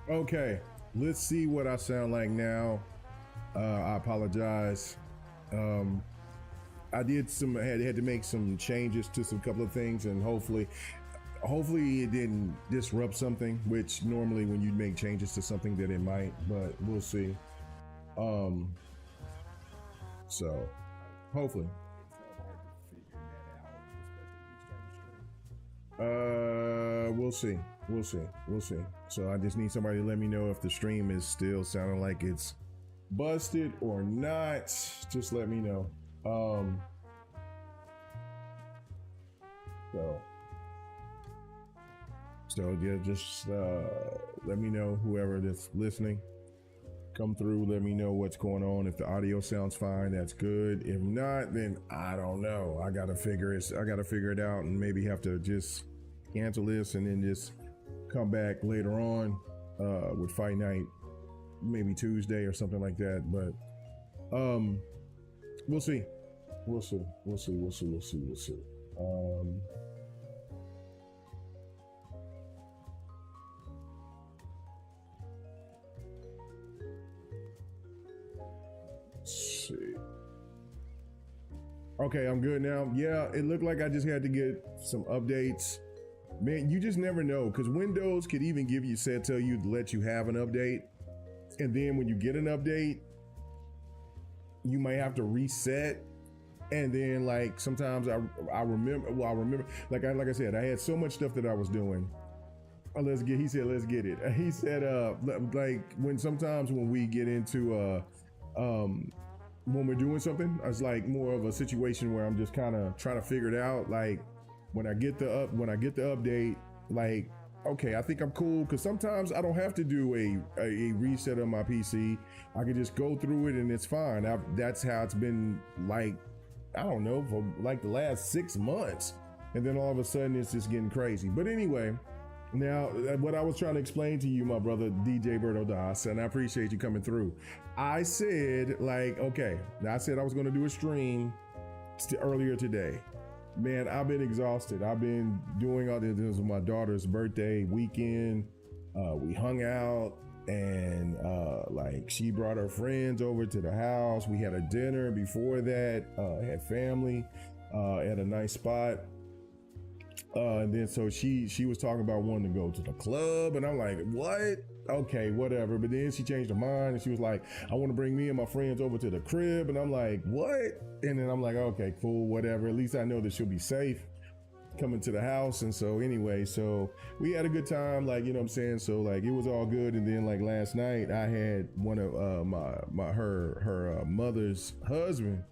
Okay, let's see what I sound like now. I apologize. Um, I did had to make some changes to some couple of things, and hopefully it didn't disrupt something. Which normally when you make changes to something that it might, but we'll see. Um, so hopefully. We'll see. We'll see. We'll see. So I just need somebody to let me know if the stream is still sounding like it's busted or not. Just let me know. So yeah, just let me know, whoever that's listening. Come through, let me know what's going on. If the audio sounds fine, that's good. If not, then I don't know. I gotta figure it out, and maybe have to just cancel this and then just come back later on with Fight Night, maybe Tuesday or something like that. But we'll see. We'll see. We'll see. We'll see. We'll see. We'll see. See. Okay, I'm good now. Yeah, it looked like I just had to get some updates. Man, you just never know, because Windows could even give you tell you to let you have an update, and then when you get an update, you might have to reset. And then like sometimes I remember like I said, I had so much stuff that I was doing. He said let's get it. He said like when we get into when we're doing something, it's like more of a situation where I'm just kind of trying to figure it out. Like when I get the update, like, okay, I think I'm cool, because sometimes I don't have to do a reset on my PC. I can just go through it and it's fine. That's how it's been, like, I don't know, for like the last 6 months. And then all of a sudden it's just getting crazy. But anyway, now what I was trying to explain to you, my brother DJ Berto Das, and I appreciate you coming through. I said, like, okay, I said I was going to do a stream earlier today. Man, I've been exhausted. I've been doing all this. This was my daughter's birthday weekend. We hung out, and like she brought her friends over to the house. We had a dinner before that, had family at a nice spot. And then so she was talking about wanting to go to the club, and I'm like, what? Okay, whatever. But then she changed her mind, and she was like, I want to bring me and my friends over to the crib. And I'm like, what? And then I'm like, okay, cool, whatever. At least I know that she'll be safe coming to the house. And so anyway, so we had a good time, like, you know what I'm saying? So like it was all good. And then like last night I had one of her mother's husband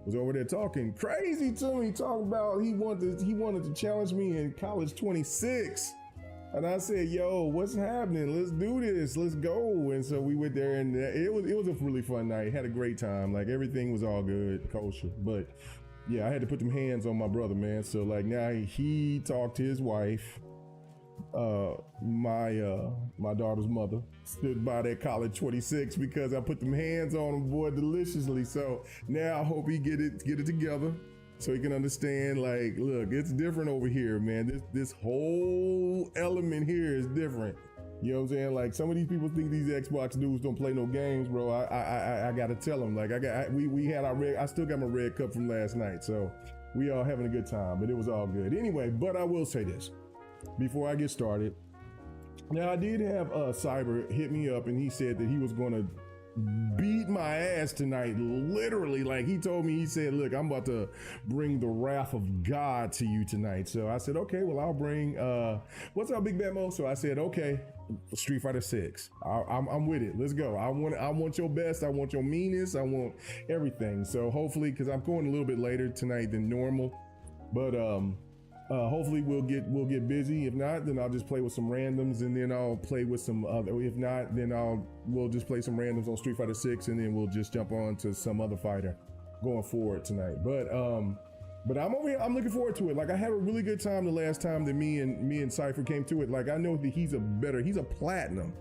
was over there talking crazy to me, talking about he wanted to challenge me in college 26. And I said, yo, what's happening? Let's do this. Let's go. And so we went there, and it was a really fun night. Had a great time. Like everything was all good, kosher. But yeah, I had to put them hands on my brother, man. So like now he talked to his wife. My daughter's mother stood by that college 26 because I put them hands on him, boy, deliciously. So now I hope he get it together so he can understand, like, look, it's different over here, man. This whole element here is different. You know what I'm saying? Like some of these people think these Xbox dudes don't play no games, bro. I gotta tell them, like, we had our red. I still got my red cup from last night, so we all having a good time. But it was all good anyway. But I will say this before I get started. Now I did have Cyber hit me up, and he said that he was going to beat my ass tonight. Literally, like he told me, he said, look, I'm about to bring the wrath of God to you tonight. So I said, okay, well, I'll bring what's up, Big Bad Mo? So I said, okay, Street Fighter 6. I'm with it. Let's go. I want your best. I want your meanness. I want everything. So hopefully, because I'm going a little bit later tonight than normal, but hopefully we'll get busy. If not, then I'll just play with some randoms, and then I'll play with some other. If not, then we'll just play some randoms on Street Fighter 6, and then we'll just jump on to some other fighter going forward tonight. But I'm over here. I'm looking forward to it. Like I had a really good time the last time that me and Cypher came to it. Like I know that he's a platinum.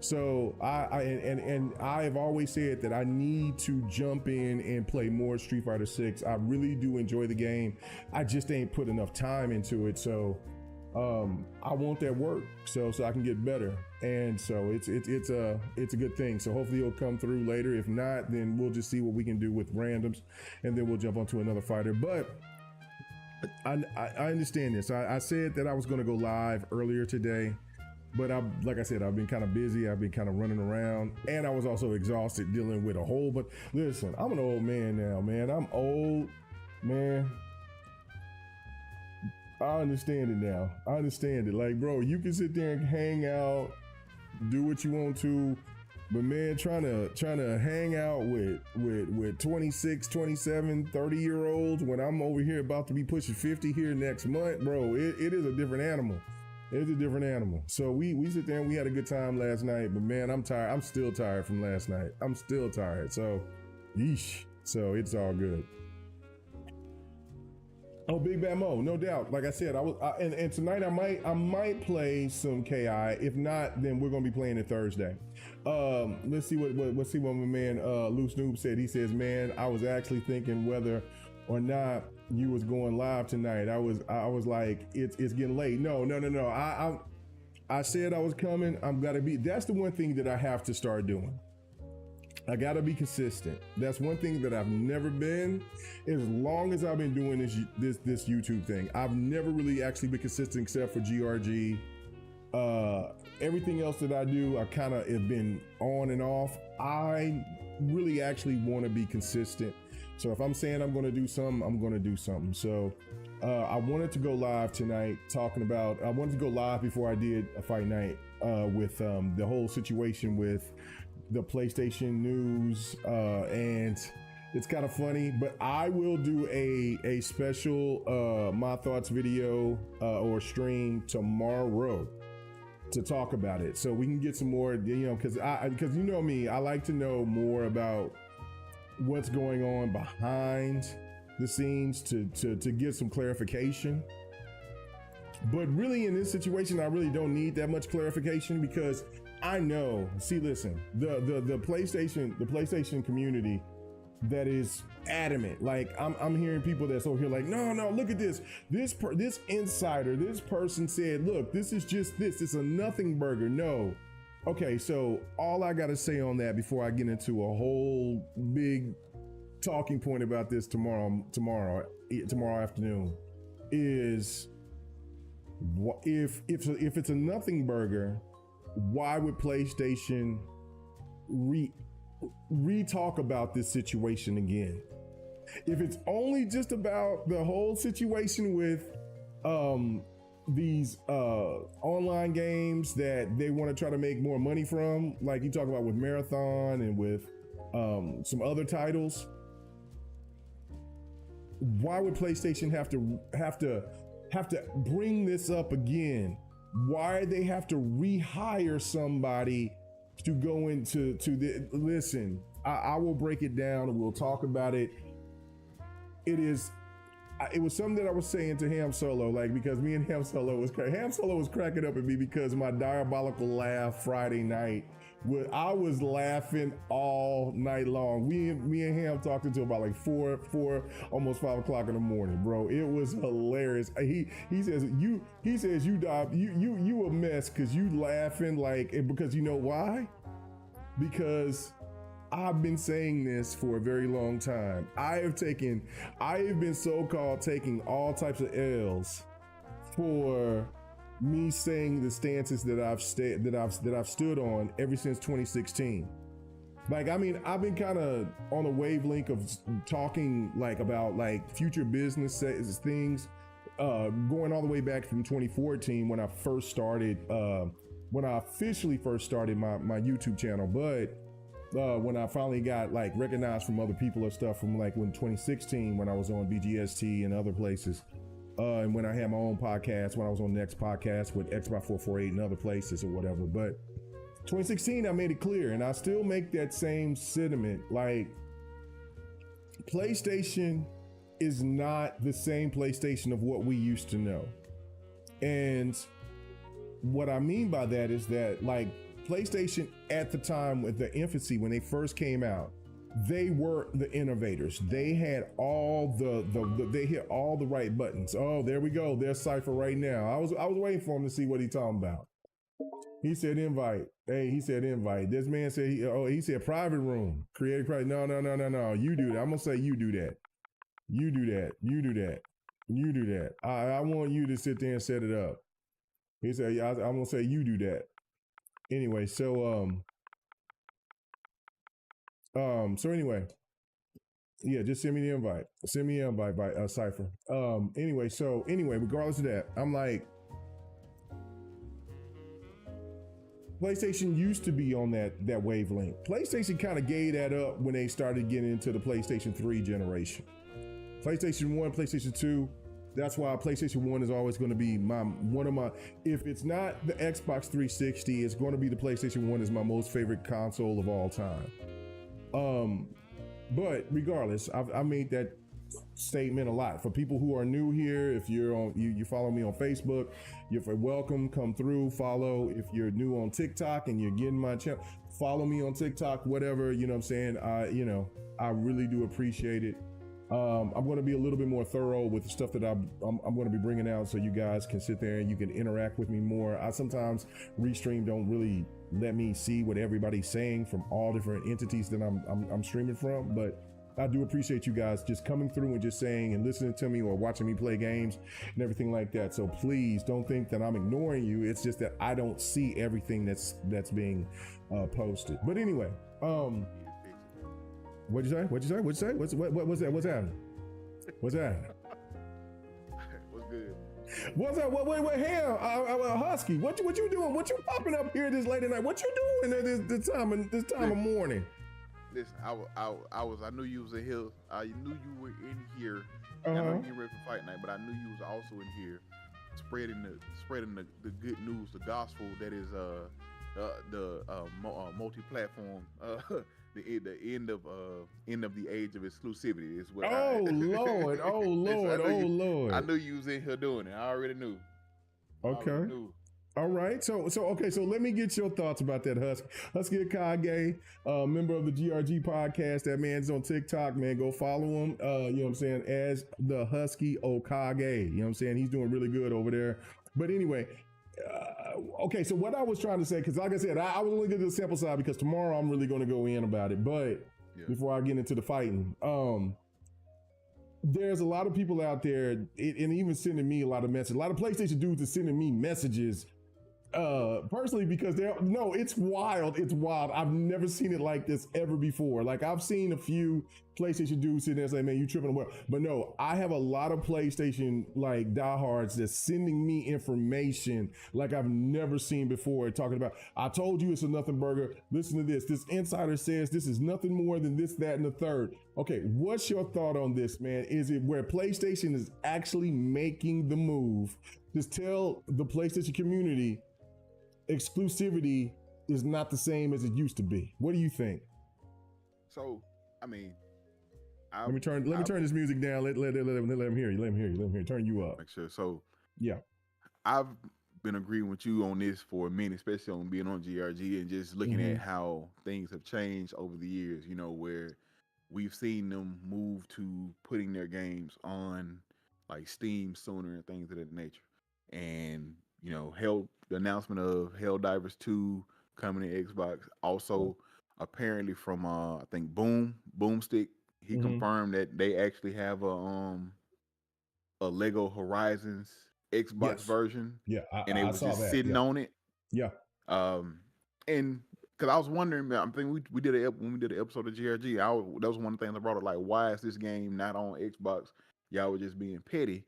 So I've always said that I need to jump in and play more Street Fighter 6. I really do enjoy the game. I just ain't put enough time into it. So I want that work so I can get better. And so it's a good thing. So hopefully it'll come through later. If not, then we'll just see what we can do with randoms, and then we'll jump onto another fighter. But I understand this. I said that I was going to go live earlier today, but like I said, I've been kind of busy. I've been kind of running around, and I was also exhausted dealing with a whole. But listen, I'm an old man now, man. I'm old, man. I understand it now. I understand it. Like, bro, you can sit there and hang out, do what you want to, but man, trying to hang out with 26, 27, 30-year-olds when I'm over here about to be pushing 50 here next month, bro, it is a different animal. It's a different animal. So we sit there and we had a good time last night, but man, I'm tired. I'm still tired from last night. I'm still tired. So, yeesh. So it's all good. Oh, Big Bad Mo, no doubt. Like I said, and tonight I might play some KI. If not, then we're gonna be playing it Thursday. Let's see what my man Loose Noob said. He says, man, I was actually thinking whether or not you was going live tonight. I was like, it's getting late. No. I said I was coming. I'm gotta be. That's the one thing that I have to start doing. I gotta be consistent. That's one thing that I've never been. As long as I've been doing this YouTube thing, I've never really actually been consistent except for GRG. Everything else that I do, I kind of have been on and off. I really actually want to be consistent. So if I'm saying I'm going to do something, I'm going to do something. So I wanted to go live tonight I wanted to go live before I did a fight night with the whole situation with the PlayStation news, and it's kind of funny, but I will do a special my thoughts video or stream tomorrow to talk about it, so we can get some more, because you know me, I like to know more about what's going on behind the scenes to get some clarification. But really, in this situation, I really don't need that much clarification, because I know, listen, the PlayStation community that is adamant. Like I'm hearing people that's over here like, no, look at this insider, this person said, look, this is just this. It's a nothing burger. No. Okay, so all I gotta say on that before I get into a whole big talking point about this tomorrow afternoon is, if it's a nothing burger, why would PlayStation re-talk about this situation again? If it's only just about the whole situation with these online games that they want to try to make more money from, like you talk about with Marathon and with some other titles, why would PlayStation have to bring this up again? Why they have to rehire somebody to go into the listen? I will break it down and we'll talk about it. It was something that I was saying to Ham Solo, like, because me and Ham Solo was cracking up at me because of my diabolical laugh Friday night. I was laughing all night long. Me and Ham talked until about like 4, almost 5 o'clock in the morning, bro. It was hilarious. He says you a mess because you laughing like, because you know why? Because I've been saying this for a very long time. I have been so-called taking all types of L's for me saying the stances that I've stood on ever since 2016. Like, I mean, I've been kind of on a wavelength of talking like about like future business things, going all the way back from 2014 when I officially first started my YouTube channel. But when I finally got like recognized from other people or stuff from like when 2016, when I was on BGST and other places. And when I had my own podcast, when I was on Next Podcast with Xbox448 and other places or whatever. But 2016, I made it clear, and I still make that same sentiment. Like, PlayStation is not the same PlayStation of what we used to know. And what I mean by that is that, like, PlayStation at the time with the infancy, when they first came out, they were the innovators. They had all they hit all the right buttons. Oh, there we go. There's Cypher right now. I was waiting for him to see what he's talking about. He said invite. Hey, he said invite. This man said he said private room. Creative private. No. You do that. I'm gonna say you do that. You do that. You do that. You do that. I want you to sit there and set it up. He said, I'm gonna say you do that. Anyway, so anyway, yeah, just send me the invite. Send me an invite by Cypher. Anyway, regardless of that, I'm like, PlayStation used to be on that wavelength. PlayStation kind of gave that up when they started getting into the PlayStation 3 generation. PlayStation 1, PlayStation 2, that's why PlayStation 1 is always going to be one of my, if it's not the Xbox 360, it's going to be the PlayStation 1 is my most favorite console of all time. But regardless, I made that statement a lot. For people who are new here, if you're on, you follow me on Facebook, you're welcome, come through, follow. If you're new on TikTok and you're getting my channel, follow me on TikTok, whatever, you know what I'm saying? I really do appreciate it. I'm going to be a little bit more thorough with the stuff that I'm going to be bringing out, so you guys can sit there and you can interact with me more. I sometimes Restream don't really let me see what everybody's saying from all different entities that I'm streaming from, but I do appreciate you guys just coming through and just saying and listening to me or watching me play games and everything like that. So please don't think that I'm ignoring you. It's just that I don't see everything that's being posted. But anyway, what'd you say? What's that? What's happening? What's happening? What's good? What's that? Wait, here, Husky. What you doing? What you popping up here this late at night? What you doing at this time of morning? Listen, I knew you was in here. I knew you were in here. I know you were ready for fight night, but I knew you was also in here, spreading the good news, the gospel that is the multi-platform. The end of the age of exclusivity is what. Lord! Lord! I knew you was in here doing it. I already knew. Okay. All right. So let me get your thoughts about that, Husky Okage, member of the GRG podcast. That man's on TikTok, man. Go follow him. You know what I'm saying? As the Husky Okage. You know what I'm saying? He's doing really good over there. But anyway. Okay, so what I was trying to say, because like I said, I was only going to do the sample side because tomorrow I'm really going to go in about it. But before I get into the fighting, there's a lot of people out there, and even sending me a lot of messages. A lot of PlayStation dudes are sending me messages personally because it's wild. It's wild. I've never seen it like this ever before. Like I've seen a few PlayStation dudes sitting there saying, man, you tripping. But no, I have a lot of PlayStation like diehards that's sending me information like I've never seen before, talking about, I told you it's a nothing burger. Listen to this. This insider says this is nothing more than this, that, and the third. Okay, what's your thought on this, man? Is it where PlayStation is actually making the move? Just tell the PlayStation community exclusivity is not the same as it used to be. What do you think? So, I mean, let me turn this music down. Let him hear you. Let him hear you. Turn you up. Make sure. So, yeah, I've been agreeing with you on this for a minute, especially on being on GRG and just looking at how things have changed over the years. You know, where we've seen them move to putting their games on like Steam sooner and things of that nature, and you know, the announcement of Helldivers 2 coming to Xbox. Also, apparently from I think Boomstick, he confirmed that they actually have a Lego Horizons Xbox version. Yeah, and they was just sitting on it. Yeah. And because I was wondering, I think when we did the episode of GRG, that was one of the things I brought up. Like, why is this game not on Xbox? Y'all were just being petty.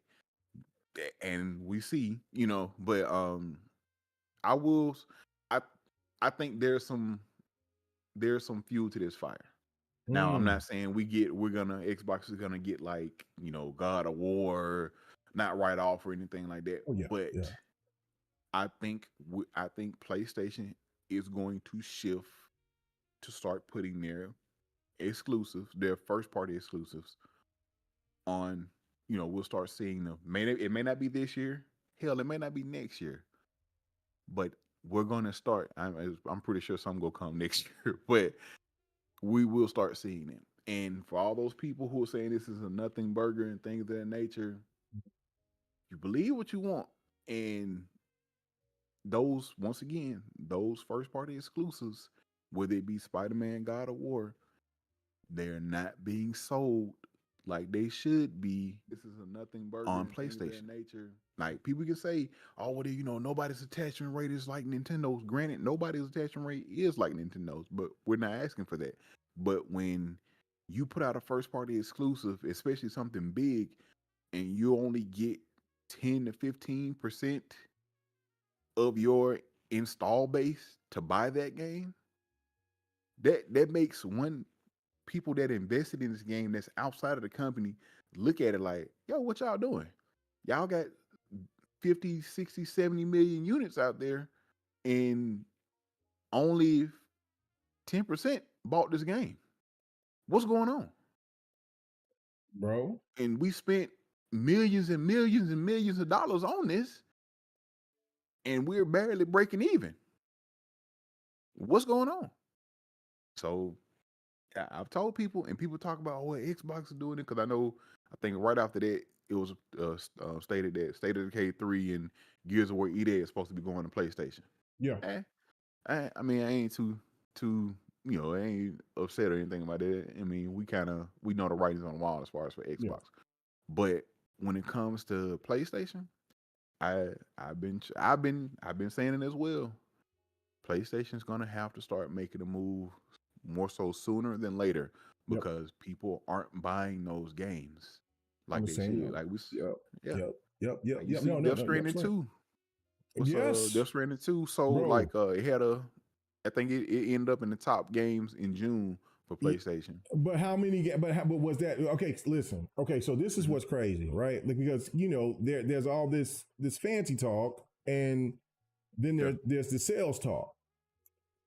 And we see, you know, but I think there's some fuel to this fire. Now I'm not saying Xbox is gonna get like, you know, God of War, not right off or anything like that. But I think PlayStation is going to shift to start putting their first party exclusives on. You know, we'll start seeing them. It may not be this year. Hell, it may not be next year. But we're going to start. I'm pretty sure some will come next year. But we will start seeing it. And for all those people who are saying this is a nothing burger and things of that nature, you believe what you want. And those, once again, those first party exclusives, whether it be Spider-Man, God of War, they're not being sold like they should be. This is a nothing burger on PlayStation. Nature. Like people can say, oh, well, nobody's attachment rate is like Nintendo's. Granted, nobody's attachment rate is like Nintendo's, but we're not asking for that. But when you put out a first party exclusive, especially something big, and you only get 10 to 15% of your install base to buy that game, that makes people that invested in this game that's outside of the company look at it like, yo, what y'all doing? Y'all got 50, 60, 70 million units out there and only 10% bought this game. What's going on? Bro. And we spent millions and millions and millions of dollars on this and we're barely breaking even. What's going on? So I've told people, and people talk about what Xbox is doing it, because I think right after that it was stated that State of Decay 3 and Gears of War EA is supposed to be going to PlayStation. Yeah. I ain't too I ain't upset or anything about that. I mean, we know the writing's on the wall as far as for Xbox. Yeah. But when it comes to PlayStation, I've been saying it as well. PlayStation's gonna have to start making a move more so sooner than later, because people aren't buying those games like they should. Like we, Yep. You see Death Stranding 2. Death Stranding 2 sold like it had I think it ended up in the top games in June for PlayStation. But how many? But was that okay? Listen, okay. So this is what's crazy, right? Because there's all this fancy talk, and then there's the sales talk.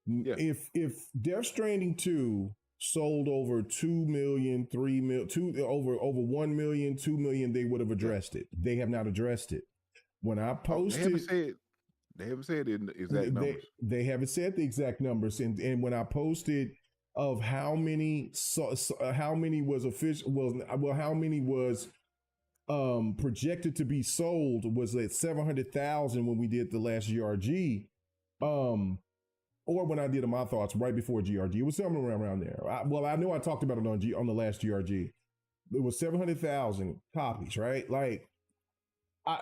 Yeah. If Death Stranding 2 sold over 2 million, 3 million, over 1 million, 2 million, they would have addressed it. They have not addressed it. When I posted, they haven't said the exact numbers. They haven't said the exact numbers. And when I posted of how many was official, how many was projected to be sold, was at 700,000 when we did the last GRG. Or when I did my thoughts right before GRG, it was somewhere around there. I know I talked about it on the last GRG. It was 700,000 copies, right? Like,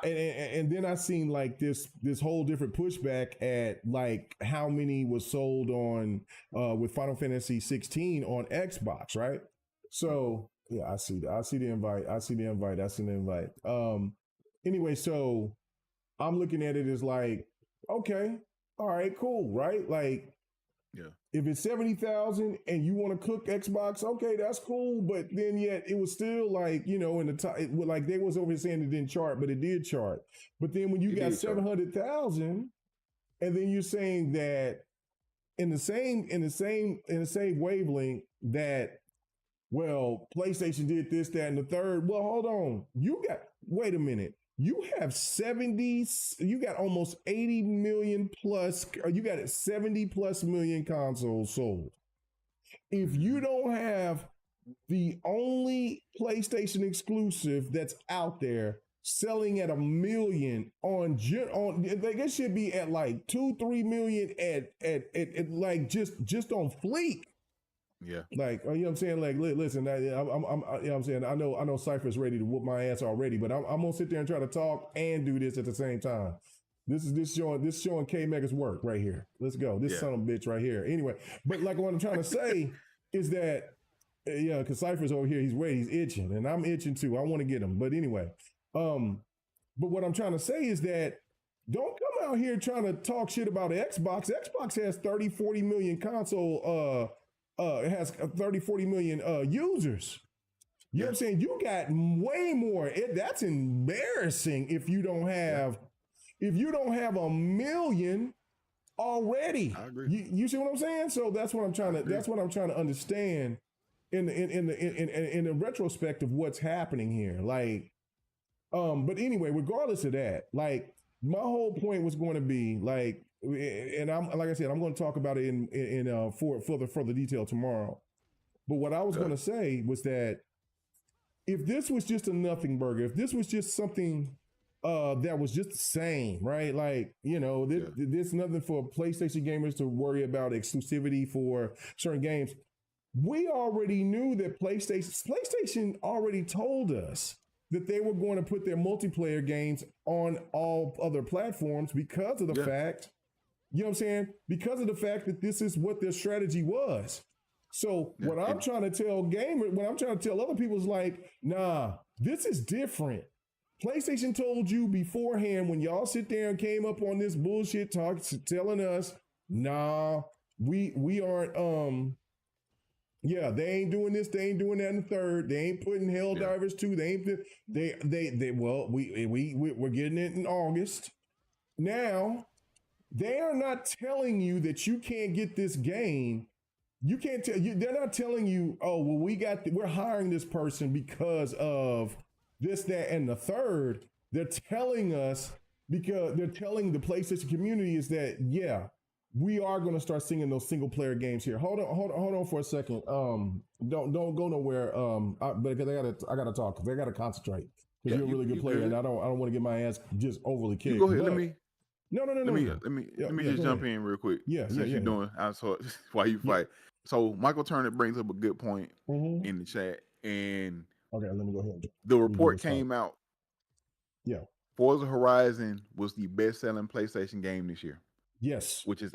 and then I seen like this whole different pushback at like how many was sold on with Final Fantasy 16 on Xbox, right? So yeah, I see the invite. Anyway, so I'm looking at it as like, okay. All right, cool, right? Like, yeah. If it's 70,000 and you want to cook Xbox, okay, that's cool. But then yet it was still like, in the top, like they was over here saying it didn't chart, but it did chart. But then when you got 700,000, and then you're saying that in the same wavelength that, well, PlayStation did this, that, and the third. Well, hold on. Wait a minute. You have you got almost 80 million plus, you got 70 plus million consoles sold. If you don't have the only PlayStation exclusive that's out there selling at 1 million on like it should be at like 2-3 million at like just on Fleek. Yeah. Like, you know what I'm saying? Like, listen, I'm you know what I'm saying? I know Cypher's ready to whoop my ass already, but I'm gonna sit there and try to talk and do this at the same time. This showing K Mega's work right here. Let's go. This son of a bitch right here. Anyway, but like what I'm trying to say is that because Cypher's over here, he's itching, and I'm itching too. I want to get him. But anyway, but what I'm trying to say is that don't come out here trying to talk shit about Xbox. Xbox has 30-40 million console it has 30-40 million users. You know what I'm saying? You got way more. That's embarrassing if you don't have 1 million already. I agree. You see what I'm saying? So that's what I'm trying to understand in the retrospect of what's happening here. Like, but anyway, regardless of that, like my whole point was going to be like, and I'm like I said, I'm going to talk about it in for further detail tomorrow. But what I was Okay. going to say was that if this was just a nothing burger, if this was just something that was just the same, right? Like, you know, Yeah. there's nothing for PlayStation gamers to worry about exclusivity for certain games. We already knew that PlayStation already told us that they were going to put their multiplayer games on all other platforms because of the Yeah. fact, you know what I'm saying? Because of the fact that this is what their strategy was. So Yeah. what I'm And trying to tell gamers, what I'm trying to tell other people is like, nah, this is different. PlayStation told you beforehand when y'all sit there and came up on this bullshit talk, telling us, nah, we aren't yeah, they ain't doing this, they ain't doing that in the third. They ain't putting yeah. Helldivers 2. They ain't they well, we're getting it in August. Now, they are not telling you that you can't get this game. You can't tell you, they're not telling you, oh, well, we're hiring this person because of this, that, and the third. They're telling us because they're telling the PlayStation community is that, yeah, we are going to start singing those single player games here. Hold on for a second. Don't go nowhere. Because I gotta talk, because I gotta concentrate, because Yeah. you're a really good You player, and good. I don't want to get my ass just overly You go kicked. ahead. But no, no. Yeah, Let me yeah, just go jump ahead. in real quick since you're Yeah. doing I saw while you Yeah. fight. So Michael Turner brings up a good point Mm-hmm. in the chat, and Okay, let me go ahead and the redo report this talk. came out. Yeah. Forza Horizon was the best-selling PlayStation game this year, Yes. which is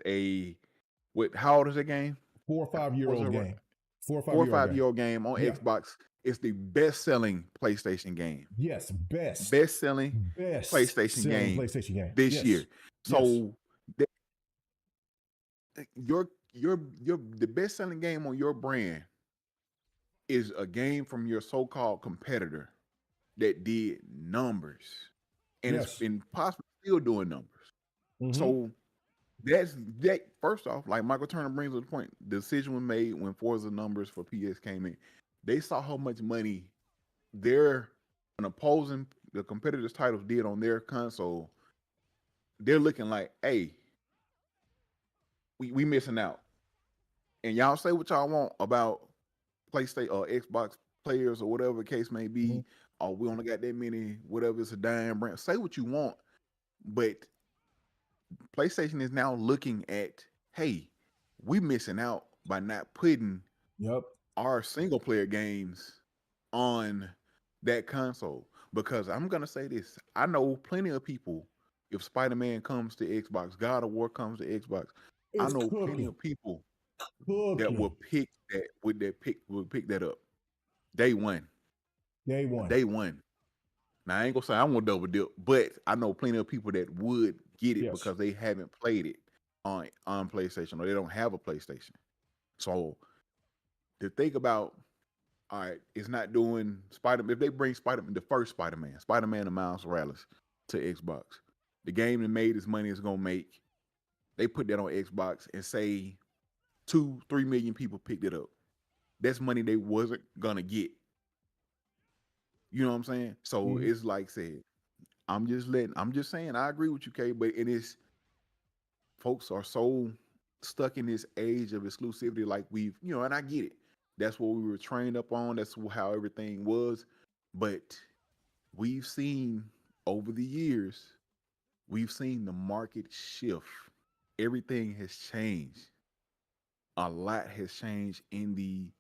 how old is that game? 4 or 5 year Forza old Hor- game. 4 or 5 4 or year old 5 game. year old game on Yeah. Xbox. It's the best-selling PlayStation game. Yes. Best-selling Best PlayStation selling game PlayStation game. this Yes. year. Yes. So the best-selling game on your brand is a game from your so-called competitor that did numbers and it's Yes. been possibly still doing numbers. Mm-hmm. So that's that. First off, like Michael Turner brings up the point, the decision was made when Forza numbers for PS came in. They saw how much money their an opposing the competitors' titles did on their console. They're looking like, hey, we missing out. And y'all say what y'all want about PlayStation or Xbox players or whatever the case may Mm-hmm. be. Or we only got that many, whatever it's a dying brand. Say what you want, but PlayStation is now looking at, hey, we missing out by not putting Yep. our single player games on that console. Because I'm gonna say this, I know plenty of people. If Spider-Man comes to Xbox, God of War comes to Xbox, I It's know plenty cooking. of people that will Cooking. pick that will pick that up day one. Day one. Day one. Now I ain't gonna say I want double dip, but I know plenty of people that would get it Yes. because they haven't played it on PlayStation or they don't have a PlayStation. So to think about, all right, it's not doing Spider. If they bring Spider-Man, the first Spider-Man and Miles Morales to Xbox, the game that made this money is gonna make. They put that on Xbox and say 2-3 million people picked it up. That's money they wasn't gonna get. You know what I'm saying? So Mm-hmm. it's like said, I'm just saying I agree with you, Kay, but it is folks are so stuck in this age of exclusivity, like and I get it. That's what we were trained up on. That's how everything was. But we've seen over the years, we've seen the market shift. Everything has changed. A lot has changed in the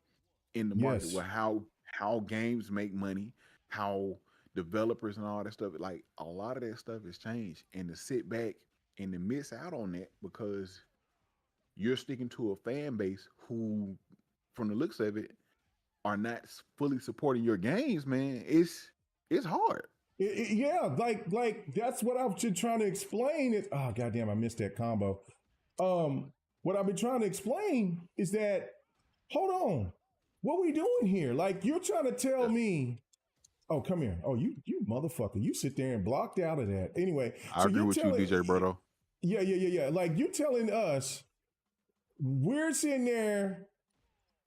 market Yes. where how games make money, how developers and all that stuff. Like a lot of that stuff has changed, and to sit back and to miss out on that because you're sticking to a fan base who, from the looks of it, are not fully supporting your games. Man, it's hard. Yeah, like that's what I've been trying to explain. Is oh goddamn, I missed that combo. What I've been trying to explain is that hold on, what we doing here? Like you're trying to tell Yeah, me, oh come here, oh you motherfucker, you sit there and blocked out of that. Anyway, I so agree you're with you, telling, DJ Berto. yeah, like you're telling us we're sitting there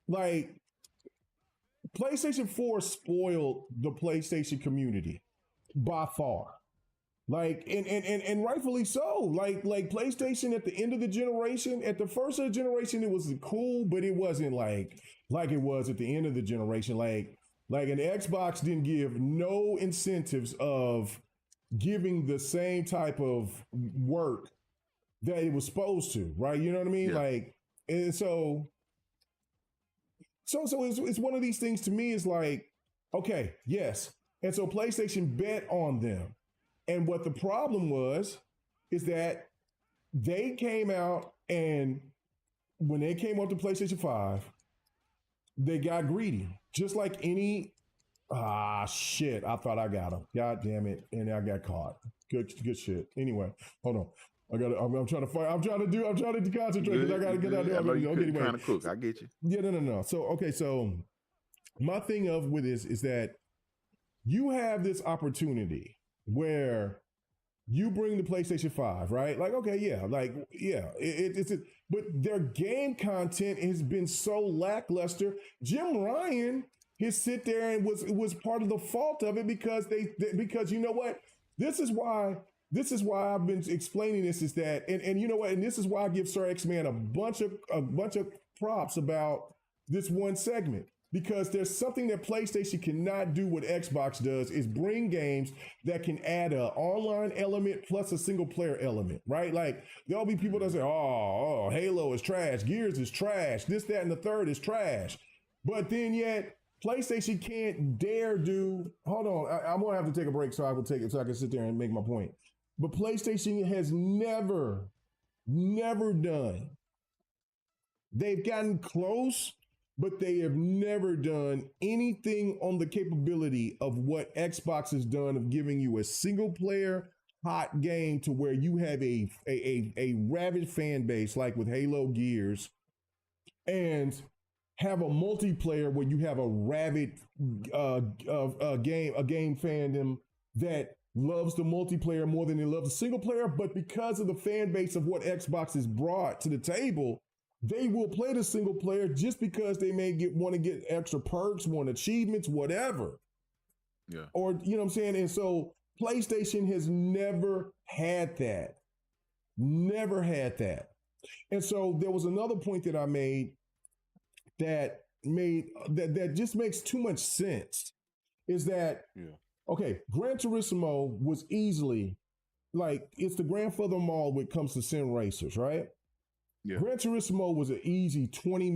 like PlayStation 4 spoiled the PlayStation community by far. Like and rightfully so. Like PlayStation at the end of the generation, at the first of the generation, it was cool, but it wasn't like it was at the end of the generation. Like an Xbox didn't give no incentives of giving the same type of work that it was supposed to, right? You know what I mean? Yeah. Like, and so it's one of these things to me is like, okay, yes. And so PlayStation bet on them. And what the problem was is that they came out, and when they came up to PlayStation 5, they got greedy. Just like any shit. I thought I got him. God damn it. And I got caught. Good shit. Anyway, hold on. I'm trying to fight. I'm trying to concentrate because I gotta get out there. I know you're trying to cook. I get you. Yeah, no. So my thing with this is that you have this opportunity where you bring the PlayStation 5, right? Like, okay, yeah, but their game content has been so lackluster. Jim Ryan has sit there and was part of the fault of it because because you know what? This is why I've been explaining this is that, and you know what? And this is why I give Sir X-Man a bunch of props about this one segment. Because there's something that PlayStation cannot do what Xbox does is bring games that can add an online element plus a single player element, right? Like there'll be people that say, oh, Halo is trash, Gears is trash, this, that, and the third is trash. But then yet PlayStation can't dare do, hold on, I'm gonna have to take a break so I can sit there and make my point. But PlayStation has never done. They've gotten close, but they have never done anything on the capability of what Xbox has done of giving you a single player hot game to where you have a rabid fan base like with Halo Gears, and have a multiplayer where you have a rabid game fandom that loves the multiplayer more than they love the single player. But because of the fan base of what Xbox has brought to the table, they will play the single player just because they may want to get extra perks, want achievements, whatever. Yeah. Or, you know what I'm saying? And so PlayStation has never had that. Never had that. And so there was another point that I made that just makes too much sense. Is that, okay, Gran Turismo was easily, like, it's the grandfather of them all when it comes to sim racers, right? Yeah. Gran Turismo was an easy 30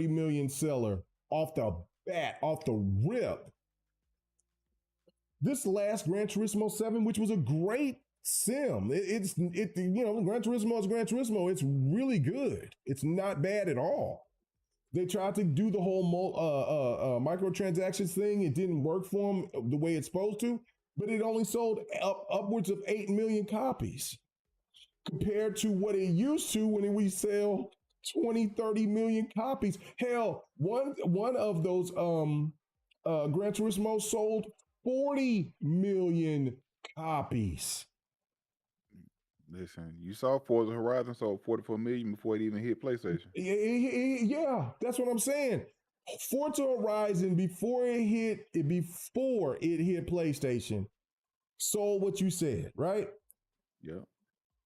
million seller off the bat, off the rip. This last Gran Turismo 7, which was a great sim, Gran Turismo is Gran Turismo. It's really good. It's not bad at all. They tried to do the whole microtransactions thing. It didn't work for them the way it's supposed to, but it only sold upwards of 8 million copies. Compared to what it used to when we sell 20, 30 million copies. Hell, one of those Gran Turismo sold 40 million copies. Listen, you saw Forza Horizon sold 44 million before it even hit PlayStation. Yeah, that's what I'm saying. Forza Horizon before it hit PlayStation sold what you said, right? Yeah.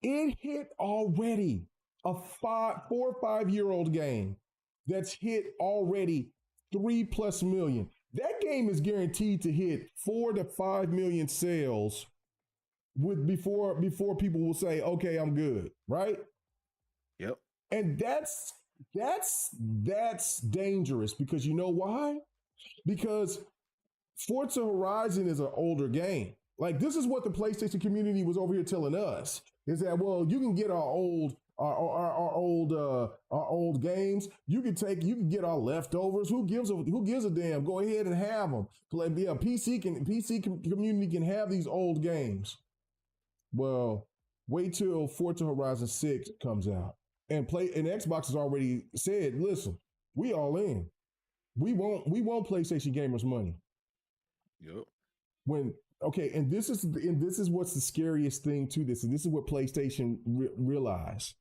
It hit already a 4 or 5 year old game that's hit already 3+ million. That game is guaranteed to hit 4 to 5 million sales before people will say, okay, I'm good, right? Yep. And that's dangerous because you know why? Because Forza Horizon is an older game. Like, this is what the PlayStation community was over here telling us. Is that, well, you can get our old games. You can get our leftovers. Who gives a damn? Go ahead and have them. PC community can have these old games. Well, wait till Forza Horizon 6 comes out, and Xbox has already said, listen, we all in. We want PlayStation gamers' money. Yep. Okay, and this is what's the scariest thing to this, and this is what PlayStation realized.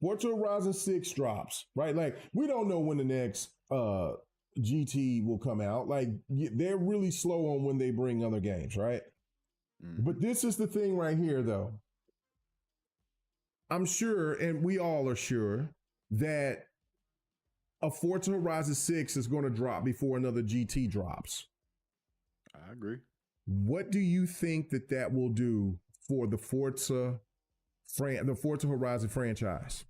Forza Horizon 6 drops, right? Like, we don't know when the next GT will come out. Like, they're really slow on when they bring other games, right? But this is the thing right here, though. I'm sure, and we all are sure, that a Forza Horizon 6 is going to drop before another GT drops. I agree. What do you think that will do for the Forza Horizon franchise?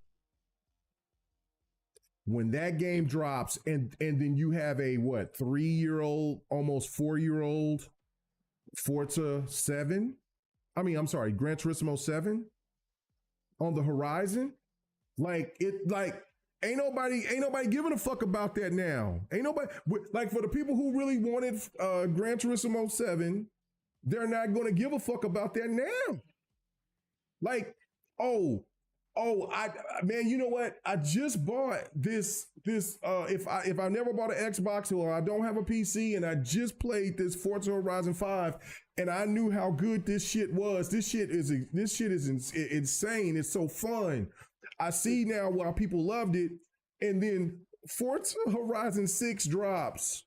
When that game drops and then you have a 3-year-old, almost 4-year-old Forza 7? Gran Turismo 7 on the horizon? Ain't nobody giving a fuck about that now. Ain't nobody, for the people who really wanted Gran Turismo 7, they're not going to give a fuck about that now. Man, you know what? I just bought this if I never bought an Xbox or I don't have a PC, and I just played this Forza Horizon 5, and I knew how good this shit was. This shit is insane. It's so fun. I see now why people loved it, and then Forza Horizon 6 drops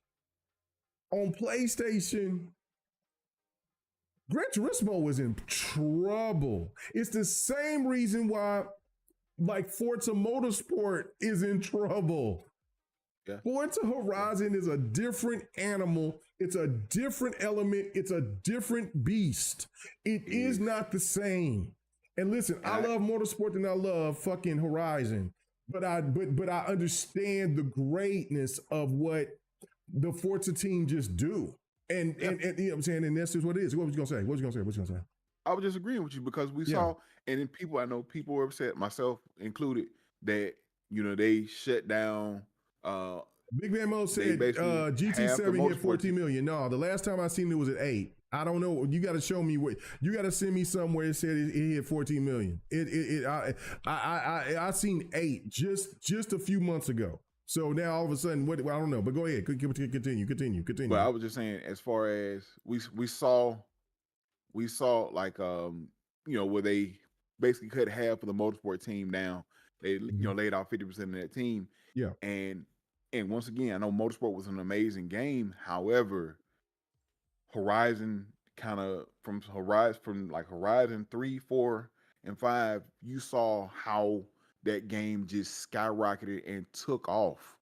on PlayStation. Gran Turismo was in trouble. It's the same reason why, Forza Motorsport is in trouble. Yeah. Forza Horizon is a different animal. It's a different element. It's a different beast. It is not the same. And listen, I love Motorsport and I love fucking Horizon, but I understand the greatness of what the Forza team just do. And you know what I'm saying? And that's just what it is. What was you gonna say? I was just agreeing with you because we saw, and then I know people were upset, myself included, that they shut down. Big Van Mo said GT7 hit 14 million. No, the last time I seen it was at 8. I don't know. You got to show me what. You got to send me somewhere it said it hit 14 million. I seen 8 just a few months ago. So now all of a sudden, I don't know. But go ahead, continue. But I was just saying, as far as we saw where they basically cut half of the Motorsport team down. They laid off 50% of that team. Yeah, and once again, I know Motorsport was an amazing game. However, Horizon from Horizon 3, 4, and 5, you saw how that game just skyrocketed and took off.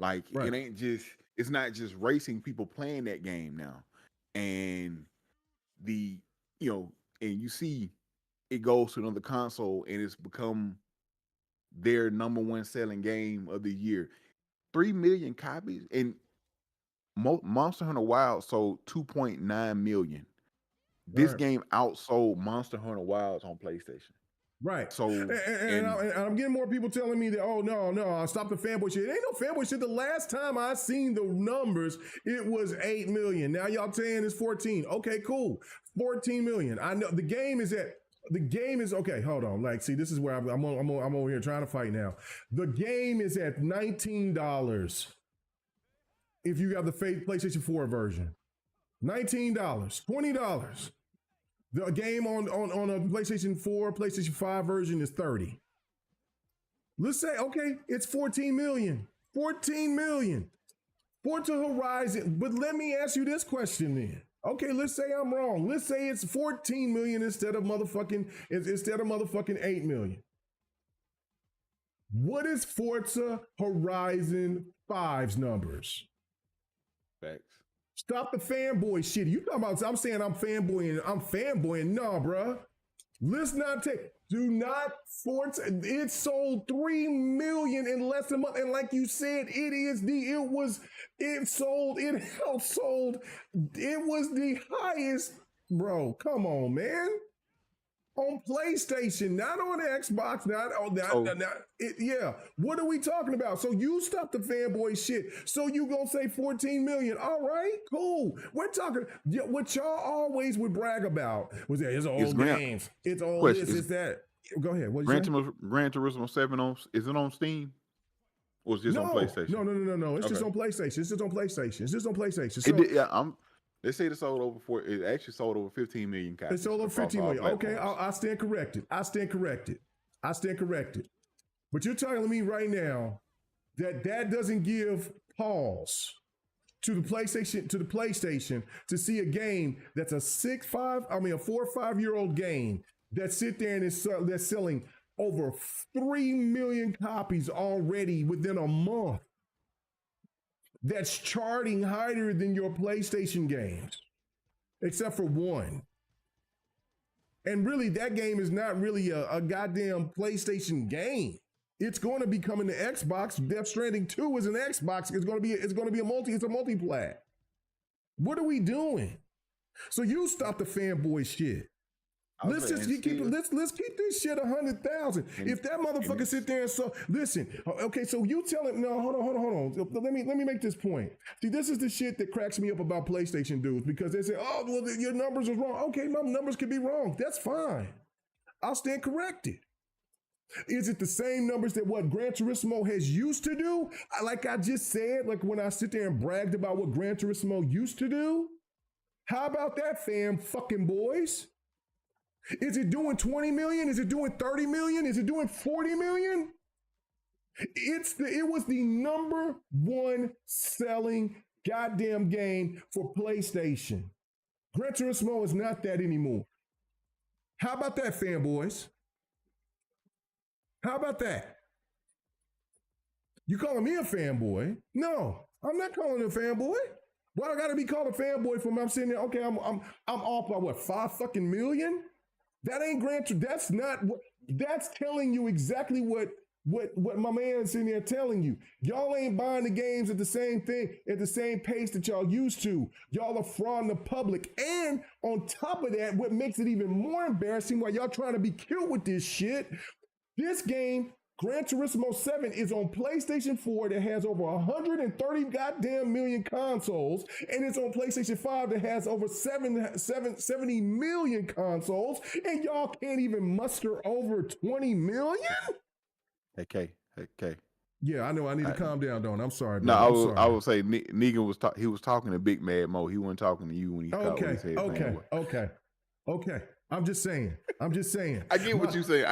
It's not just racing, people playing that game now. And and you see it goes to another console and it's become their number one selling game of the year. 3 million copies, and Monster Hunter Wild sold 2.9 million. This game outsold Monster Hunter Wilds on PlayStation. Right. So and I'm getting more people telling me that, oh no, stop the fanboy shit. It ain't no fanboy shit. The last time I seen the numbers, it was 8 million. Now y'all saying it's 14. Okay, cool. 14 million. I know the game is okay. Hold on. See, this is where I'm over here trying to fight now. The game is at $19 if you got the PlayStation 4 version. $19, $20. The game on a PlayStation 4, PlayStation 5 version is $30. Let's say, okay, it's 14 million. 14 million. Forza Horizon. But let me ask you this question then. Okay, let's say I'm wrong. Let's say it's 14 million instead of motherfucking 8 million. What is Forza Horizon 5's numbers? Facts. Stop the fanboy shit. You talking about, I'm saying I'm fanboying. No, bro. Let's not do not force. It sold 3 million in less than a month. And like you said, it was the highest, bro. Come on, man. On PlayStation, not on Xbox, not on that. What are we talking about? So you stop the fanboy shit. So you gonna say 14 million? All right, cool. We're talking. What y'all always would brag about was that it's old games. It's all this. It's that. Go ahead. Gran Turismo 7 is it on Steam? Or is it just on PlayStation? No. It's just on PlayStation. It's just on PlayStation. So, they say it actually sold over 15 million copies. It sold over 15 million. Okay, I stand corrected. I stand corrected. But you're telling me right now that doesn't give pause to the PlayStation to see a game that's a 4 or 5 year old game that sit there and that's selling over 3 million copies already within a month. That's charting higher than your PlayStation games, except for one. And really, that game is not really a goddamn PlayStation game. It's going to be coming to Xbox. Death Stranding 2 is an Xbox. It's going to be a multi-plat. What are we doing? So you stop the fanboy shit. Let's keep this shit 100,000. If that motherfucker sit there and listen, okay, so you tell him, no, hold on. Let me make this point. See, this is the shit that cracks me up about PlayStation dudes, because they say, oh, well, your numbers are wrong. Okay, my numbers could be wrong. That's fine. I'll stand corrected. Is it the same numbers that what Gran Turismo has used to do? Like I just said, like when I sit there and bragged about what Gran Turismo used to do? How about that, fam fucking boys? Is it doing 20 million? Is it doing 30 million? Is it doing 40 million? It was the number one selling goddamn game for PlayStation. Gran Turismo is not that anymore. How about that, fanboys? How about that? You calling me a fanboy? No, I'm not calling it a fanboy. Why I gotta be called a fanboy from I'm sitting there? Okay, I'm off by what, 5 fucking million? That ain't that's not what, that's telling you exactly what my man's sitting there telling you. Y'all ain't buying the games at the same pace that y'all used to. Y'all are frauding the public. And on top of that, what makes it even more embarrassing while y'all trying to be cute with this shit, this game, Gran Turismo 7, is on PlayStation 4 that has over 130 goddamn million consoles, and it's on PlayStation 5 that has over 70 million consoles, and y'all can't even muster over 20 million? Hey, K. Yeah, I know. I need to calm down, Don. I'm sorry. No, I would say Negan was talking to Big Mad Mo. He wasn't talking to you when he said Okay. I'm just saying. I get what you're saying.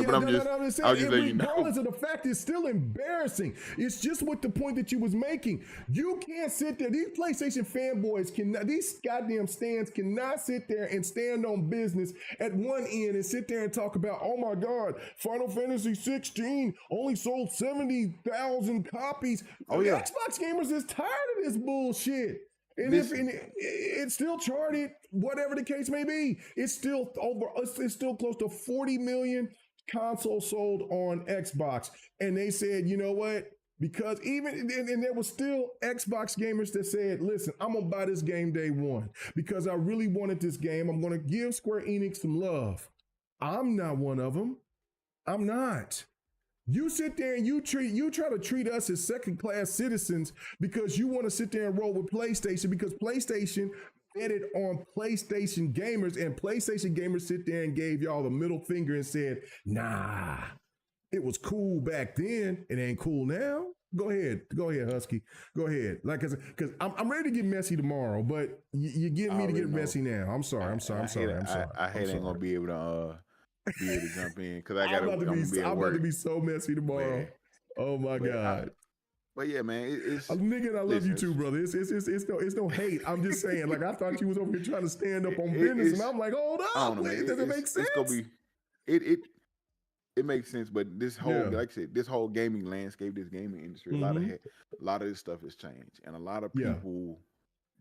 But I'm just letting you know. Regardless of the fact, it's still embarrassing. It's just what the point that you was making. You can't sit there. These PlayStation fanboys these goddamn stands cannot sit there and stand on business at one end and sit there and talk about, oh my God, Final Fantasy 16 only sold 70,000 copies. Oh yeah. Xbox gamers is tired of this bullshit. And it's still charted, whatever the case may be. It's still close to 40 million consoles sold on Xbox. And they said, you know what? Because and there was still Xbox gamers that said, listen, I'm going to buy this game day one because I really wanted this game. I'm going to give Square Enix some love. I'm not one of them. I'm not. You sit there and you try to treat us as second-class citizens because you want to sit there and roll with PlayStation, because PlayStation betted on PlayStation gamers, and PlayStation gamers sit there and gave y'all the middle finger and said, nah, it was cool back then. It ain't cool now. Go ahead, Husky. Go ahead. Like I said, because I'm ready to get messy tomorrow, but you're getting me to get messy now. I'm sorry. I hate ain't gonna be able to jump in because I'm about to be so messy tomorrow. Man. Oh my God. But yeah, man, it's nigga, I love you too, brother. It's no hate. I'm just saying, like, I thought you was over here trying to stand up on business, and I'm like, hold up, wait, does it make sense? It's gonna be it makes sense, but this whole like I said, this whole gaming landscape, this gaming industry, a lot of this stuff has changed, and a lot of people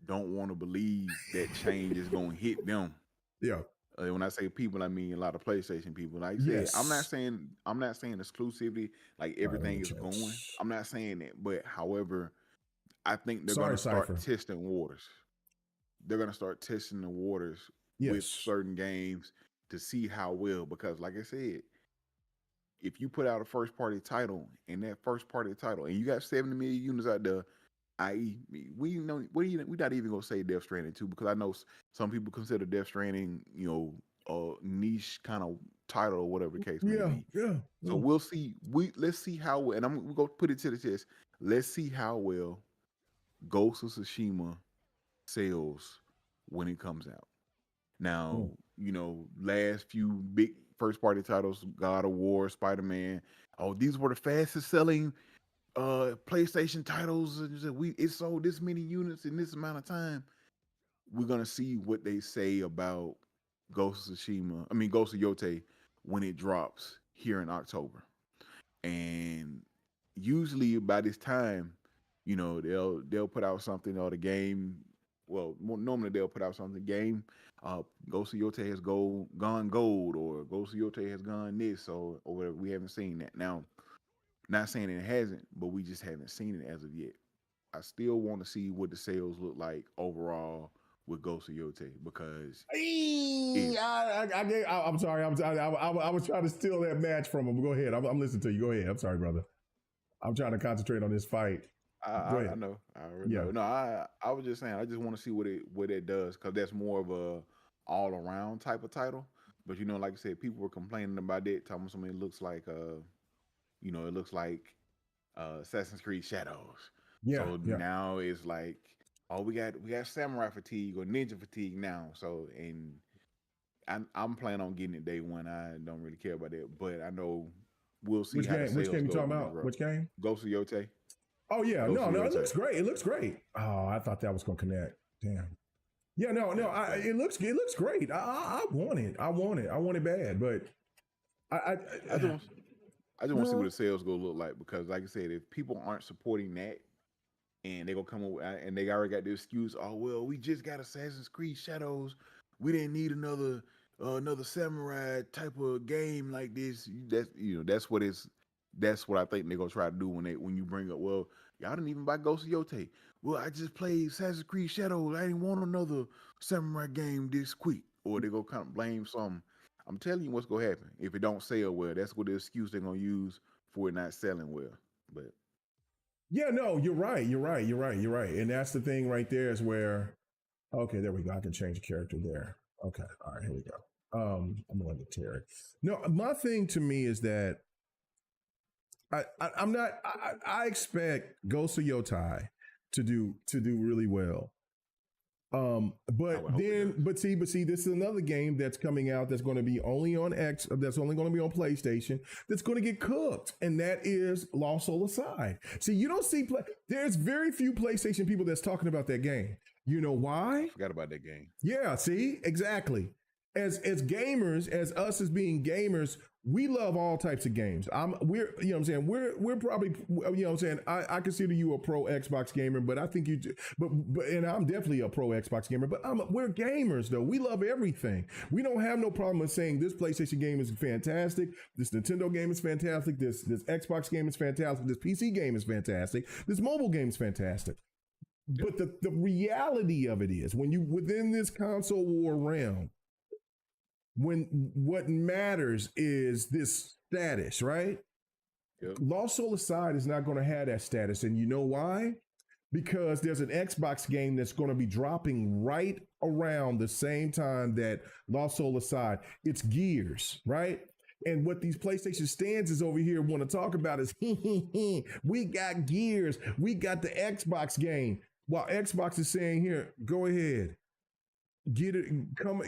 don't want to believe that change is gonna hit them. Yeah. When I say people, I mean a lot of PlayStation people. Like I said, I'm not saying exclusivity, like everything is going. I'm not saying that, but however, I think they're going to start testing waters. They're going to start testing the waters with certain games to see how well. Because, like I said, if you put out a first party title, and you got 70 million units out there, i.e., we're not even gonna say Death Stranding 2, because I know some people consider Death Stranding, a niche kind of title or whatever the case may be. Yeah. So we'll see. Let's see how well, and we're gonna put it to the test. Let's see how well Ghost of Tsushima sells when it comes out. Now, last few big first party titles, God of War, Spider-Man. Oh, these were the fastest selling PlayStation titles. It sold this many units in this amount of time. We're gonna see what they say about Ghost of Tsushima. I mean, Ghost of Yote when it drops here in October. And usually by this time, they'll put out something or the game. Well, normally they'll put out something. Game, Ghost of Yote has gone gold, or Ghost of Yote has gone this, or whatever. We haven't seen that. Now, not saying it hasn't, but we just haven't seen it as of yet. I still want to see what the sales look like overall with Ghost of Yote because I'm sorry. I was trying to steal that match from him. Go ahead. I'm listening to you. Go ahead. I'm sorry, brother. I'm trying to concentrate on this fight. I know. I already know. No, I was just saying. I just want to see what it does because that's more of a all around type of title. But like I said, people were complaining about it, talking about something looks like it looks like Assassin's Creed Shadows. So now it's like, oh, we got samurai fatigue or ninja fatigue now. So and I'm planning on getting it day one. I don't really care about that, but I know we'll see. Which game you talking about? Which game? Ghost of Yote. Oh yeah, no, it looks great. It looks great. Oh, I thought that was gonna connect. Damn. Yeah, no. It looks great. I want it. I want it bad, but I just want to see what the sales go look like because, like I said, if people aren't supporting that and they gonna come up and they already got the excuse, oh well, we just got Assassin's Creed Shadows, we didn't need another samurai type of game like this. That's what I think they're gonna try to do when you bring up, well, y'all didn't even buy Ghost of Yote. Well, I just played Assassin's Creed Shadows. I didn't want another samurai game this quick, or they gonna kind of blame something. I'm telling you what's gonna happen. If it don't sell well, that's what the excuse they're gonna use for it not selling well. But yeah, no, you're right. And that's the thing right there is where, okay, there we go. I can change the character there. Okay, all right, here we go. I'm going to Terry. No, my thing to me is that I expect Ghost of Yotai to do really well. But see, this is another game that's coming out that's going to be only on that's only going to be on PlayStation, that's going to get cooked, and that is Lost Soul Aside. See, you don't see there's very few PlayStation people that's talking about that game. You know why? I forgot about that game. Yeah, see, exactly. As gamers, as us as being gamers, we love all types of games. We're probably, I consider you a pro Xbox gamer, but I think and I'm definitely a pro Xbox gamer, but we're gamers though. We love everything. We don't have no problem with saying this PlayStation game is fantastic, this Nintendo game is fantastic, this Xbox game is fantastic, this PC game is fantastic, this mobile game is fantastic. But the reality of it is, when you within this console war realm, when what matters is this status, right? Yep. Lost Soul Aside is not going to have that status. And you know why? Because there's an Xbox game that's going to be dropping right around the same time that Lost Soul Aside. It's Gears, right? And what these PlayStation stands is over here want to talk about is, we got Gears. We got the Xbox game. While Xbox is saying here, go ahead, get it,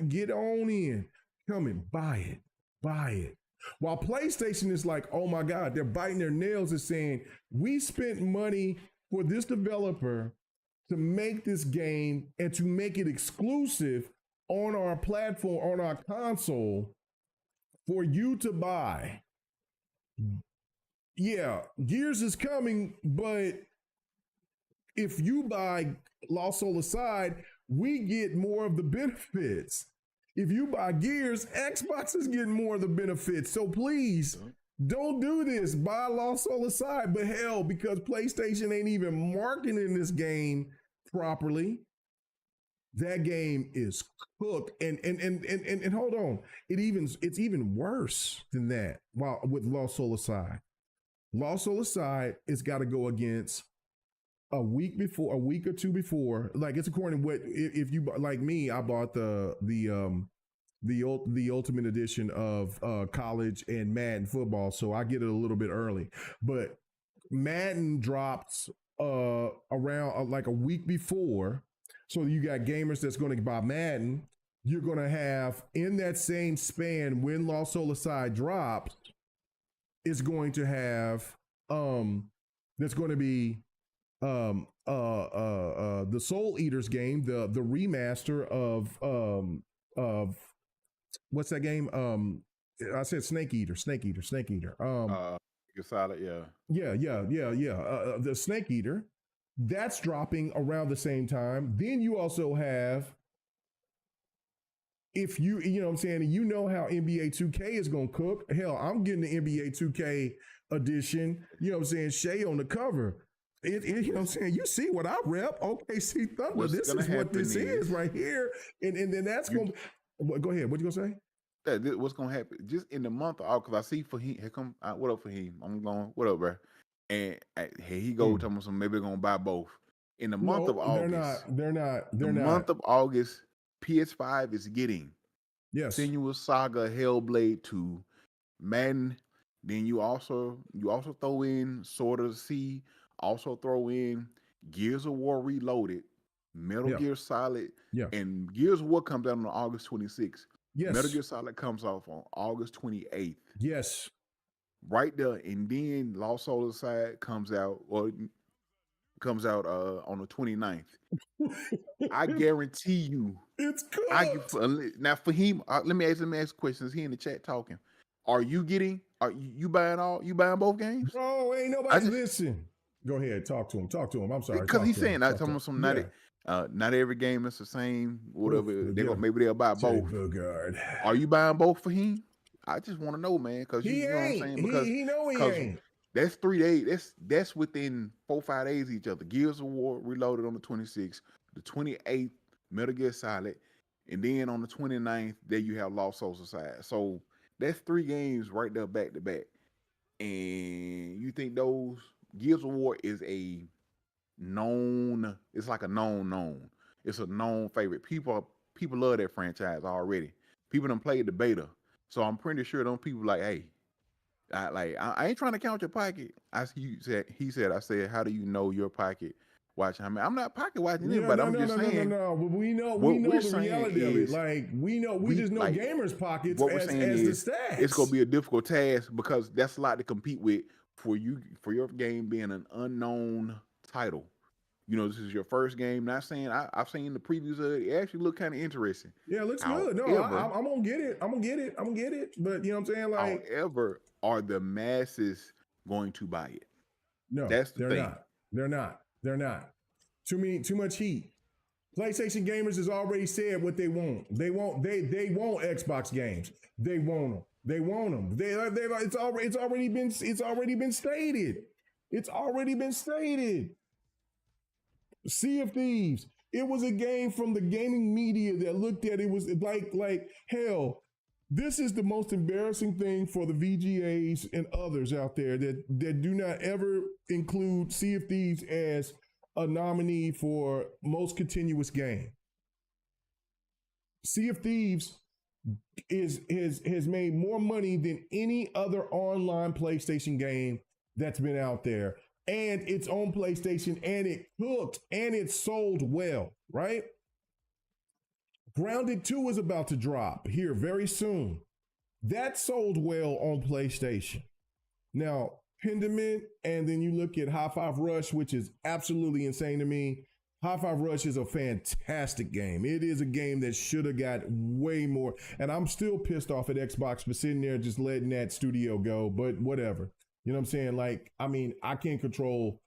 get on in. Come and buy it. While PlayStation is like, oh my God, they're biting their nails and saying, we spent money for this developer to make this game and to make it exclusive on our platform, on our console for you to buy. Yeah, Gears is coming, but if you buy Lost Soul Aside, we get more of the benefits. If you buy Gears, Xbox is getting more of the benefits. So please don't do this. Buy Lost Soul Aside. But hell, because PlayStation ain't even marketing this game properly, that game is cooked. And hold on, it's even worse than that. While with Lost Soul Aside, Lost Soul Aside has got to go against a week or two before, like it's according to what, if you like me, I bought the ultimate edition of college and Madden football, so I get it a little bit early. But Madden drops around like a week before, so you got gamers that's going to buy Madden. You're going to have in that same span when Lost Soul Aside drops, is going to have There's going to be the Soul Eaters game, the remaster of what's that game? I said Snake Eater. You're solid, yeah. The Snake Eater. That's dropping around the same time. Then you also have, if you know what I'm saying, you know how NBA 2K is going to cook. Hell, I'm getting the NBA 2K edition, you know what I'm saying, Shay on the cover. You know what I'm saying? You see what I rep. OKC Thunder. This is what this is right here. And then that's going to, go ahead. What you going to say? What's going to happen just in the month of August, because I see Fahim, here come, what up Fahim? I'm going, what up, bro? And here he go telling me some, maybe they're going to buy both. In the month of August. They're not. Month of August, PS5 is getting Senua's Saga, Hellblade 2, Madden. Then you also throw in Sword of the Sea, also throw in Gears of War Reloaded, Metal Gear Solid, and Gears of War comes out on August 26th. Yes. Metal Gear Solid comes off on August 28th. Yes. Right there. And then Lost Soul Aside comes out on the 29th. I guarantee you. It's good. Now Fahim, let me ask questions. He in the chat talking. Are you buying both games? Bro, ain't nobody listen. Go ahead, talk to him. I'm sorry. Because he's saying not every game is the same. Whatever. Maybe they'll buy both. Are you buying both for him? I just want to know, man. Because you know what I'm saying? Because he ain't. That's 3 days. That's within 4-5 days of each other. Gears of War Reloaded on the 26th, the 28th, Metal Gear Solid, and then on the 29th, there you have Lost Souls Aside. So that's 3 games right there back to back. And you think those Gears of War is a known? It's like a known. It's a known favorite. People love that franchise already. People done played the beta, so I'm pretty sure them people like, hey. I ain't trying to count your pocket. He said, how do you know your pocket watching? I mean, I'm not pocket watching anybody. I'm just saying. No. We know the reality of it. Like we just know gamers' pockets as the stats. It's gonna be a difficult task because that's a lot to compete with for your game being an unknown title. You know, this is your first game. Not saying I've seen the previews of it. It actually looked kind of interesting. Yeah, it looks good. No, I'm gonna get it. I'm gonna get it. But you know what I'm saying? Like, however, are the masses going to buy it? No, that's the thing. They're not. Too much heat. PlayStation gamers has already said what they want. They want Xbox games. They want them. It's already been stated. It's already been stated. Sea of Thieves. It was a game from the gaming media that looked at it was like hell. This is the most embarrassing thing for the VGAs and others out there that do not ever include Sea of Thieves as a nominee for most continuous game. Sea of Thieves has made more money than any other online PlayStation game that's been out there. And it's on PlayStation, and it cooked, and it sold well, right? Grounded 2 is about to drop here very soon. That sold well on PlayStation. Now, Pendament, and then you look at High Five Rush, which is absolutely insane to me. High Five Rush is a fantastic game. It is a game that should have got way more. And I'm still pissed off at Xbox for sitting there just letting that studio go, but whatever. You know what I'm saying? Like, I mean, I can't control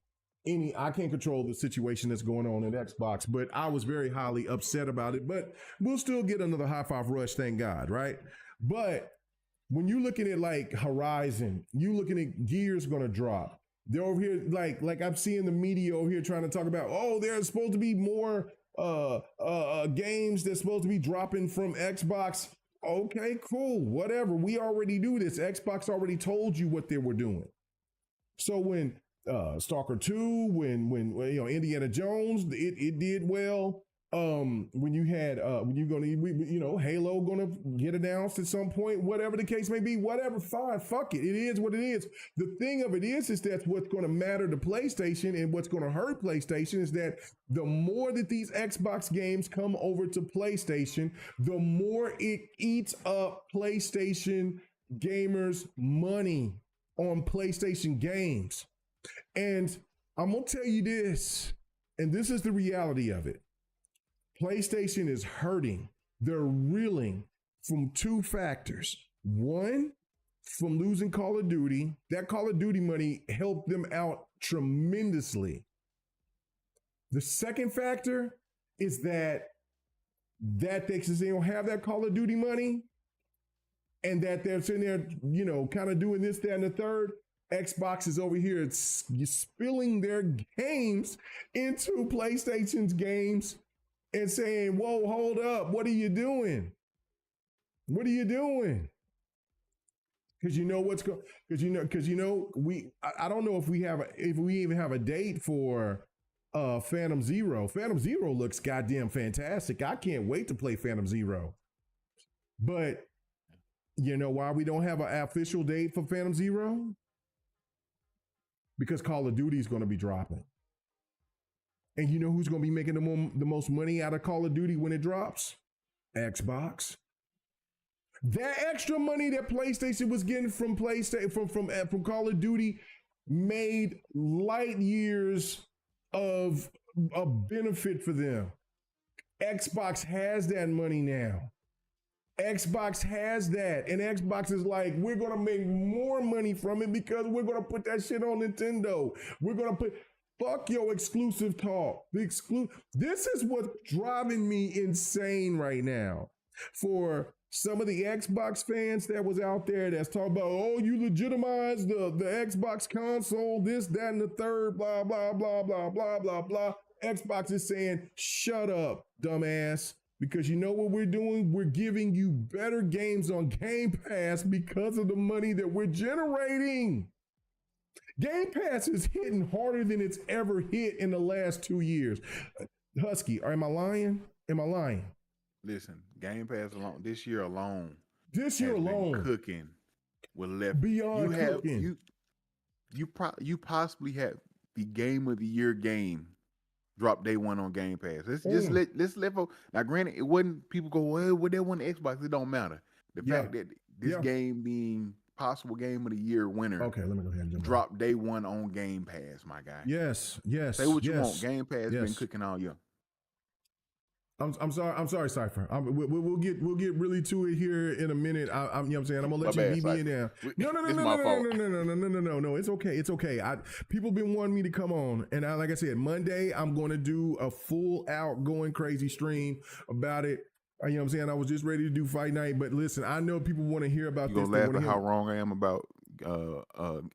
the situation that's going on at Xbox, but I was very highly upset about it. But we'll still get another High Five Rush, thank God, right? But when you looking at like Horizon, you looking at Gears gonna drop. They're over here, like I'm seeing the media over here trying to talk about, oh, there's supposed to be more games that's supposed to be dropping from Xbox. Okay, cool, whatever. We already do this. Xbox already told you what they were doing. So when Stalker 2, when you know Indiana Jones, it did well. When you had Halo gonna get announced at some point, whatever the case may be, whatever, fine, fuck it. It is what it is. The thing of it is that's what's gonna matter to PlayStation, and what's gonna hurt PlayStation is that the more that these Xbox games come over to PlayStation, the more it eats up PlayStation gamers' money on PlayStation games. And I'm going to tell you this, and this is the reality of it. PlayStation is hurting. They're reeling from two factors. One, from losing Call of Duty. That Call of Duty money helped them out tremendously. The second factor is that they don't have that Call of Duty money, and that they're sitting there, you know, kind of doing this, that, and the third. Xbox is over here, it's spilling their games into PlayStation's games and saying, whoa, hold up, what are you doing? What are you doing? Because you know what's going, because you know, I don't know if we even have a date for Phantom Zero. Phantom Zero looks goddamn fantastic. I can't wait to play Phantom Zero. But you know why we don't have an official date for Phantom Zero? Because Call of Duty is going to be dropping. And you know who's going to be making the most money out of Call of Duty when it drops? Xbox. That extra money that PlayStation was getting from from Call of Duty made light years of a benefit for them. Xbox has that money now. Xbox has that, and Xbox is like, we're gonna make more money from it because we're gonna put that shit on Nintendo. We're gonna fuck your exclusive talk. This is what's driving me insane right now. For some of the Xbox fans that was out there that's talking about, oh, you legitimize the Xbox console, this, that, and the third, blah, blah, blah, blah, blah, blah, blah. Xbox is saying, shut up, dumbass. Because you know what we're doing? We're giving you better games on Game Pass because of the money that we're generating. Game Pass is hitting harder than it's ever hit in the last 2 years. Husky, am I lying? Am I lying? Listen, Game Pass alone, this year alone, cooking with left beyond cooking. You possibly have the Game of the Year game drop day one on Game Pass. Let's let folks. Now, granted, it wasn't people go, well, what they want Xbox, it don't matter. The fact that this game being possible Game of the Year winner. Okay, let me go ahead and drop day one on Game Pass, my guy. Yes. Say what you want. Game Pass been cooking all year. I'm sorry, Cypher. We'll get really to it here in a minute. You know what I'm saying? I'm gonna let you meet me in there. No. It's okay. People been wanting me to come on, and like I said, Monday I'm going to do a full out going crazy stream about it. You know what I'm saying? I was just ready to do Fight Night, but listen, I know people want to hear about this. You gonna laugh at how wrong I am about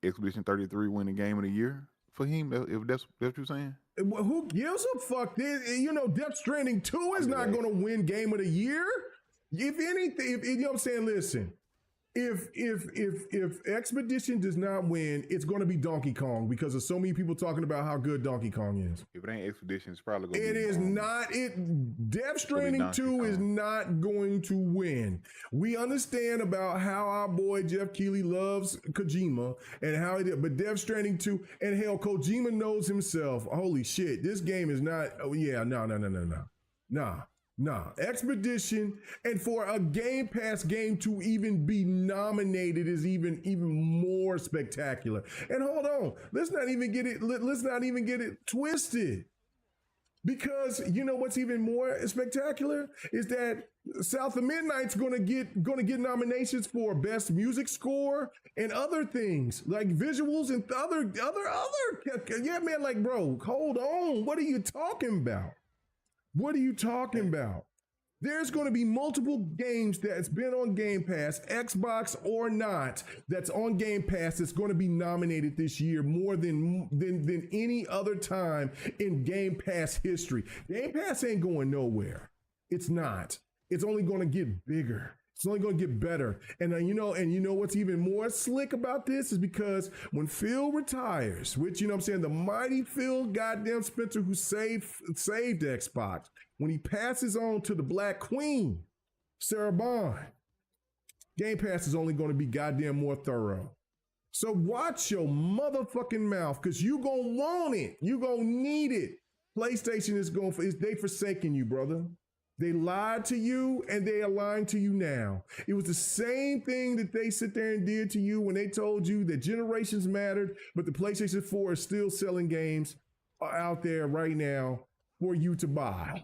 Expedition 33 winning Game of the Year for him? If that's what you're saying. Who gives a fuck? You know, Death Stranding 2 is not going to win Game of the Year. If anything, you know what I'm saying? Listen, if Expedition does not win, it's going to be Donkey Kong because of so many people talking about how good Donkey Kong is. If it ain't Expedition, it's probably going to be. It is not. Death Stranding 2 is not going to win. We understand about how our boy Jeff Keighley loves Kojima and how he did, but Death Stranding 2, and hell, Kojima knows himself. Holy shit, this game is not. Oh yeah, no. Expedition, and for a Game Pass game to even be nominated is even more spectacular. And hold on, let's not even get it twisted. Because you know what's even more spectacular is that South of Midnight's gonna get nominations for best music score and other things like visuals and other yeah, man, like, bro, hold on, what are you talking about? What are you talking about? There's going to be multiple games that's been on Game Pass, Xbox or not, that's on Game Pass that's going to be nominated this year more than any other time in Game Pass history. Game Pass ain't going nowhere. It's not. It's only going to get bigger. It's only going to get better. And you know what's even more slick about this is because when Phil retires, which, you know what I'm saying, the mighty Phil goddamn Spencer who saved Xbox, when he passes on to the Black Queen, Sarah Bond, Game Pass is only going to be goddamn more thorough. So watch your motherfucking mouth, because you going to want it. You going to need it. PlayStation they forsaking you, brother. They lied to you and they are lying to you now. It was the same thing that they sit there and did to you when they told you that generations mattered, but the PlayStation 4 is still selling games out there right now for you to buy.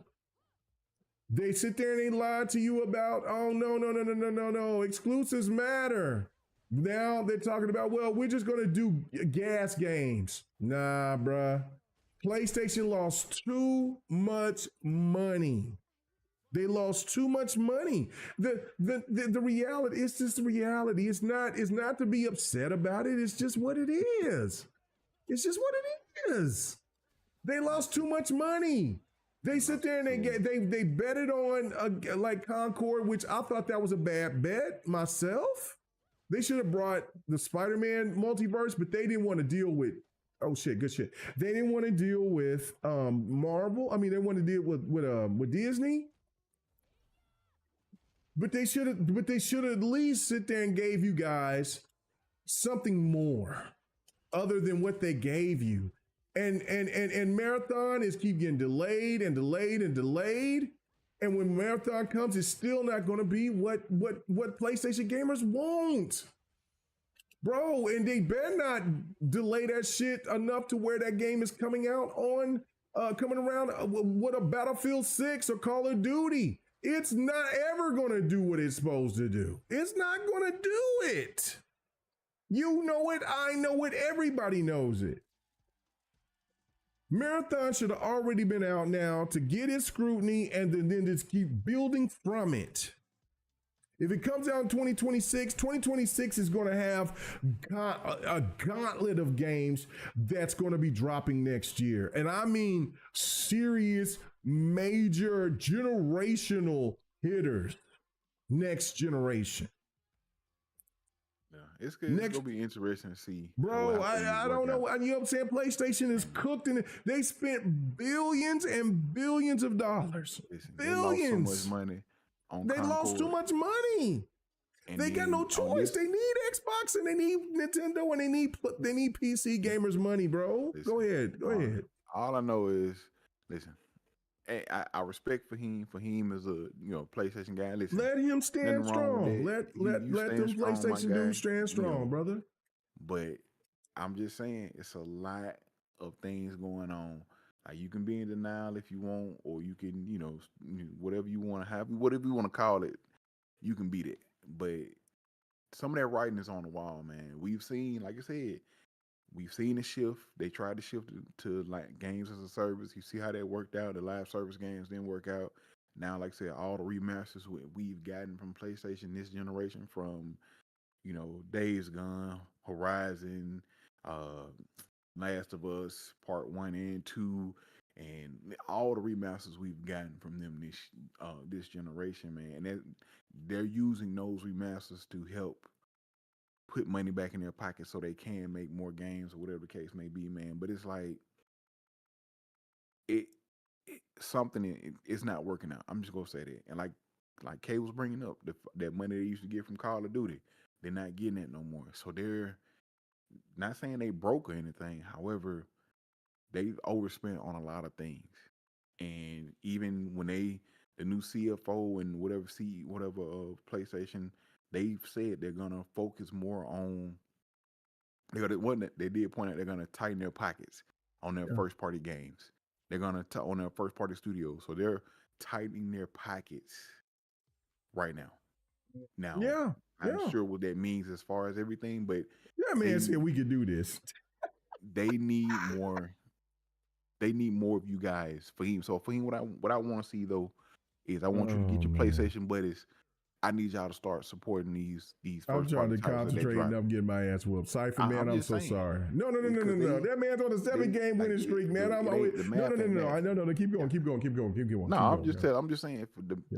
They sit there and they lied to you about, oh, no, exclusives matter. Now they're talking about, well, we're just going to do gas games. Nah, bruh. PlayStation lost too much money. They lost too much money. The reality, it's just the reality. It's not to be upset about it. It's just what it is. It's just what it is. They lost too much money. They sit there and they betted on like Concord, which I thought that was a bad bet myself. They should have brought the Spider-Man multiverse, but they didn't want to deal with. Oh shit, good shit. They didn't want to deal with Marvel. I mean, they wanted to deal with Disney. But they should at least sit there and gave you guys something more other than what they gave you. And Marathon is keep getting delayed and delayed and delayed. And when Marathon comes, it's still not going to be what PlayStation gamers want. Bro, and they better not delay that shit enough to where that game is coming out on coming around what a Battlefield 6 or Call of Duty. It's not ever going to do what it's supposed to do. It's not going to do it. You know it. I know it. Everybody knows it. Marathon should have already been out now to get its scrutiny and then just keep building from it. If it comes out in 2026 is going to have a gauntlet of games that's going to be dropping next year. And I mean serious, major, generational hitters next generation. Yeah, it's going to be interesting to see. Bro, I don't know. You know what I'm saying? PlayStation is cooked and they spent billions and billions of dollars. Listen, billions. They lost so much money. They lost too much money. And they got no choice. They need Xbox and they need Nintendo and they need PC gamers money, bro. Listen, go ahead. All I know is, listen, I respect Fahim. Fahim is a PlayStation guy. Listen, let him stand strong. Let them PlayStation dudes stand strong, brother. But I'm just saying, it's a lot of things going on. You can be in denial if you want, or you can, whatever you want to have, whatever you want to call it, you can beat it. But some of that writing is on the wall, man. We've seen, like I said, we've seen the shift. They tried to shift it to like games as a service. You see how that worked out. The live service games didn't work out. Now, like I said, all the remasters we've gotten from PlayStation this generation, from Days Gone, Horizon, Last of Us Part 1 and 2, and all the remasters we've gotten from them this generation, man. And they're using those remasters to help put money back in their pockets so they can make more games or whatever the case may be, man. But it's like it's not working out. I'm just gonna say that. And like Kay was bringing up, that money they used to get from Call of Duty, they're not getting it no more. So they're not saying they broke or anything. However, they've overspent on a lot of things. And even when the new CFO and whatever PlayStation, they've said they're gonna focus more on. They did point out they're gonna tighten their pockets on their first party games. They're gonna on their first party studios. So they're tightening their pockets right now. Now, I'm not sure what that means as far as everything, but man said we could do this. They need more. They need more of you guys, Fahim. So Fahim, what I want to see though is I want you to get your PlayStation buddies. I need y'all to start supporting these. I'm trying to concentrate and I'm getting my ass whooped. Cypher, man, I'm so sorry. No. That man's on a 7-game winning streak, man. I'm always no. Keep going. No, I'm just saying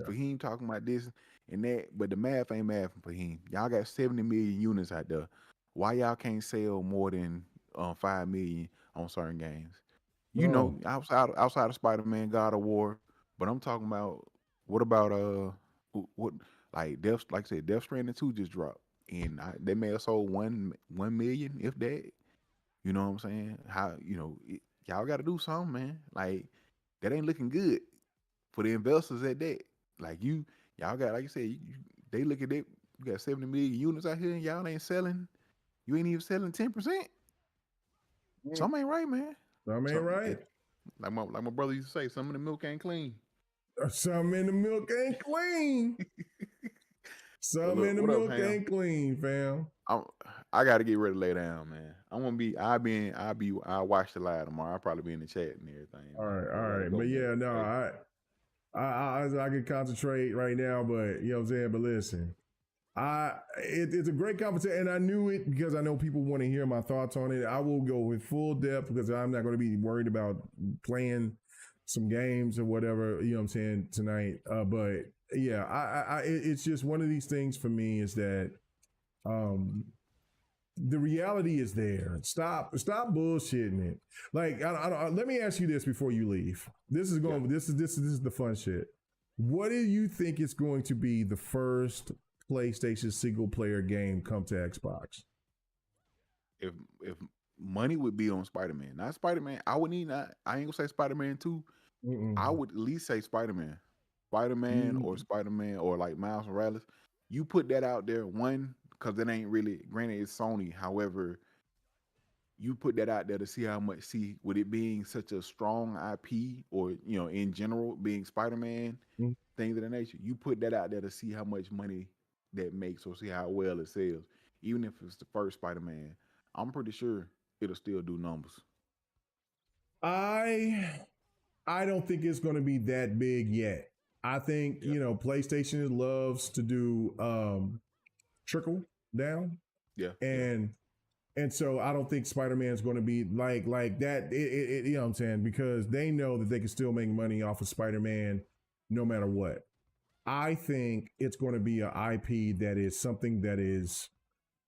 for him talking about this and that, but the math ain't math for him. Y'all got 70 million units out there. Why y'all can't sell more than 5 million on certain games? Outside of Spider-Man, God of War, but I'm talking about what about what? Like Death Stranding 2 just dropped, and they may have sold 1 million, if that. You know what I'm saying? How y'all got to do something, man. Like that ain't looking good. for the investors at that. Like y'all got, like you said, they look at it. You got 70 million units out here, and y'all ain't selling. You ain't even selling 10%. Something ain't right, man. Something ain't right. Like my brother used to say, some of the milk ain't clean. Something in the milk ain't clean. Something in the milk ain't clean, fam. I got to get ready to lay down, man. I'll watch the live tomorrow. I'll probably be in the chat and everything. All right. But yeah, no, I can concentrate right now, but you know what I'm saying? But listen, it's a great conversation, and I knew it because I know people want to hear my thoughts on it. I will go with full depth because I'm not going to be worried about playing some games or whatever, you know what I'm saying, tonight. But yeah, it's just one of these things for me is that the reality is there. Stop bullshitting it. Like, let me ask you this before you leave. This is the fun shit. What do you think is going to be the first PlayStation single player game come to Xbox? If money would be on Spider-Man, not Spider-Man, I ain't gonna say Spider-Man 2. I would at least say Spider-Man or Spider-Man or like Miles Morales. You put that out there, one, because it ain't really, granted it's Sony. However, you put that out there to see how much, with it being such a strong IP or, you know, in general, being Spider-Man, things of that nature, you put that out there to see how much money that makes or see how well it sells. Even if it's the first Spider-Man, I'm pretty sure it'll still do numbers. I don't think it's going to be that big yet. I think, you know, PlayStation loves to do trickle down. Yeah. And so I don't think Spider-Man is going to be like that. You know what I'm saying? Because they know that they can still make money off of Spider-Man no matter what. I think it's going to be an IP that is something that is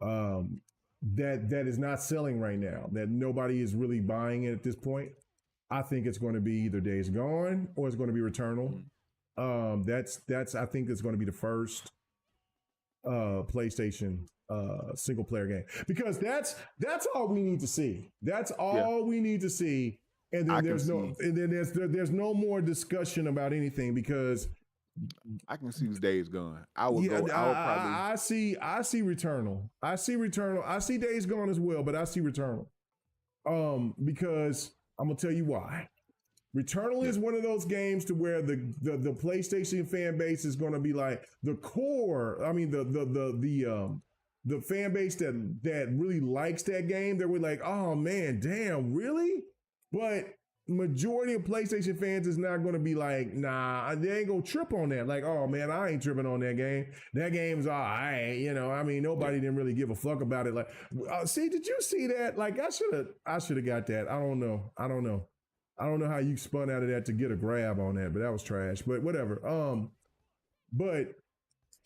that is not selling right now, that nobody is really buying it at this point. I think it's going to be either Days Gone or it's going to be Returnal. That's I think it's going to be the first PlayStation single player game, because that's all we need to see. That's all we need to see. And then there's no more discussion about anything, because I can see Days Gone. I see Returnal. I see Days Gone as well, but I see Returnal. Because I'm gonna tell you why. Returnal is one of those games to where the PlayStation fan base is gonna be like the core. I mean the fan base that really likes that game. They're like, oh man, damn, really? But majority of PlayStation fans is not going to be like, nah, they ain't going to trip on that. Like, oh man, I ain't tripping on that game. That game's all right. You know, I mean, nobody didn't really give a fuck about it. Like, see, did you see that? Like, I should have got that. I don't know how you spun out of that to get a grab on that, but that was trash. But whatever. But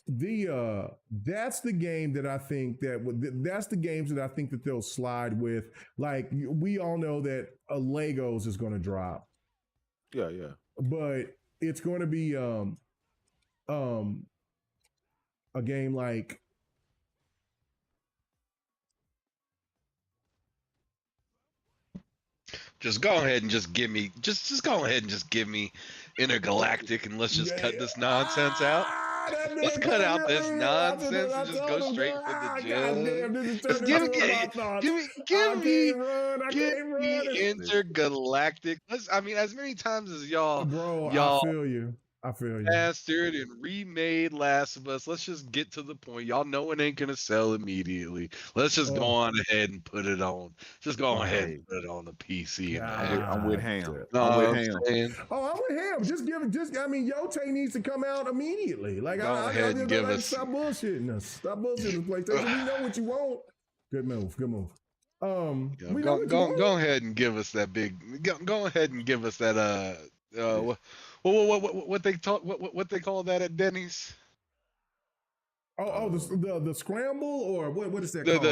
that's the game that I think that's the games that I think that they'll slide with. Like, we all know that Legos is going to drop. Yeah. But it's going to be a game like just go ahead and just give me Intergalactic, and let's just cut this nonsense out. Let's cut out this nonsense and just go straight for the judge. Just give me Intergalactic. I mean, as many times as y'all I feel you. Bastard and remade Last of Us. Let's just get to the point. Y'all know it ain't gonna sell immediately. Let's just go on ahead and put it on. Just go ahead and put it on the PC. I'm with Ham. I'm with Ham. I mean, Yote needs to come out immediately. Like, stop bullshitting us. Stop bullshitting us, PlayStation. We know what you want. Good move. Go ahead and give us that big. Go ahead and give us that. What they call that at Denny's? The scramble, or what is that called?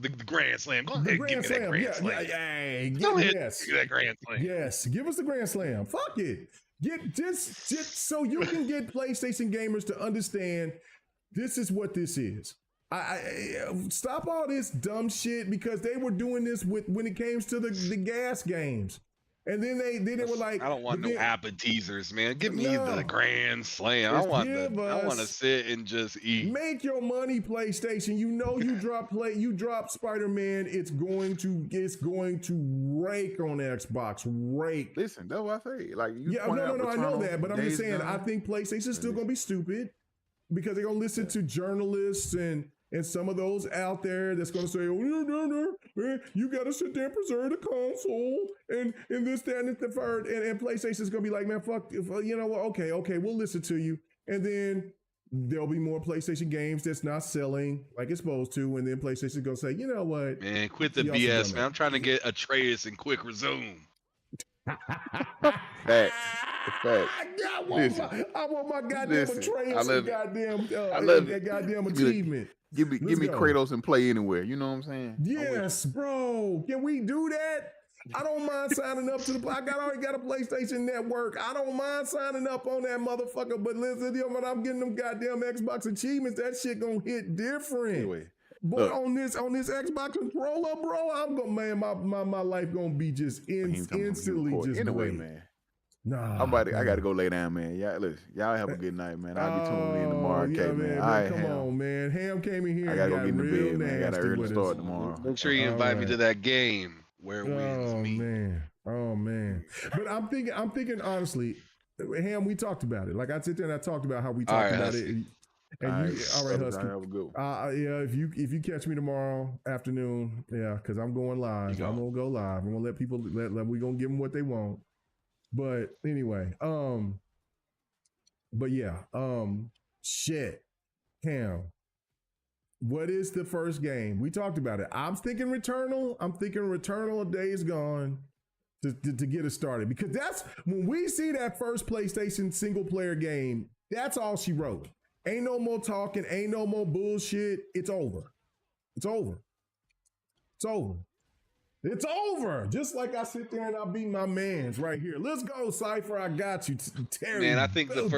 The Grand Slam. Go ahead and give me that Grand Slam. Give me that Grand Slam. Yes, give us the Grand Slam. Fuck it. Get just so you can get PlayStation gamers to understand this is what this is. I stop all this dumb shit, because they were doing this when it came to the gas games. And then they were like, I don't want no appetizers, man. Give me the Grand Slam. I want to sit and just eat. Make your money, PlayStation. You know you drop Spider-Man, it's going to rake on Xbox. Rake. Listen, that's what I say. Like I know that, but I'm just saying I think PlayStation's still gonna be stupid because they're gonna listen to journalists and some of those out there that's going to say, oh, no, you got to sit there and preserve the console and this, that, and the third. And PlayStation's going to be like, man, fuck, you know what? Okay, we'll listen to you. And then there'll be more PlayStation games that's not selling like it's supposed to. And then PlayStation's going to say, you know what? Man, quit the BS, man. I'm trying to get Atreus and quick resume. Fact. I want my goddamn Atreus and goddamn achievement. Give me Kratos and play anywhere. You know what I'm saying? Yes, bro. Can we do that? I don't mind signing up to the. I already got a PlayStation Network. I don't mind signing up on that motherfucker. But listen, when I'm getting them goddamn Xbox achievements, that shit gonna hit different. Anyway, boy, on this Xbox controller, bro, I'm gonna my life gonna be just instantly just anyway, great. Man. Nah, I gotta go lay down, man. Y'all have a good night, man. I'll be tuning in tomorrow. Yeah, man. Come on, man. Ham came in here. I gotta go get in the bed, man. I got an early start tomorrow. Make sure you invite me to that game where wins meet. Oh man. But I'm thinking honestly, Ham, we talked about it. Like I sit there and I talked about how we talked about it. And all right, Husky. Have a good one. Yeah, if you catch me tomorrow afternoon, because I'm going live. I'm gonna go live. I'm gonna let people we're gonna give them what they want. But anyway, but yeah, shit, Cam, what is the first game? We talked about it. I'm thinking Returnal. A Days Gone to get us started, because that's when we see that first PlayStation single player game. That's all she wrote. Ain't no more talking. Ain't no more bullshit. It's over. It's over. It's over. Just like I sit there and I beat my mans right here. Let's go, Cypher. I got you, Terry. Man, I think the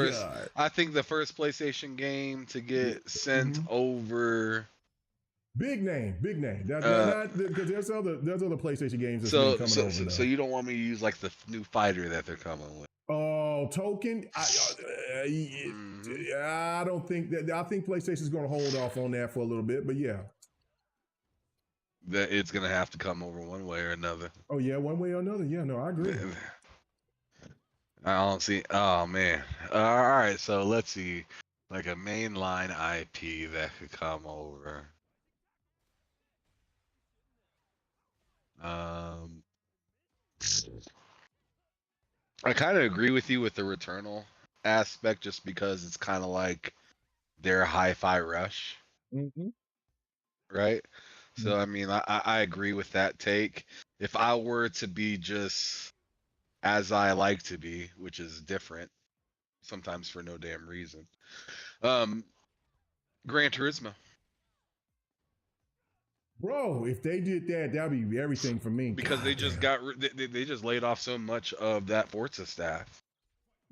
first PlayStation game to get sent over. Big name. Because there's other PlayStation games that's coming over. So you don't want me to use like the new fighter that they're coming with? Oh, Token. I don't think that. I think PlayStation's going to hold off on that for a little bit. But yeah. That it's gonna have to come over one way or another. Oh yeah, one way or another. Yeah, no, I agree. I don't see. Oh man. All right, so let's see, like a mainline IP that could come over. I kind of agree with you with the Returnal aspect, just because it's kind of like their Hi-Fi Rush, right? So, I mean, I agree with that take. If I were to be just as I like to be, which is different, sometimes for no damn reason, Gran Turismo. Bro, if they did that, that'd be everything for me. Because they just they just laid off so much of that Forza staff,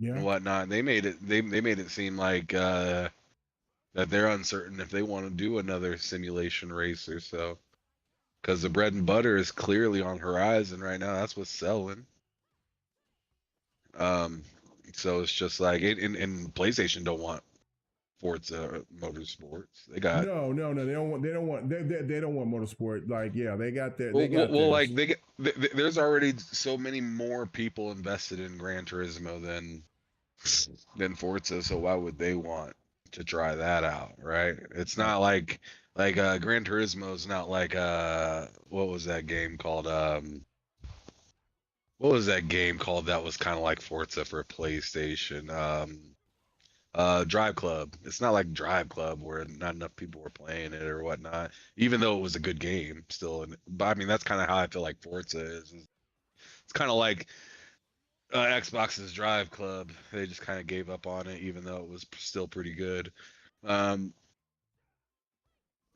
and whatnot. They made it seem like that they're uncertain if they want to do another simulation racer. So, because the bread and butter is clearly on horizon right now, that's what's selling. So it's just like and PlayStation don't want Forza Motorsports. They got no. They don't want motorsport. Like they got that. There's already so many more people invested in Gran Turismo than Forza. So why would they want to try that out, right? It's not like Gran Turismo is not like what was that game called? What was that game called that was kind of like Forza for PlayStation? Drive Club. It's not like Drive Club where not enough people were playing it or whatnot, even though it was a good game still. But I mean, that's kind of how I feel like Forza is. It's kind of like Xbox's Drive Club. They just kind of gave up on it, even though it was still pretty good.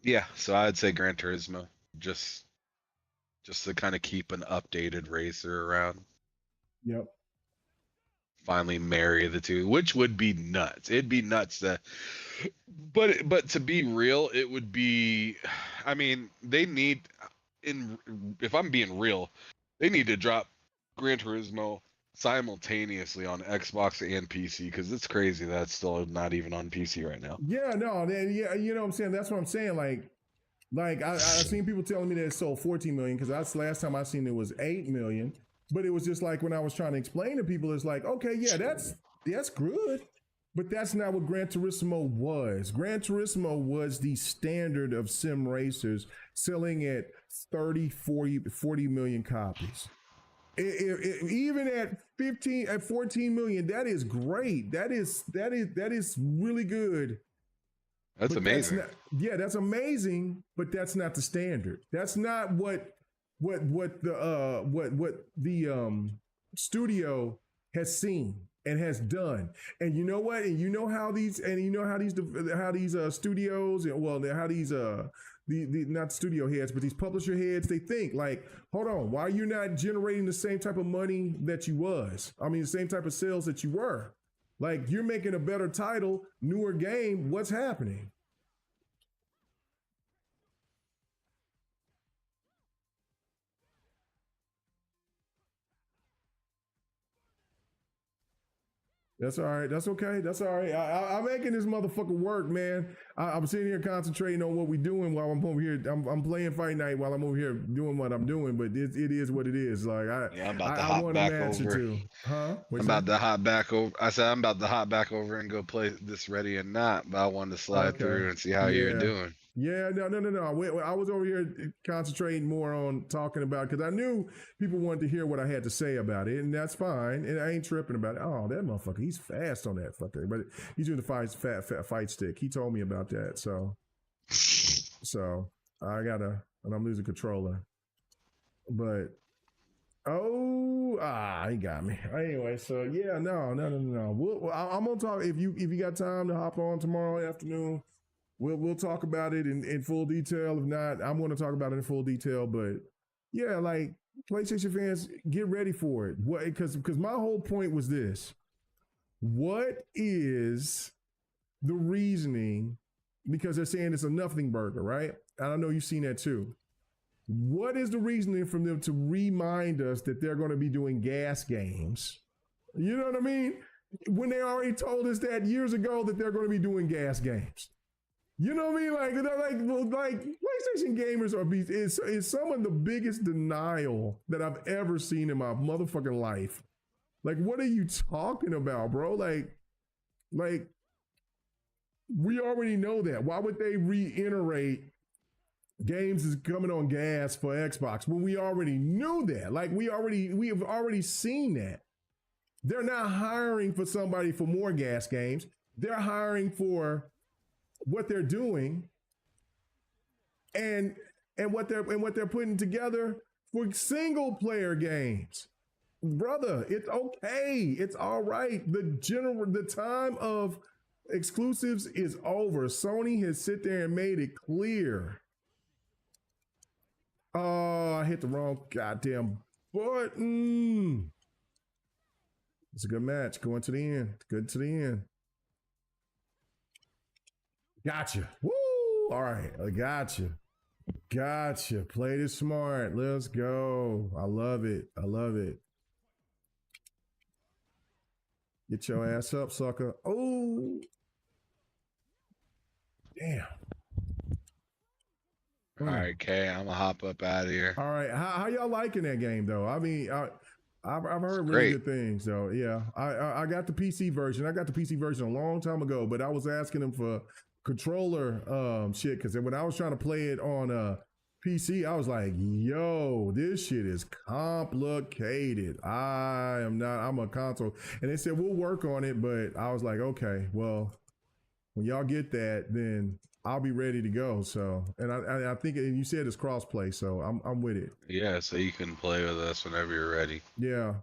Yeah, so I'd say Gran Turismo, just to kind of keep an updated racer around. Yep. Finally marry the two, which would be nuts. It'd be nuts to, but to be real, it would be. I mean, they need, if I'm being real, they need to drop Gran Turismo simultaneously on Xbox and PC because it's crazy that it's still not even on PC right now. Yeah, no, then yeah, you know what I'm saying. That's what I'm saying. Like I seen people telling me that it sold 14 million because that's last time I seen it was 8 million. But it was just like when I was trying to explain to people, it's like, okay, yeah, that's good. But that's not what Gran Turismo was. Gran Turismo was the standard of sim racers selling at 30, 40 million copies. Even at 14 million, that is great. That is really good. That's amazing. That's amazing, but that's not the standard. That's not what the studio has seen and has done. And you know what? And you know how these studios and how these the not studio heads, but these publisher heads, they think like, hold on, why are you not generating the same type of money that you was? I mean, the same type of sales that you were. Like, you're making a better title, newer game. What's happening? That's all right. That's okay. That's all right. I'm making this motherfucker work, man. I'm sitting here concentrating on what we're doing while I'm over here. I'm playing Fight Night while I'm over here doing what I'm doing. But it is what it is. Like I'm about to hop back over. Huh? I'm about to hop back over. I said I'm about to hop back over and go play this Ready or Not. But I wanted to slide through and see how you're doing. Yeah, no. I was over here concentrating more on talking about because I knew people wanted to hear what I had to say about it, and that's fine. And I ain't tripping about it. Oh, that motherfucker, he's fast on that fucker. But he's doing the fight stick. He told me about that. So I gotta, and I'm losing controller. But he got me. Anyway, so yeah, no. I'm gonna talk if you got time to hop on tomorrow afternoon. We'll talk about it in full detail. If not, I'm going to talk about it in full detail. But yeah, like PlayStation fans, get ready for it. What? Because my whole point was this: what is the reasoning? Because they're saying it's a nothing burger, right? And I know you've seen that too. What is the reasoning from them to remind us that they're going to be doing gas games? You know what I mean? When they already told us that years ago that they're going to be doing gas games. You know what I mean? Like PlayStation gamers is some of the biggest denial that I've ever seen in my motherfucking life. Like, what are you talking about, bro? Like we already know that. Why would they reiterate games is coming on gas for Xbox when we already knew that? Like, we have already seen that. They're not hiring for somebody for more gas games. They're hiring for what they're doing and what they're putting together for single player games. Brother, it's okay. It's all right. The time of exclusives is over. Sony has sit there and made it clear. Oh, I hit the wrong goddamn button. It's a good match. Going to the end. Good to the end. Gotcha. Woo! All right. I gotcha. Played it smart. Let's go. I love it. Get your ass up, sucker. Oh. Damn. All right, Kay, I'm gonna hop up out of here. All right. How y'all liking that game though? I mean, I've heard really good things. So yeah, I got the PC version. I got the PC version a long time ago, but I was asking them for controller shit because when I was trying to play it on PC, I was like, yo, this shit is complicated. I'm a console. And they said we'll work on it, but I was like, okay, well, when y'all get that, then I'll be ready to go. So, and I think, and you said it's crossplay, so I'm with it. Yeah, so you can play with us whenever you're ready. Yeah.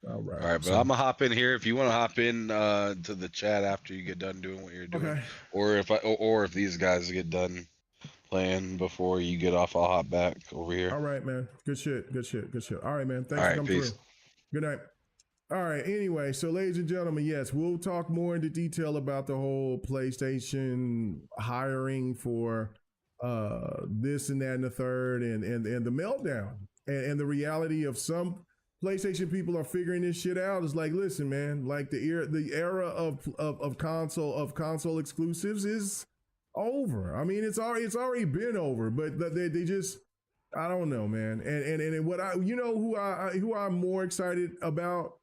All right. But I'm gonna hop in here. If you want to hop in to the chat after you get done doing what you're doing, okay. or if these guys get done playing before you get off, I'll hop back over here. All right, man. Good shit. All right, man. Thanks for coming through. Good night. All right. Anyway, so ladies and gentlemen, yes, we'll talk more into detail about the whole PlayStation hiring for this and that and the third and the meltdown. And the reality of some PlayStation people are figuring this shit out is like, listen, man, like the era of console exclusives is over. I mean, it's already been over, but they just, I don't know, man. And what who I'm more excited about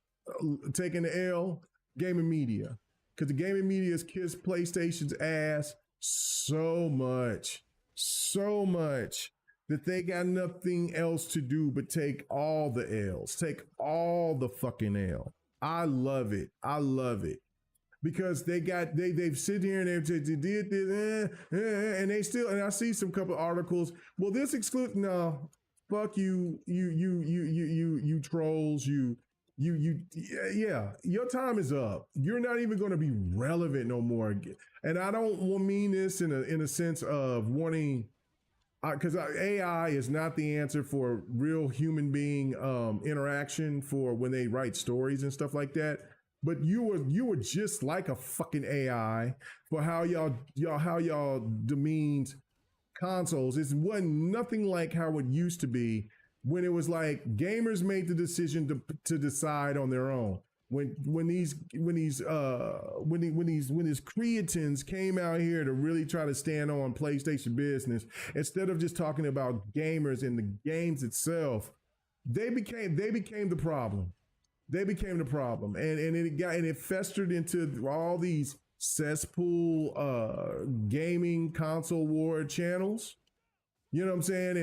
taking the L, gaming media, because the gaming media has kissed PlayStation's ass so much that they got nothing else to do but take all the L's, take all the fucking L. I love it. Because they've sit here and they did this, and they still, and I see some couple articles. Well, this exclude, no, fuck you trolls, yeah, your time is up. You're not even going to be relevant no more. And I don't mean this in a sense of wanting, because AI is not the answer for real human being interaction for when they write stories and stuff like that. But you were just like a fucking AI for how y'all demeaned consoles. It wasn't nothing like how it used to be when it was like gamers made the decision to decide on their own. When these creatins came out here to really try to stand on PlayStation business, instead of just talking about gamers and the games itself, they became the problem. They became the problem, and it festered into all these cesspool gaming console war channels. You know what I'm saying?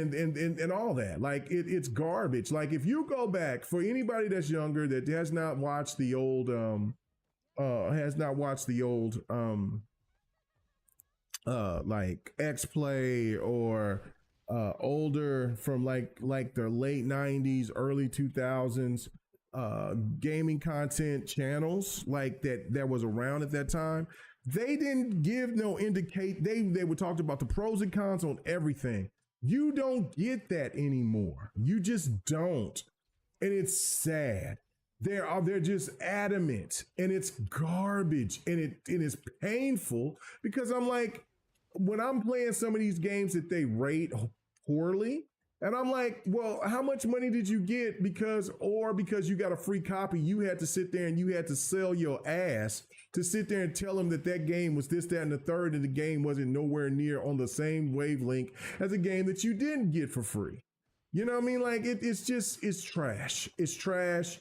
And all that. Like it's garbage. Like if you go back, for anybody that's younger that has not watched the old like X-Play or older from like the late 90s, early 2000s gaming content channels like that was around at that time, they didn't give no indicate. They were talking about the pros and cons on everything. You don't get that anymore. You just don't. And it's sad. They're just adamant, and it's garbage, and it is painful, because I'm like, when I'm playing some of these games that they rate poorly, and I'm like, well, how much money did you get because you got a free copy, you had to sit there and you had to sell your ass to sit there and tell them that game was this, that, and the third, and the game wasn't nowhere near on the same wavelength as a game that you didn't get for free. You know what I mean? Like it's trash. It's trash.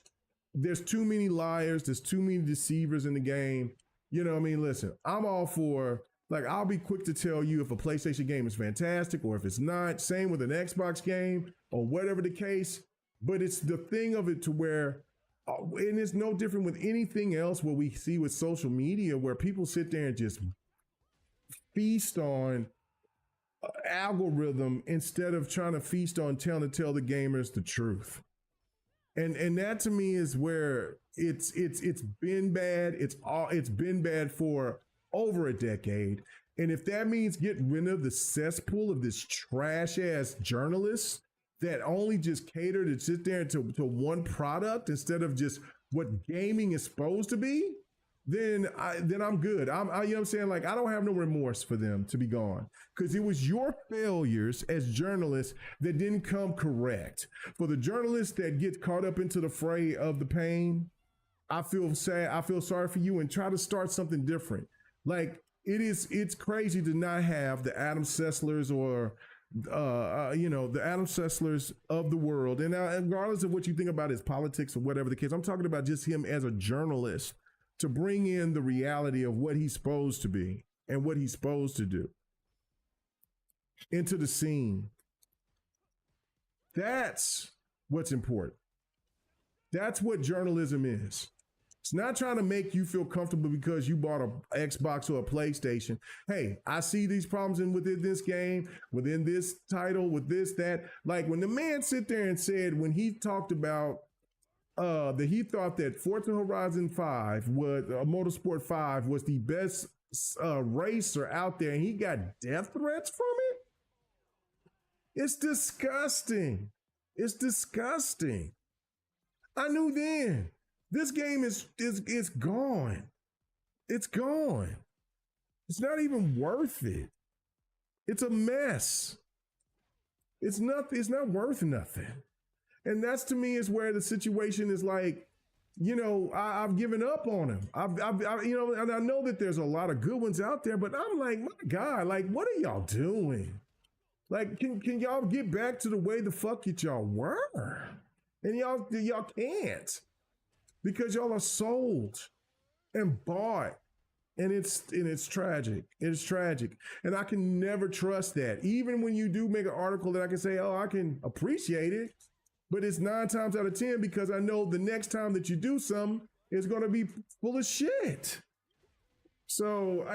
There's too many liars. There's too many deceivers in the game. You know what I mean? Listen, I'm all for, like, I'll be quick to tell you if a PlayStation game is fantastic or if it's not. Same with an Xbox game or whatever the case. But it's the thing of it to where, and it's no different with anything else what we see with social media, where people sit there and just feast on algorithm instead of trying to feast on tell the gamers the truth. And that to me is where it's been bad. It's been bad for over a decade. And if that means getting rid of the cesspool of this trash ass journalists that only just cater to sit there to one product instead of just what gaming is supposed to be, then I'm good. You know what I'm saying? Like, I don't have no remorse for them to be gone, because it was your failures as journalists that didn't come correct. For the journalists that get caught up into the fray of the pain, I feel sad. I feel sorry for you, and try to start something different. Like, it's crazy to not have the Adam Sesslers or the Adam Sesslers of the world. And regardless of what you think about his politics or whatever the case, I'm talking about just him as a journalist, to bring in the reality of what he's supposed to be and what he's supposed to do into the scene. That's what's important. That's what journalism is. It's not trying to make you feel comfortable because you bought an Xbox or a PlayStation. Hey, I see these problems within this game, within this title, with this, that. Like when the man sit there and said, when he talked about that he thought that Forza Horizon 5 was Motorsport 5 was the best racer out there, and he got death threats from it. It's disgusting. It's disgusting. I knew then. This game is gone. It's gone. It's not even worth it. It's a mess. It's not worth nothing. And that's to me is where the situation is like, you know, I've given up on him. You know, and I know that there's a lot of good ones out there, but I'm like, my God, like, what are y'all doing? Like, can y'all get back to the way the fuck that y'all were? And y'all can't, because y'all are sold and bought. And it's tragic. It's tragic. And I can never trust that. Even when you do make an article that I can say, oh, I can appreciate it, but it's 9 times out of 10 because I know the next time that you do something, it's going to be full of shit. So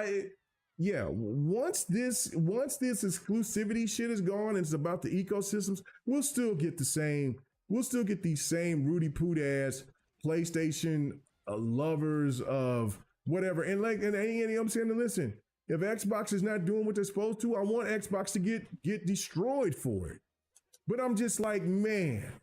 once this exclusivity shit is gone and it's about the ecosystems, we'll still get these same Rudy Poot ass PlayStation lovers of whatever. And I'm saying, listen, if Xbox is not doing what they're supposed to, I want Xbox to get destroyed for it. But I'm just like, man,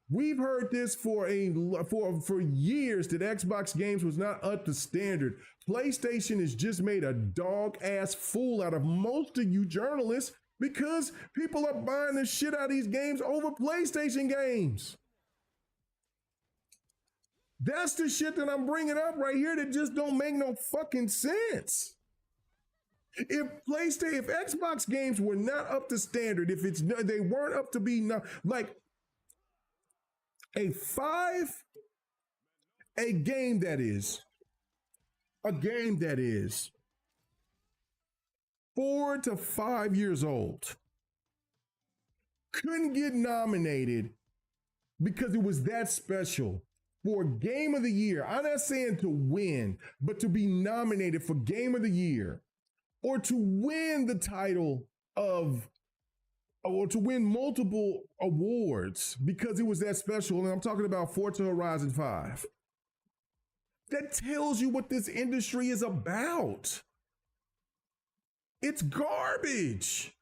we've heard this for years that Xbox games was not up to standard. PlayStation has just made a dog ass fool out of most of you journalists because people are buying the shit out of these games over PlayStation games. That's the shit that I'm bringing up right here that just don't make no fucking sense. If Xbox games were not up to standard, they weren't up to be like a game that is 4 to 5 years old couldn't get nominated because it was that special for Game of the Year. I'm not saying to win, but to be nominated for Game of the Year or to win the title or to win multiple awards because it was that special. And I'm talking about Forza Horizon 5. That tells you what this industry is about. It's garbage.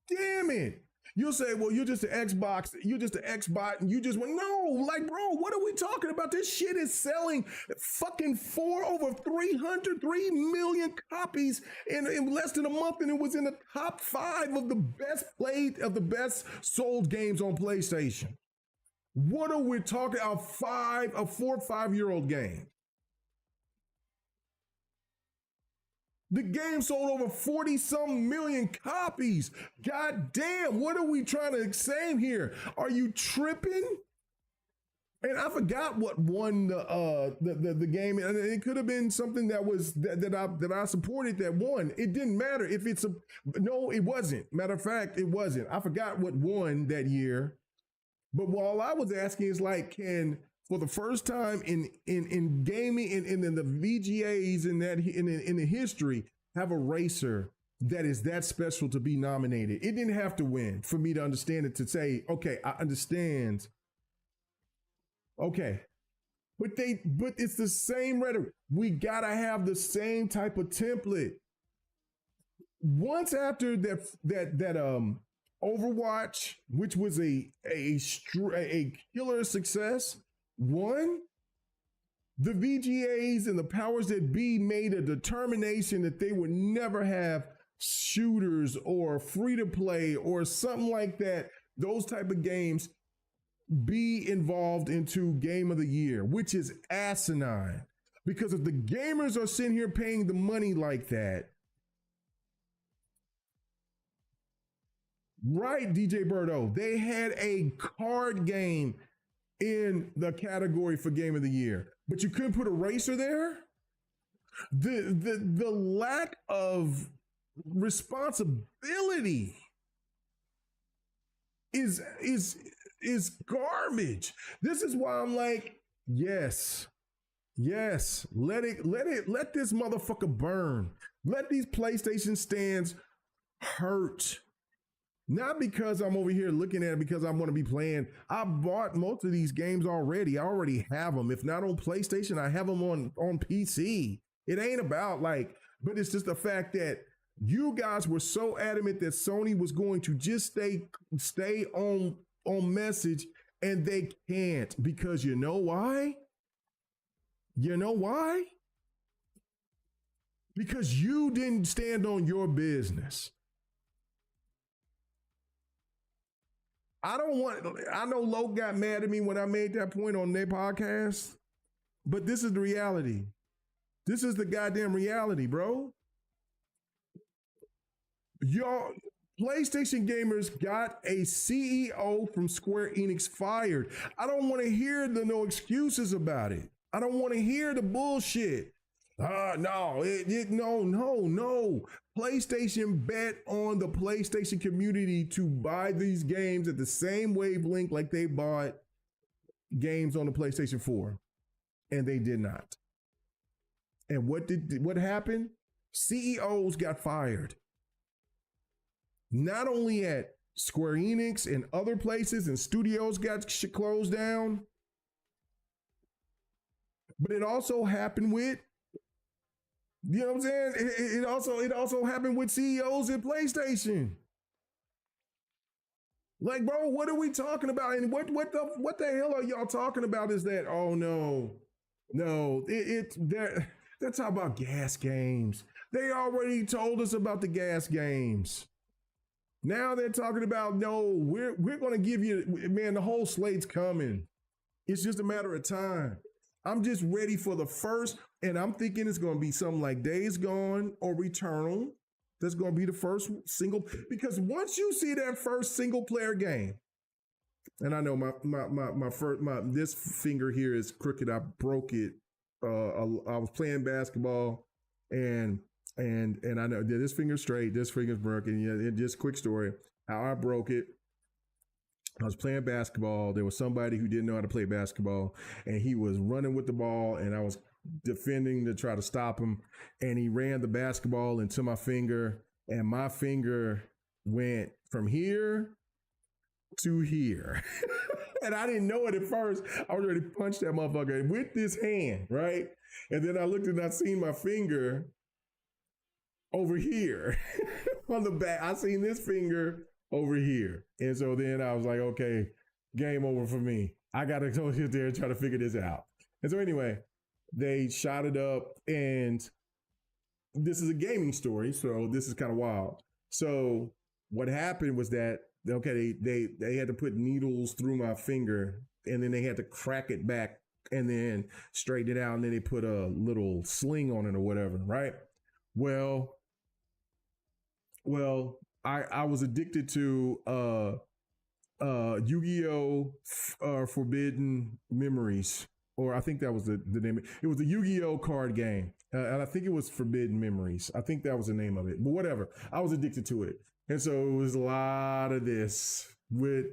Damn it. You'll say, well, you're just an Xbox, and you just went, no, like, bro, what are we talking about? This shit is selling fucking over 3 million copies in less than a month, and it was in the top 5 of the best sold games on PlayStation. What are we talking about? A 4 or 5 year old game. The game sold over 40-some million copies. God damn, what are we trying to say here? Are you tripping? And I forgot what won the game. And it could have been something that I supported that won. It didn't matter if no, it wasn't. Matter of fact, it wasn't. I forgot what won that year. But all I was asking is like, for the first time in gaming in the VGAs in the history, have a racer that is that special to be nominated. It didn't have to win for me to understand it, to say, okay, I understand. Okay. But it's the same rhetoric. We gotta have the same type of template. Once after that Overwatch, which was a killer success, won, the VGAs and the powers that be made a determination that they would never have shooters or free to play or something like that, those type of games, be involved into Game of the Year, which is asinine. Because if the gamers are sitting here paying the money like that, right, DJ Birdo, they had a card game in the category for Game of the Year, but you couldn't put a racer there. The lack of responsibility is garbage. This is why I'm like, yes, let this motherfucker burn. Let these PlayStation stands hurt. Not because I'm over here looking at it because I want to be playing. I bought most of these games already. I already have them. If not on PlayStation, I have them on PC. It ain't about but it's just the fact that you guys were so adamant that Sony was going to just stay on message, and they can't, because you know why? You know why? Because you didn't stand on your business. I know Loke got mad at me when I made that point on their podcast, but this is the reality. This is the goddamn reality, bro. Y'all, PlayStation gamers got a CEO from Square Enix fired. I don't want to hear no excuses about it. I don't want to hear the bullshit. No. PlayStation bet on the PlayStation community to buy these games at the same wavelength like they bought games on the PlayStation 4. And they did not. And what happened? CEOs got fired. Not only at Square Enix and other places, and studios got closed down, but it also happened with, you know what I'm saying? It also happened with CEOs at PlayStation. Like, bro, what are we talking about? And what the hell are y'all talking about? Is that, oh no, they're talking about gas games. They already told us about the gas games. Now they're talking about, no, we're going to give you, man, the whole slate's coming. It's just a matter of time. I'm just ready for the first, and I'm thinking it's going to be something like Days Gone or Returnal. That's going to be the first single, because once you see that first single player game, and I know this finger here is crooked. I broke it. I was playing basketball, and I know this finger's straight, this finger's broken. Yeah, just quick story how I broke it. I was playing basketball. There was somebody who didn't know how to play basketball, and he was running with the ball, and I was defending to try to stop him, and he ran the basketball into my finger, and my finger went from here to here. And I didn't know it at first. I was ready to punch that motherfucker with this hand, right? And then I looked and I seen my finger over here on the back. I seen this finger over here. And so then I was like, okay, game over for me. I got to go sit there and try to figure this out. And so anyway, they shot it up, and this is a gaming story. So this is kind of wild. So what happened was that, okay, they had to put needles through my finger, and then they had to crack it back and then straighten it out. And then they put a little sling on it or whatever. Right. Well, I was addicted to Yu-Gi-Oh! Forbidden Memories, or I think that was the name. It was the Yu-Gi-Oh! Card game, and I think it was Forbidden Memories. I think that was the name of it. But whatever, I was addicted to it, and so it was a lot of this with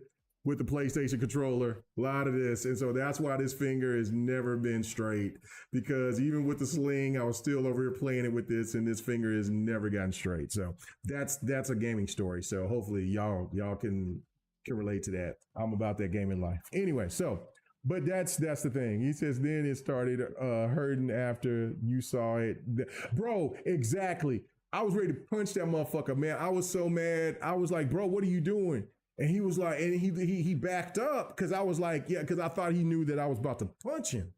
the PlayStation controller, a lot of this, and so that's why this finger has never been straight. Because even with the sling, I was still over here playing it with this, and this finger has never gotten straight. So that's a gaming story. So hopefully y'all can relate to that. I'm about that gaming life. Anyway, so but that's the thing. He says then it started hurting after you saw it, bro. Exactly. I was ready to punch that motherfucker, man. I was so mad. I was like, bro, what are you doing? And he was like, and he backed up, because I was like, yeah, because I thought he knew that I was about to punch him,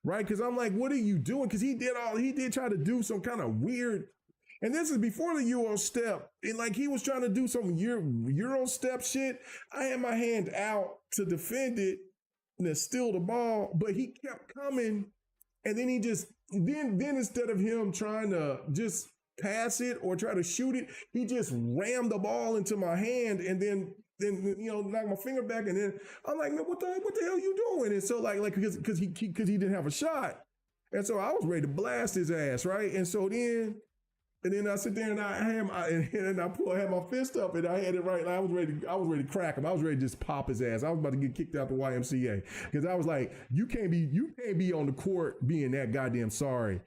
right? Because I'm like, what are you doing? Because he did try to do some kind of weird, and this is before the Euro step, and like he was trying to do some Euro step shit. I had my hand out to defend it and to steal the ball, but he kept coming, and then he just then instead of him trying to just pass it or try to shoot it, he just rammed the ball into my hand, and then knocked my finger back, and then I'm like, man, what the hell you doing? And so like because he didn't have a shot, and so I was ready to blast his ass, right? And so then I sit there and I had my fist up, and I had it right, and I was ready to crack him. I was ready to just pop his ass. I was about to get kicked out the YMCA, because I was like, you can't be on the court being that goddamn sorry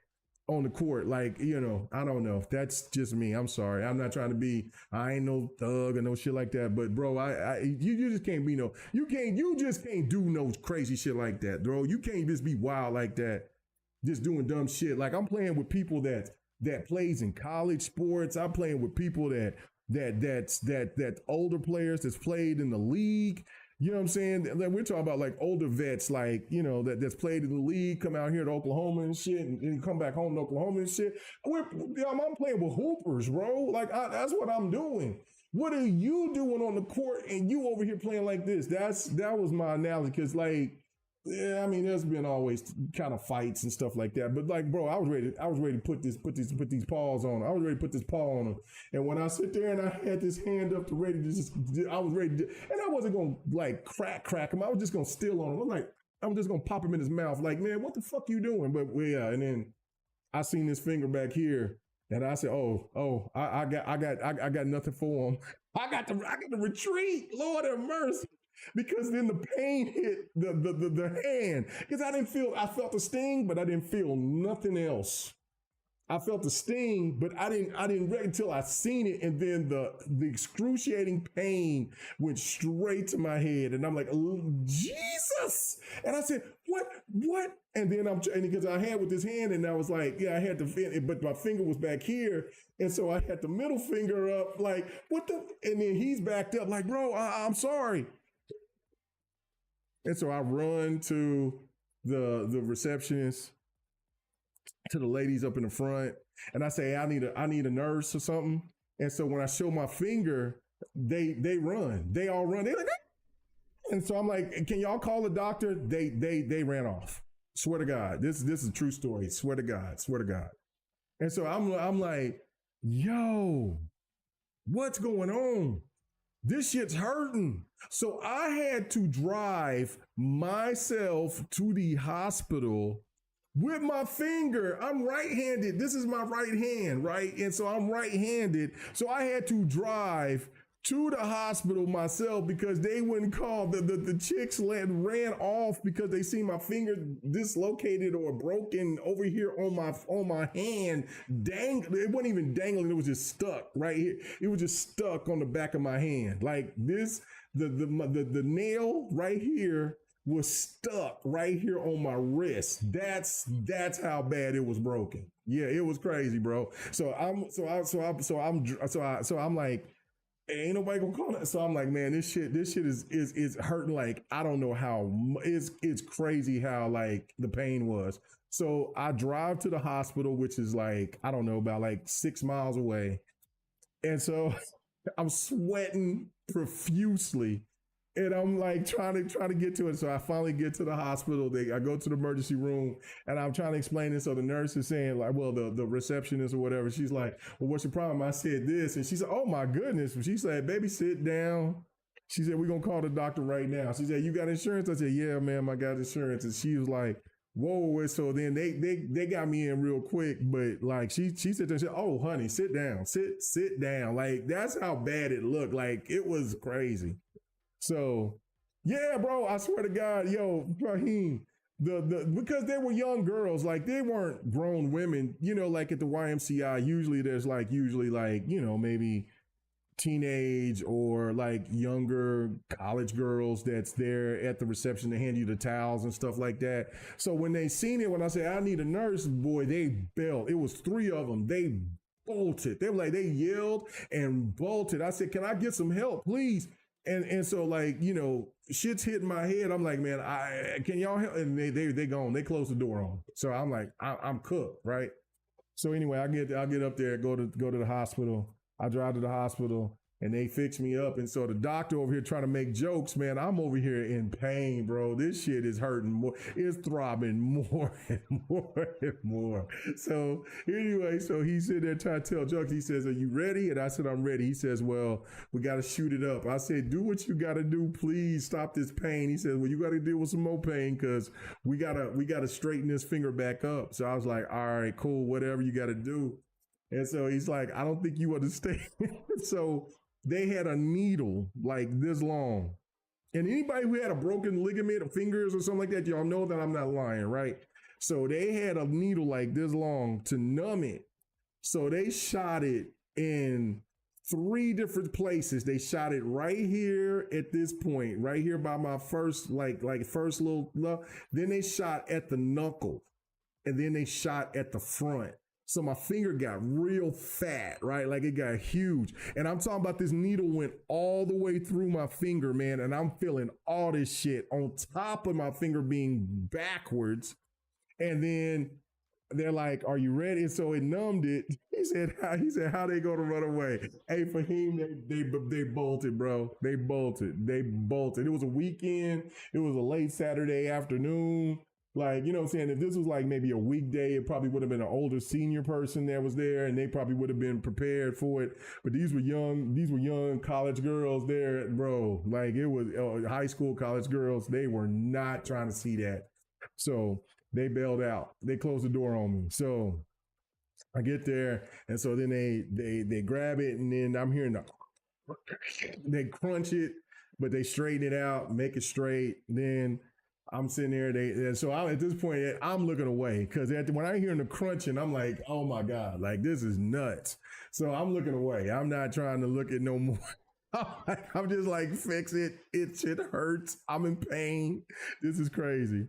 on the court. Like, I don't know. That's just me. I'm sorry. I'm not trying to be, I ain't no thug or no shit like that. But bro, you just can't be you just can't do no crazy shit like that, bro. You can't just be wild like that, just doing dumb shit. Like, I'm playing with people that plays in college sports. I'm playing with people that older players that's played in the league. You know what I'm saying? We're talking about like older vets, like, that's played in the league, come out here to Oklahoma and shit, and come back home to Oklahoma and shit. I'm playing with hoopers, bro. Like, that's what I'm doing. what are you doing on the court and you over here playing like this? That was my analogy, because like, yeah, I mean, there's been always kind of fights and stuff like that. But like, bro, I was ready to put these paws on her. I was ready to put this paw on her. And when I sit there and I had this hand up to ready to just, I was ready to, and I wasn't gonna like crack him. I was just gonna steal on him. I'm just gonna pop him in his mouth. Like, man, what the fuck you doing? But yeah, and then I seen this finger back here, and I said, I got nothing for him. I got to retreat. Lord have mercy. Because then the pain hit the hand. Because I felt the sting, but I didn't feel nothing else. I felt the sting, but I didn't read until I seen it, and then the excruciating pain went straight to my head, and I'm like, oh, Jesus! And I said, what? And then because I had with this hand, and I was like, yeah, I had to, but my finger was back here, and so I had the middle finger up, like, what the? And then he's backed up, like, bro, I'm sorry. And so I run to the receptionist, to the ladies up in the front, and I say, I need a nurse or something. And so when I show my finger, they run. They all run. They're like, ah! And so I'm like, can y'all call the doctor? They ran off. Swear to God, this is a true story. Swear to God. And so I'm like, yo, what's going on? This shit's hurting. So I had to drive myself to the hospital with my finger. I'm right-handed. This is my right hand, right? And so I'm right-handed. So I had to drive to the hospital myself because they wouldn't call. The chicks ran off because they see my finger dislocated or broken over here on my hand. It wasn't even dangling. It was just stuck right here. It was just stuck on the back of my hand. Like this, the nail right here was stuck right here on my wrist. That's how bad it was broken. Yeah, it was crazy, bro. So I'm like, ain't nobody gonna call it. So I'm like, man, this shit is hurting. Like, I don't know how it's crazy how like the pain was. So I drive to the hospital, which is like, I don't know, about like 6 miles away. And so I'm sweating profusely. And I'm like trying to get to it. So I finally get to the hospital. I go to the emergency room and I'm trying to explain this. So the nurse is saying like, well, the receptionist or whatever, she's like, well, what's your problem? I said this. And she said, oh my goodness. She said, baby, sit down. She said, we're going to call the doctor right now. She said, you got insurance? I said, yeah, ma'am, I got insurance. And she was like, whoa. And so then they got me in real quick, but like she said, oh honey, sit down, sit down. Like that's how bad it looked. Like it was crazy. So, yeah, bro, I swear to God, yo, Raheem, because they were young girls, like they weren't grown women, you know, like at the YMCA, usually there's like, you know, maybe teenage or like younger college girls that's there at the reception to hand you the towels and stuff like that. So when they seen it, when I said, I need a nurse, boy, they bailed. It was 3 of them. They bolted. They were like, they yelled and bolted. I said, can I get some help, please? And so like, you know, shit's hitting my head. I'm like, man, can y'all help? And they gone. They closed the door on. So I'm like, I'm cooked, right? So anyway, I'll get up there, go to the hospital. I drive to the hospital and they fix me up. And so the doctor over here trying to make jokes, man, I'm over here in pain, bro. This shit is hurting more. It's throbbing more and more and more. So anyway, so he's sitting there trying to tell jokes. He says, are you ready? And I said, I'm ready. He says, well, we got to shoot it up. I said, do what you got to do. Please stop this pain. He says, well, you got to deal with some more pain because we got to straighten this finger back up. So I was like, all right, cool, whatever you got to do. And so he's like, I don't think you understand. So they had a needle like this long. And anybody who had a broken ligament of fingers or something like that, y'all know that I'm not lying, right? So they had a needle like this long to numb it. So they shot it in 3 different places. They shot it right here at this point, right here by my first, like first little, then they shot at the knuckle and then they shot at the front. So my finger got real fat, right? Like it got huge. And I'm talking about this needle went all the way through my finger, man. And I'm feeling all this shit on top of my finger being backwards. And then they're like, "Are you ready?" And so it numbed it. How they gonna run away? Hey, for him, they bolted, bro. They bolted. It was a weekend. It was a late Saturday afternoon. Like, you know what I'm saying? If this was like maybe a weekday, it probably would have been an older senior person that was there, and they probably would have been prepared for it. But these were young college girls there, bro. Like, it was high school college girls. They were not trying to see that. So they bailed out. They closed the door on me. So I get there, and so then they grab it, and then I'm hearing they crunch it, but they straighten it out, make it straight. Then I'm sitting there. At this point, I'm looking away because when I hear the crunching, I'm like, oh my God, like this is nuts. So I'm looking away. I'm not trying to look at no more. I'm just like, fix it. It shit hurts. I'm in pain. This is crazy.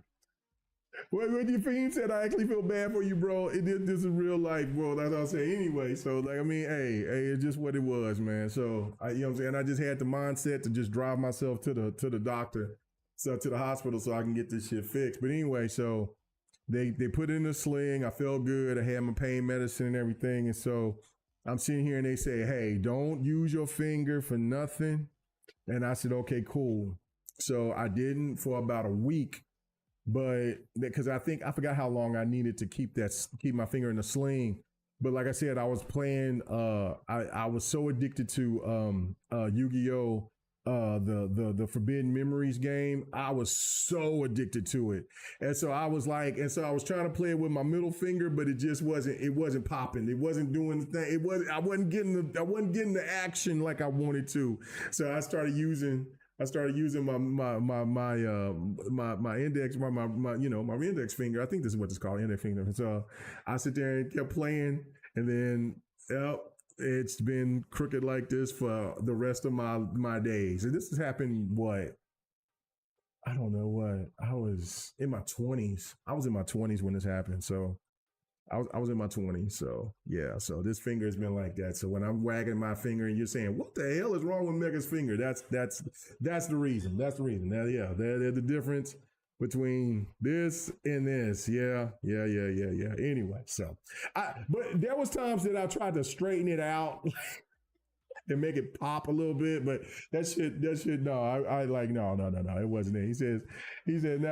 What your fiend said, I actually feel bad for you, bro. This is real life, bro. That's what I say anyway. So, like, I mean, hey, it's just what it was, man. So, you know what I'm saying? I just had the mindset to just drive myself to the doctor, so to the hospital, so I can get this shit fixed. But anyway, so they put it in a sling. I felt good. I had my pain medicine and everything. And so I'm sitting here and they say, hey, don't use your finger for nothing. And I said, okay, cool. So I didn't for about a week. But because I forgot how long I needed to keep my finger in the sling. But like I said, I was playing. I was so addicted to Yu-Gi-Oh, the Forbidden Memories game. I was so addicted to it, and so I was trying to play it with my middle finger, but it just wasn't. It wasn't popping. It wasn't doing the thing. I wasn't getting the action like I wanted to. So I started using my index, my index finger. I think this is what it's called, index finger. So I sit there and kept playing, and then it's been crooked like this for the rest of my days. And this has happened I don't know what. I was in my 20s. I was in my 20s when this happened. So I was in my 20s, so yeah. So this finger has been like that. So when I'm wagging my finger and you're saying, "What the hell is wrong with Mega's finger?" That's the reason. That's the reason. Now, yeah, there's the difference between this and this. Yeah. Anyway, but there was times that I tried to straighten it out. And make it pop a little bit, but that shit, no, I like, no, it wasn't it. He said,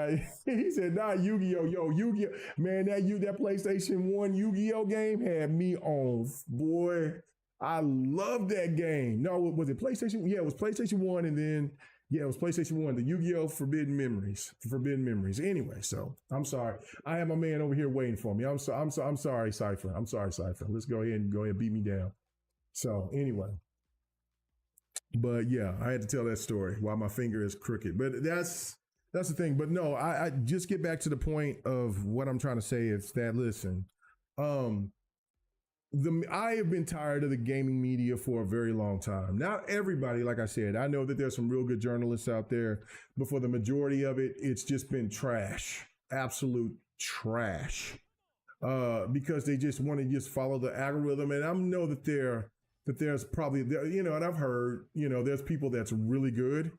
nah, Yu-Gi-Oh, Yu-Gi-Oh, man, that PlayStation 1 Yu-Gi-Oh game had me on, boy. I love that game. No, was it PlayStation? Yeah, it was PlayStation 1, and then, yeah, it was PlayStation 1, the Yu-Gi-Oh Forbidden Memories. Anyway, so, I'm sorry. I have my man over here waiting for me. I'm sorry, Cypher. Let's go ahead and beat me down. So, anyway. But yeah, I had to tell that story while my finger is crooked. But that's the thing. But no, I just get back to the point of what I'm trying to say is that, listen, I have been tired of the gaming media for a very long time. Not everybody, like I said, I know that there's some real good journalists out there, but for the majority of it, it's just been trash, absolute trash, because they just want to just follow the algorithm. And I know that there's probably, and I've heard, there's people that's really good,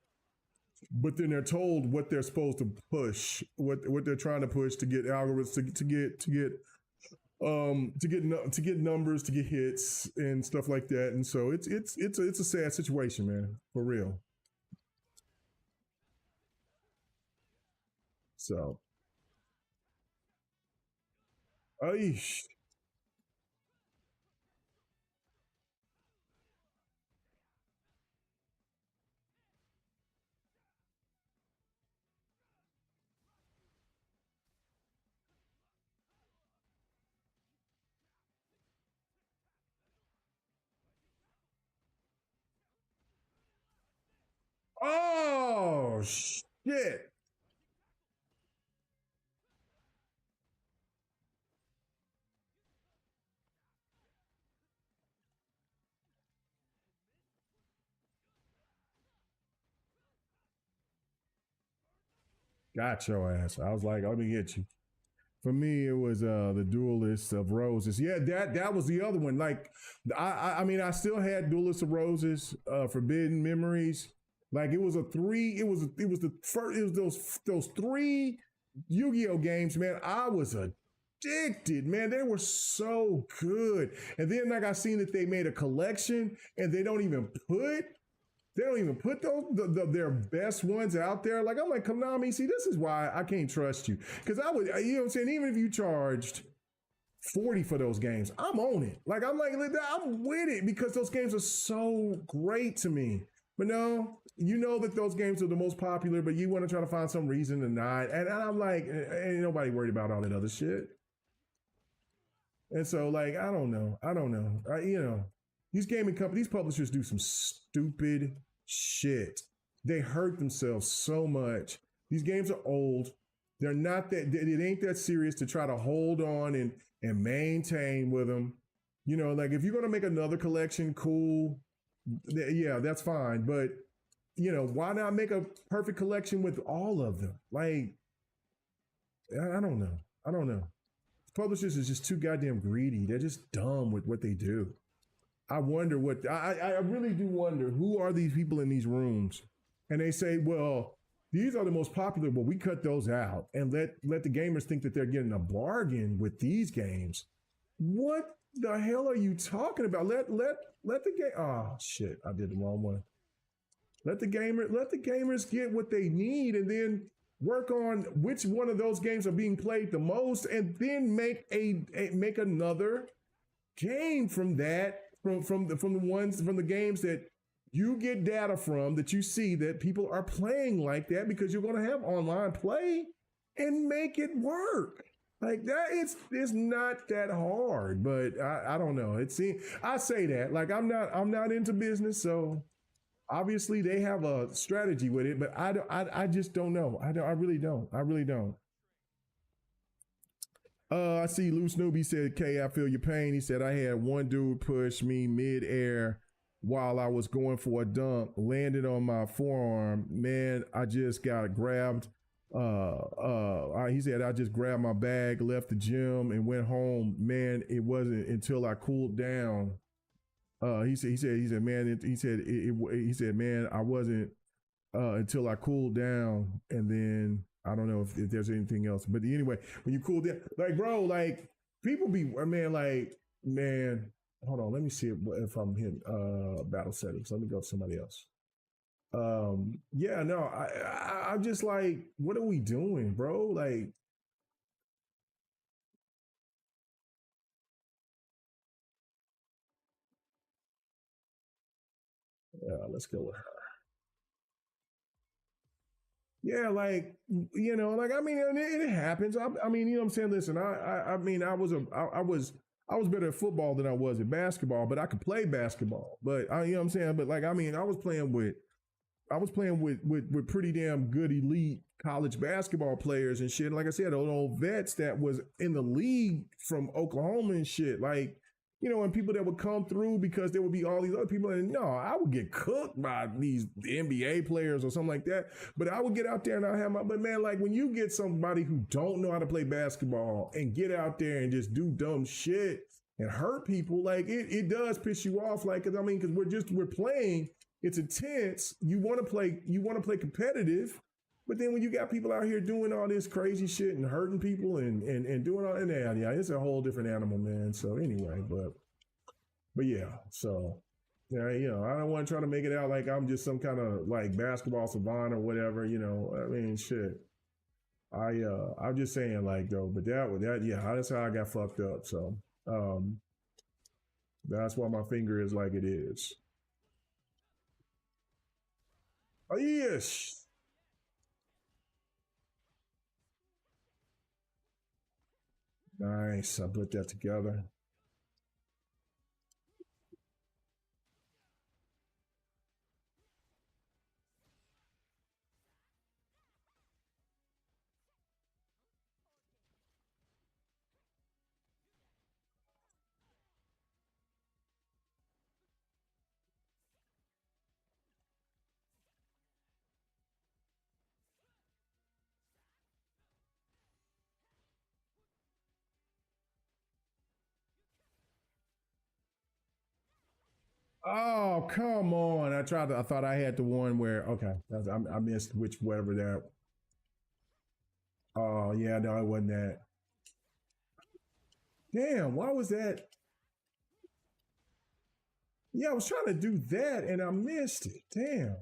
but then they're told what they're supposed to push, what they're trying to push to get algorithms to get numbers, to get hits and stuff like that. And so it's a sad situation, man, for real. So, Aish. Oh shit. Got your ass. I was like, let me get you. For me, it was the Duelist of Roses. Yeah, that was the other one. Like, I mean, I still had Duelist of Roses, Forbidden Memories. Like, it was those 3 Yu-Gi-Oh games, man. I was a addicted, man. They were so good. And then like I seen that they made a collection and they don't even put those their best ones out there. Like I'm like, Konami, see, this is why I can't trust you. Because I would, you know what I'm saying, even if you charged 40 for those games, I'm on it. Like I'm with it because those games are so great to me. But no, you know that those games are the most popular, but you want to try to find some reason to not. And I'm like, ain't nobody worried about all that other shit. And so, like, I don't know. You know, these gaming companies, these publishers do some stupid shit. They hurt themselves so much. These games are old. They're not that, it ain't that serious to try to hold on and maintain with them. You know, like if you're going to make another collection, cool. Yeah, that's fine. But, you know, why not make a perfect collection with all of them? Like, I don't know. Publishers is just too goddamn greedy. They're just dumb with what they do. I wonder what, I really do wonder, who are these people in these rooms? And they say, well, these are the most popular, but we cut those out and let the gamers think that they're getting a bargain with these games. What the hell are you talking about? Let the game, oh shit, I did the wrong one. Let the gamers get what they need and then work on which one of those games are being played the most and then make another game from that, from the games that you get data from, that you see that people are playing like that, because you're going to have online play, and make it work. Like that, it's not that hard, but I don't know. I say that like I'm not into business, so obviously they have a strategy with it, but I just don't know. I really don't. I see Loose Newbie said, "K, I feel your pain." He said, "I had one dude push me mid-air while I was going for a dunk, landed on my forearm. Man, I just got grabbed. He said, I just grabbed my bag, left the gym, and went home. Man, it wasn't until I cooled down." He said, man, I wasn't until I cooled down, and then I don't know if there's anything else. But anyway, when you cool down, like, bro, like people be, man, hold on, let me see if I'm hitting battle settings. Let me go to somebody else. Yeah, no, I'm just like, what are we doing, bro? Like, let's go with her. Yeah, like, you know, like, I mean, it happens. I mean, you know what I'm saying? Listen, I mean, I was better at football than I was at basketball, but I could play basketball. But you know what I'm saying? But like, I mean, I was playing with pretty damn good elite college basketball players and shit. And like I said, those old vets that was in the league from Oklahoma and shit. Like, you know, and people that would come through because there would be all these other people. And no, I would get cooked by these NBA players or something like that. But I would get out there and I have but man, like when you get somebody who don't know how to play basketball and get out there and just do dumb shit and hurt people, like it does piss you off. Like, cause we're playing. It's intense. You want to play competitive, but then when you got people out here doing all this crazy shit and hurting people and doing all that, yeah, it's a whole different animal, man. So anyway, but yeah, so yeah, you know, I don't want to try to make it out like I'm just some kind of like basketball savant or whatever, you know. I mean, shit. I'm just saying, like, though, but yeah, that's how I got fucked up. So that's why my finger is like it is. Oh, yes. Nice. I put that together. Oh, come on. I thought I had the one where, okay, I missed whatever that. Oh, yeah, no, it wasn't that. Damn, why was that? Yeah, I was trying to do that and I missed it. Damn.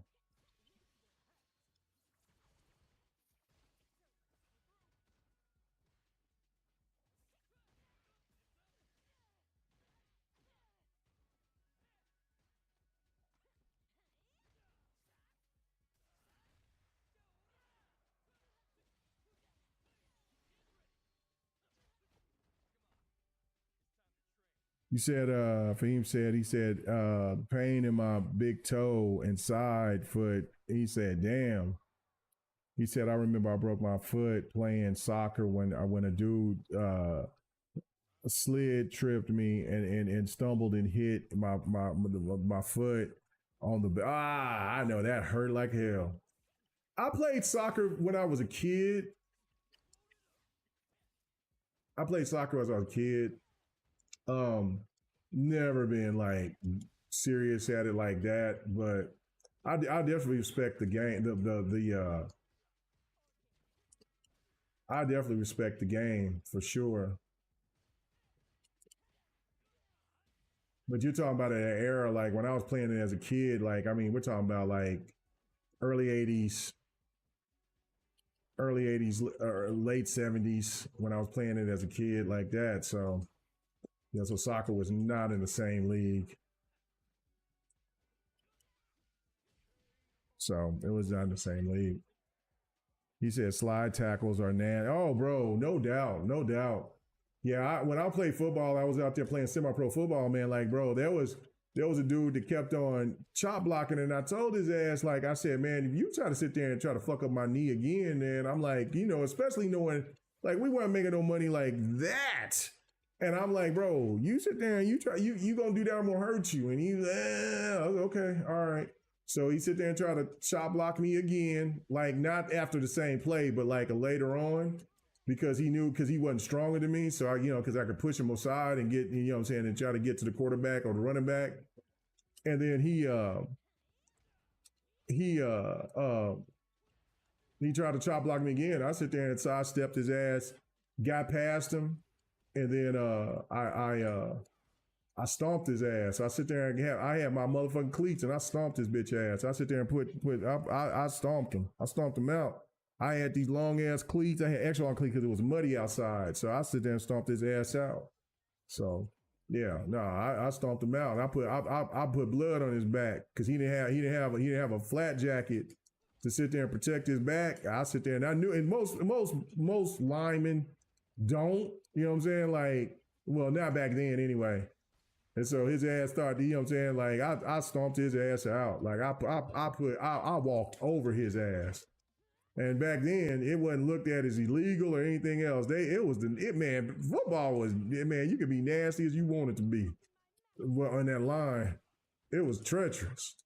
You said, Fahim said, he said, pain in my big toe and side foot. He said, damn. He said, I remember I broke my foot playing soccer when a dude slid tripped me and stumbled and hit my foot on the, I know that hurt like hell. I played soccer when I was a kid. I played soccer as I was a kid. Never been like serious at it like that, but I definitely respect the game. I definitely respect the game for sure. But you're talking about an era like when I was playing it as a kid. Like I mean, we're talking about like early '80s, or late '70s when I was playing it as a kid like that. So yeah, so soccer was not in the same league. So it was not in the same league. He said slide tackles are nasty. Oh, bro, no doubt, no doubt. Yeah, when I played football, I was out there playing semi-pro football, man. Like, bro, there was a dude that kept on chop blocking, and I told his ass, like, I said, man, if you try to sit there and try to fuck up my knee again, then I'm like, especially knowing, like, we weren't making no money like that. And I'm like, bro, you sit there and you gonna do that, I'm gonna hurt you. And he's okay, all right. So he sit there and try to chop block me again, like not after the same play, but like later on, because he wasn't stronger than me. So because I could push him aside and get, what I'm saying, and try to get to the quarterback or the running back. And then he tried to chop block me again. I sit there and sidestepped his ass, got past him, and then I stomped his ass. I sit there and I had my motherfucking cleats and I stomped his bitch ass. I sit there and I stomped him. I stomped him out. I had these long ass cleats. I had extra long cleats because it was muddy outside. So I sit there and stomped his ass out. So yeah, no, I stomped him out. And I put blood on his back because he didn't have a flat jacket to sit there and protect his back. I sit there and I knew, and most linemen don't. You know what I'm saying? Like, well, not back then anyway. And so his ass started, you know what I'm saying? Like I stomped his ass out. Like I walked over his ass. And back then it wasn't looked at as illegal or anything else. Man, football was, man, you could be nasty as you wanted to be on that line. It was treacherous.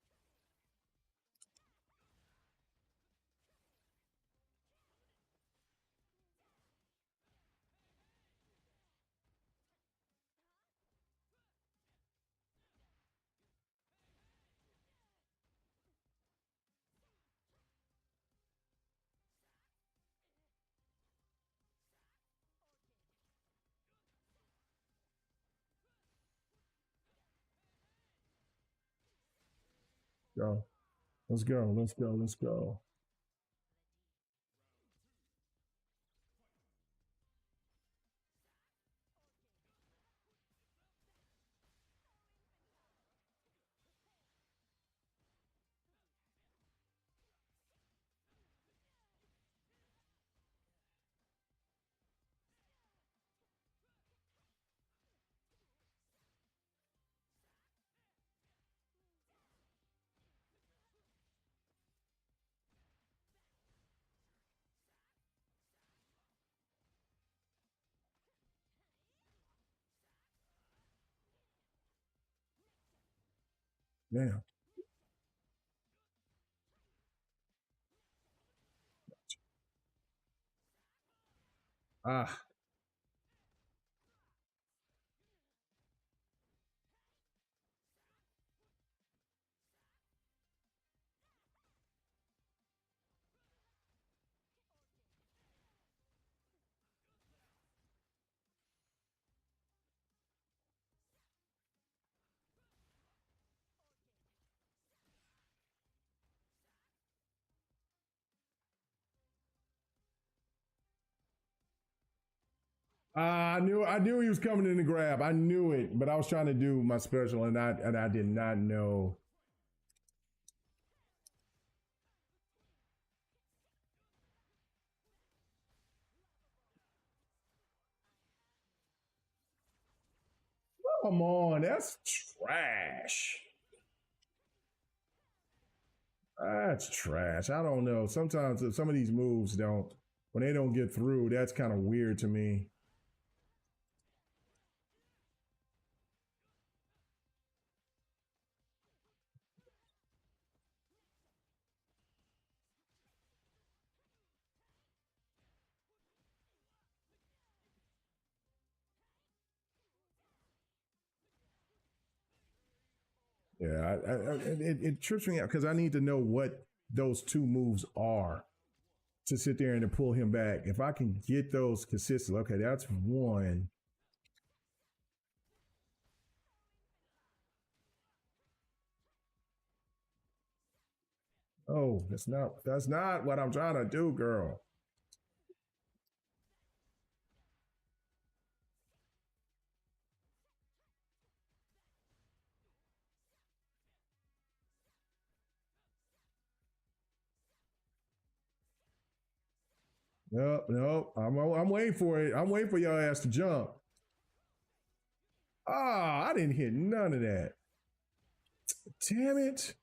Go. Let's go. Let's go. Let's go. Damn. Ah. I knew he was coming in to grab. I knew it, but I was trying to do my special, and I did not know. Come on, that's trash. That's trash. I don't know. Sometimes some of these moves don't, when they don't get through, that's kind of weird to me. Yeah, it trips me out because I need to know what those two moves are to sit there and to pull him back. If I can get those consistent, okay, that's one. Oh, that's not what I'm trying to do, girl. Nope. I'm waiting for it. I'm waiting for y'all ass to jump. Ah, I didn't hit none of that. Damn it.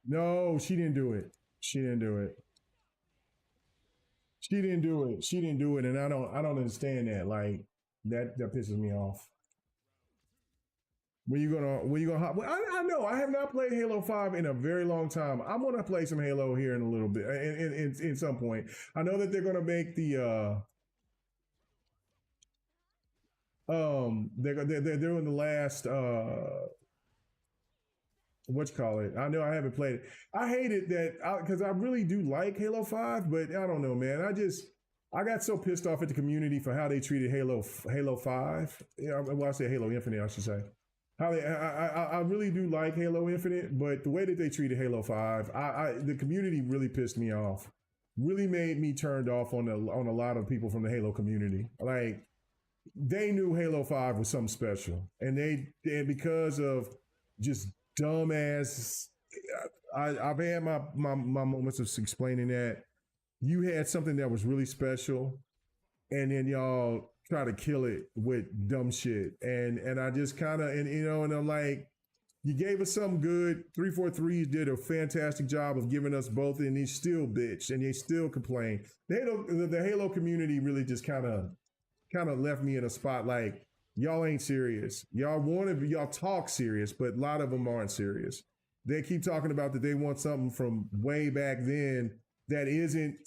No, she didn't do it. She didn't do it. She didn't do it. She didn't do it, and I don't understand that. Like that pisses me off. When you gonna hop? Well, I know I have not played Halo 5 in a very long time. I'm gonna play some Halo here in a little bit, in some point. I know that they're gonna make the they're doing the last what you call it. I know I haven't played it. I hate it that because I really do like Halo 5, but I don't know, man. I got so pissed off at the community for how they treated Halo 5. Yeah, well, I say Halo Infinite, I should say. I really do like Halo Infinite, but the way that they treated Halo 5, the community really pissed me off. Really made me turned off on a lot of people from the Halo community. Like they knew Halo 5 was something special, and because of just dumbass. I've had my moments of explaining that you had something that was really special, and then y'all try to kill it with dumb shit, and I just kind of and I'm like, you gave us something good. 343 did a fantastic job of giving us both, and they still bitch and they still complain. The Halo community really just kind of left me in a spot like, y'all ain't serious. Y'all talk serious, but a lot of them aren't serious. They keep talking about that they want something from way back then that isn't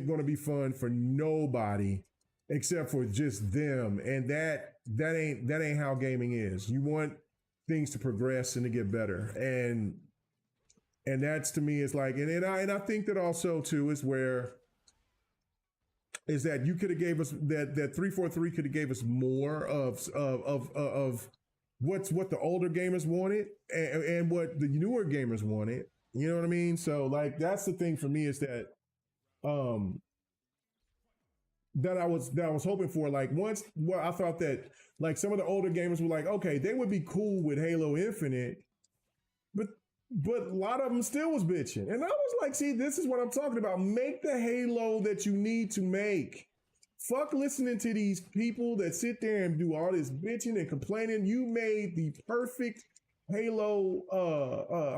going to be fun for nobody except for just them. And that ain't how gaming is. You want things to progress and to get better. And that's, to me, is like, and I think that also too is that you could have gave us that 343 could have gave us more of what the older gamers wanted and what the newer gamers wanted. You know what I mean? So like that's the thing for me, is that that I was hoping for. Like I thought that like some of the older gamers were like, okay, they would be cool with Halo Infinite, but a lot of them still was bitching. And I was like, see, this is what I'm talking about. Make the Halo that you need to make. Fuck listening to these people that sit there and do all this bitching and complaining. You made the perfect Halo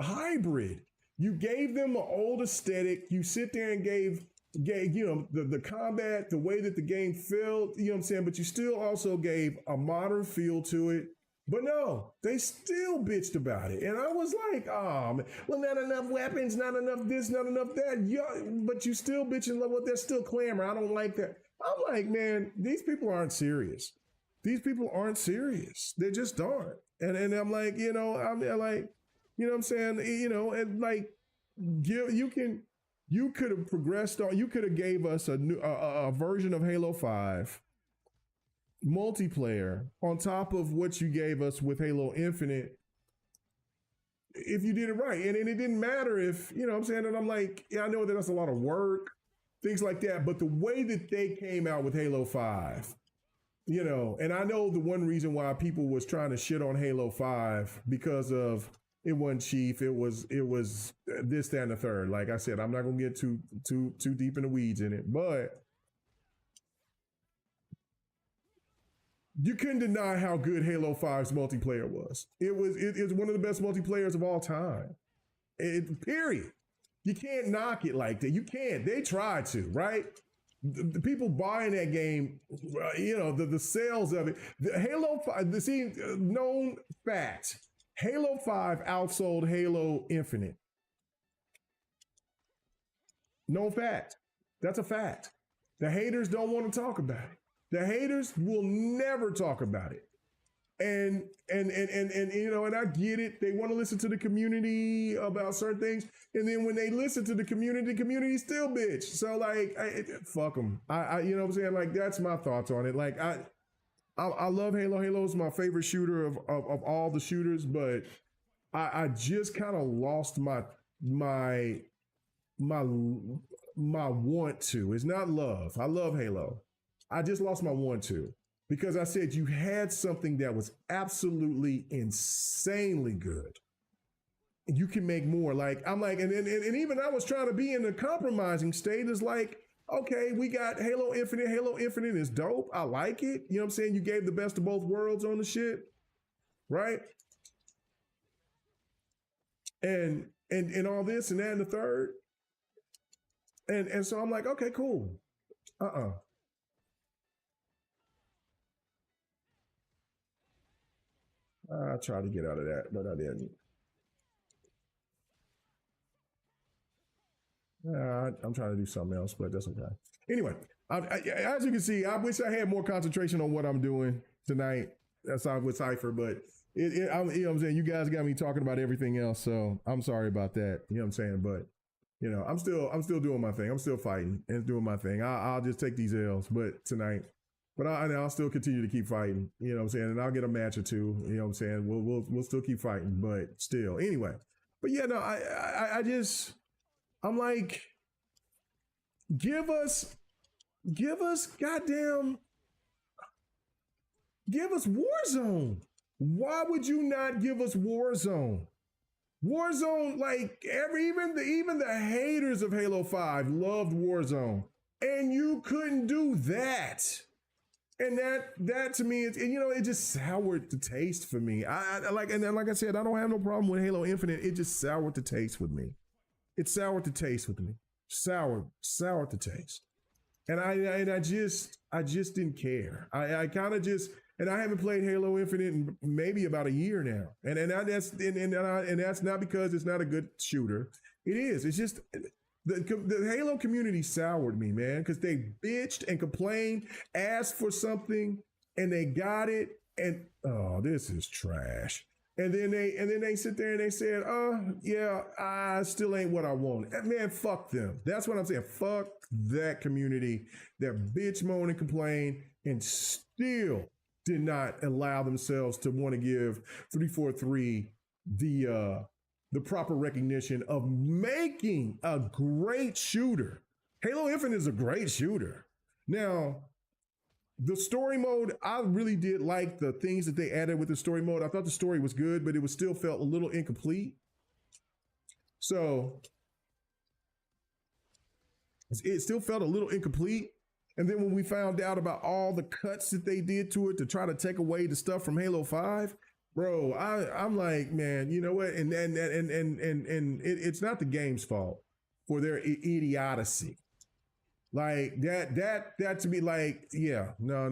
hybrid. You gave them an old aesthetic. You sit there and gave the combat, the way that the game felt, you know what I'm saying? But you still also gave a modern feel to it. But no, they still bitched about it. And I was like, oh, man, well, not enough weapons, not enough this, not enough that. Yeah, but you still bitching, well, they're still clamoring. I don't like that. I'm like, man, these people aren't serious. These people aren't serious. They just aren't. And I'm like, I'm like, you know what I'm saying? And like, you could have progressed on, you could have gave us a version of Halo 5 multiplayer on top of what you gave us with Halo Infinite, if you did it right. And it didn't matter if, you know what I'm saying? And I'm like, yeah, I know that that's a lot of work, things like that. But the way that they came out with Halo 5, you know, and I know the one reason why people was trying to shit on Halo 5 because of it wasn't Chief, it was this, that, and the third. Like I said, I'm not gonna get too deep in the weeds in it, but you couldn't deny how good Halo 5's multiplayer was. It's one of the best multiplayers of all time. Period. You can't knock it like that. You can't. They tried to, right? The people buying that game, you know, the sales of it. The Halo 5, known fact, Halo 5 outsold Halo Infinite. Known fact. That's a fact. The haters don't want to talk about it. The haters will never talk about it. And you know, and I get it. They want to listen to the community about certain things. And then when they listen to the community still bitch. So like, fuck them. I you know what I'm saying? Like, that's my thoughts on it. Like, I love Halo. Halo is my favorite shooter of all the shooters, but I just kind of lost my want to. It's not love. I love Halo. I just lost my want to, because I said you had something that was absolutely insanely good. You can make more. Like, I'm like, and even I was trying to be in the compromising state. Is like, okay, we got Halo Infinite. Halo Infinite is dope. I like it. You know what I'm saying? You gave the best of both worlds on the shit, right? And all this and that and the third. And so I'm like, okay, cool. I tried to get out of that, but I didn't. I'm trying to do something else, but that's okay. Anyway, as you can see, I wish I had more concentration on what I'm doing tonight. That's with Cypher, but you know what I'm saying? You guys got me talking about everything else, so I'm sorry about that. You know what I'm saying? But you know, I'm still doing my thing. I'm still fighting and doing my thing. I'll just take these L's, but tonight. But I'll still continue to keep fighting, you know what I'm saying? And I'll get a match or two, you know what I'm saying? We'll still keep fighting, but still. Anyway. But yeah, no, I'm like, give us Warzone. Why would you not give us Warzone? Warzone, like even the haters of Halo 5 loved Warzone. And you couldn't do that. And that to me, you know, it just soured the taste for me. Like I said, I don't have no problem with Halo Infinite. It just soured the taste with me. It soured the taste with me. Soured the taste. And I just didn't care. I kind of just, and I haven't played Halo Infinite in maybe about a year now. And that's not because it's not a good shooter. It is. It's just the Halo community soured me, man, because they bitched and complained, asked for something, and they got it, and this is trash. And then they sit there and they said, yeah, I still ain't what I want. Man, fuck them. That's what I'm saying. Fuck that community that bitch, moan, and complain, and still did not allow themselves to want to give 343 the proper recognition of making a great shooter. Halo Infinite is a great shooter. Now, the story mode, I really did like the things that they added with the story mode. I thought the story was good, but it was still felt a little incomplete. So it still felt a little incomplete. And then when we found out about all the cuts that they did to it to try to take away the stuff from Halo 5, bro, I'm like, man, you know what? And it's not the game's fault for their idiocy. Like that to be like, yeah, no.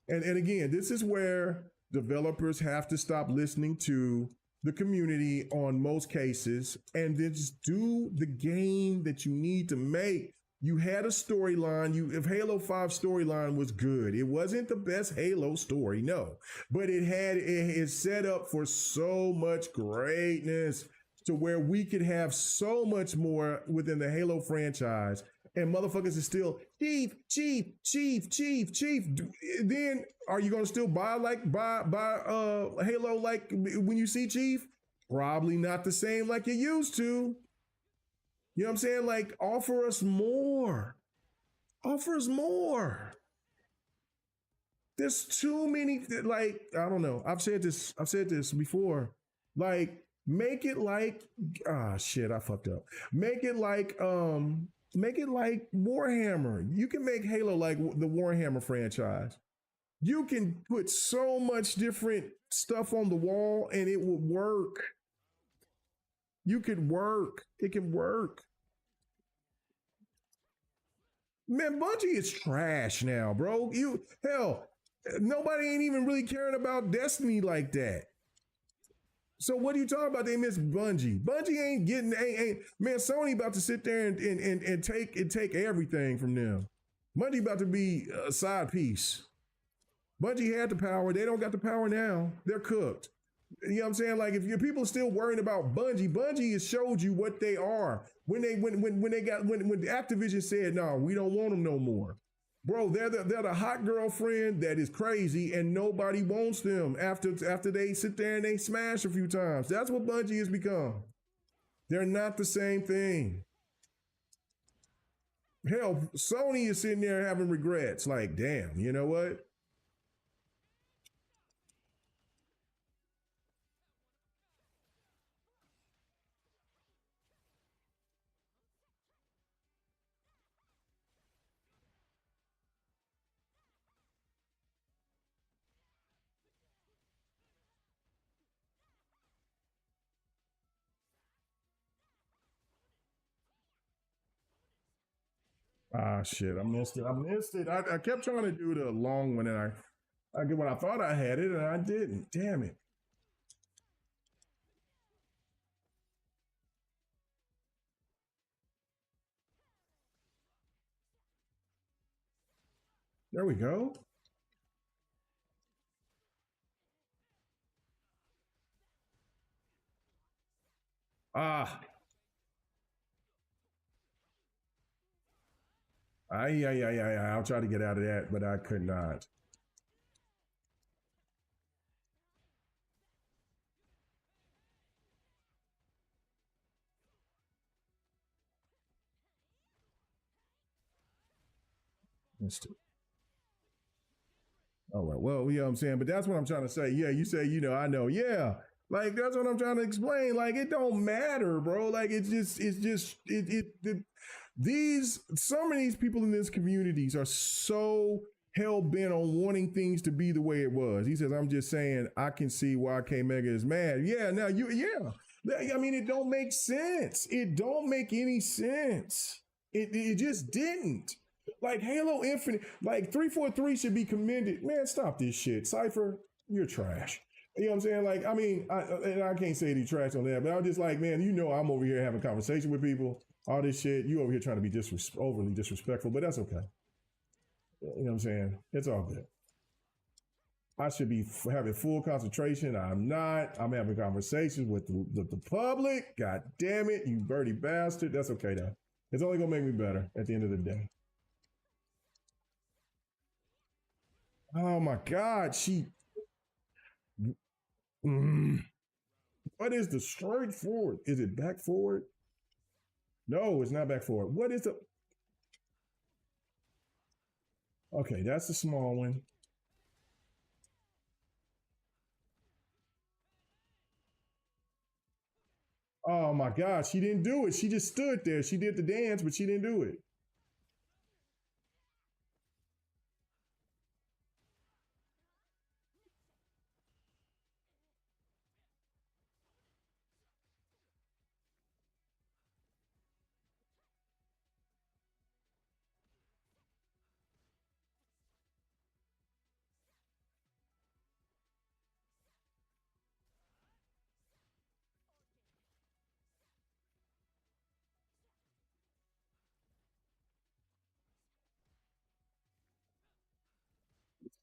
And again, this is where developers have to stop listening to the community on most cases and then just do the game that you need to make. You had a storyline. If Halo 5 storyline was good, it wasn't the best Halo story, no, but it set up for so much greatness to where we could have so much more within the Halo franchise. And motherfuckers is still Chief. Then are you gonna still buy Halo like when you see Chief? probably not the same like you used to. You know what I'm saying? Like, offer us more. Offer us more. There's too many, like, I don't know. I've said this before. Like, make it like, shit, I fucked up. Make it like Warhammer. You can make Halo like the Warhammer franchise. You can put so much different stuff on the wall and it will work. You could work. It can work. Man, Bungie is trash now, bro. Nobody ain't even really caring about Destiny like that. So what are you talking about? They miss Bungie. Bungie ain't getting, man, Sony about to sit there and take everything from them. Bungie about to be a side piece. Bungie had the power. They don't got the power now. They're cooked. You know what I'm saying? Like, if your people are still worrying about Bungie has showed you what they are. When Activision said, no, we don't want them no more. Bro, they're the hot girlfriend that is crazy and nobody wants them after they sit there and they smash a few times. That's what Bungie has become. They're not the same thing. Hell, Sony is sitting there having regrets. Like, damn, you know what? Shit, I missed it. I kept trying to do the long one, and I thought I had it, and I didn't. Damn it. There we go. I'll try to get out of that, but I could not. Missed it. All right. Well, you know what I'm saying? But that's what I'm trying to say. Yeah, you say, I know. Yeah. Like, that's what I'm trying to explain. Like, it don't matter, bro. Like, some of these people in this communities are so hell bent on wanting things to be the way it was. He says, I'm just saying, I can see why K Mega is mad. Yeah, now I mean, it don't make sense. It don't make any sense. It just didn't. Like Halo Infinite, like 343 should be commended. Man, stop this shit. Cypher, you're trash. You know what I'm saying? Like, I mean, I can't say any trash on that, but I'm just like, man, I'm over here having a conversation with people, all this shit. You over here trying to be overly disrespectful, but that's okay. You know what I'm saying? It's all good. I should be having full concentration. I'm not. I'm having conversations with the public. God damn it, you dirty bastard. That's okay, though. It's only going to make me better at the end of the day. Oh my God, what is the straight forward? Is it back forward? No, it's not back forward. What is the? Okay, that's the small one. Oh my God, she didn't do it. She just stood there. She did the dance, but she didn't do it.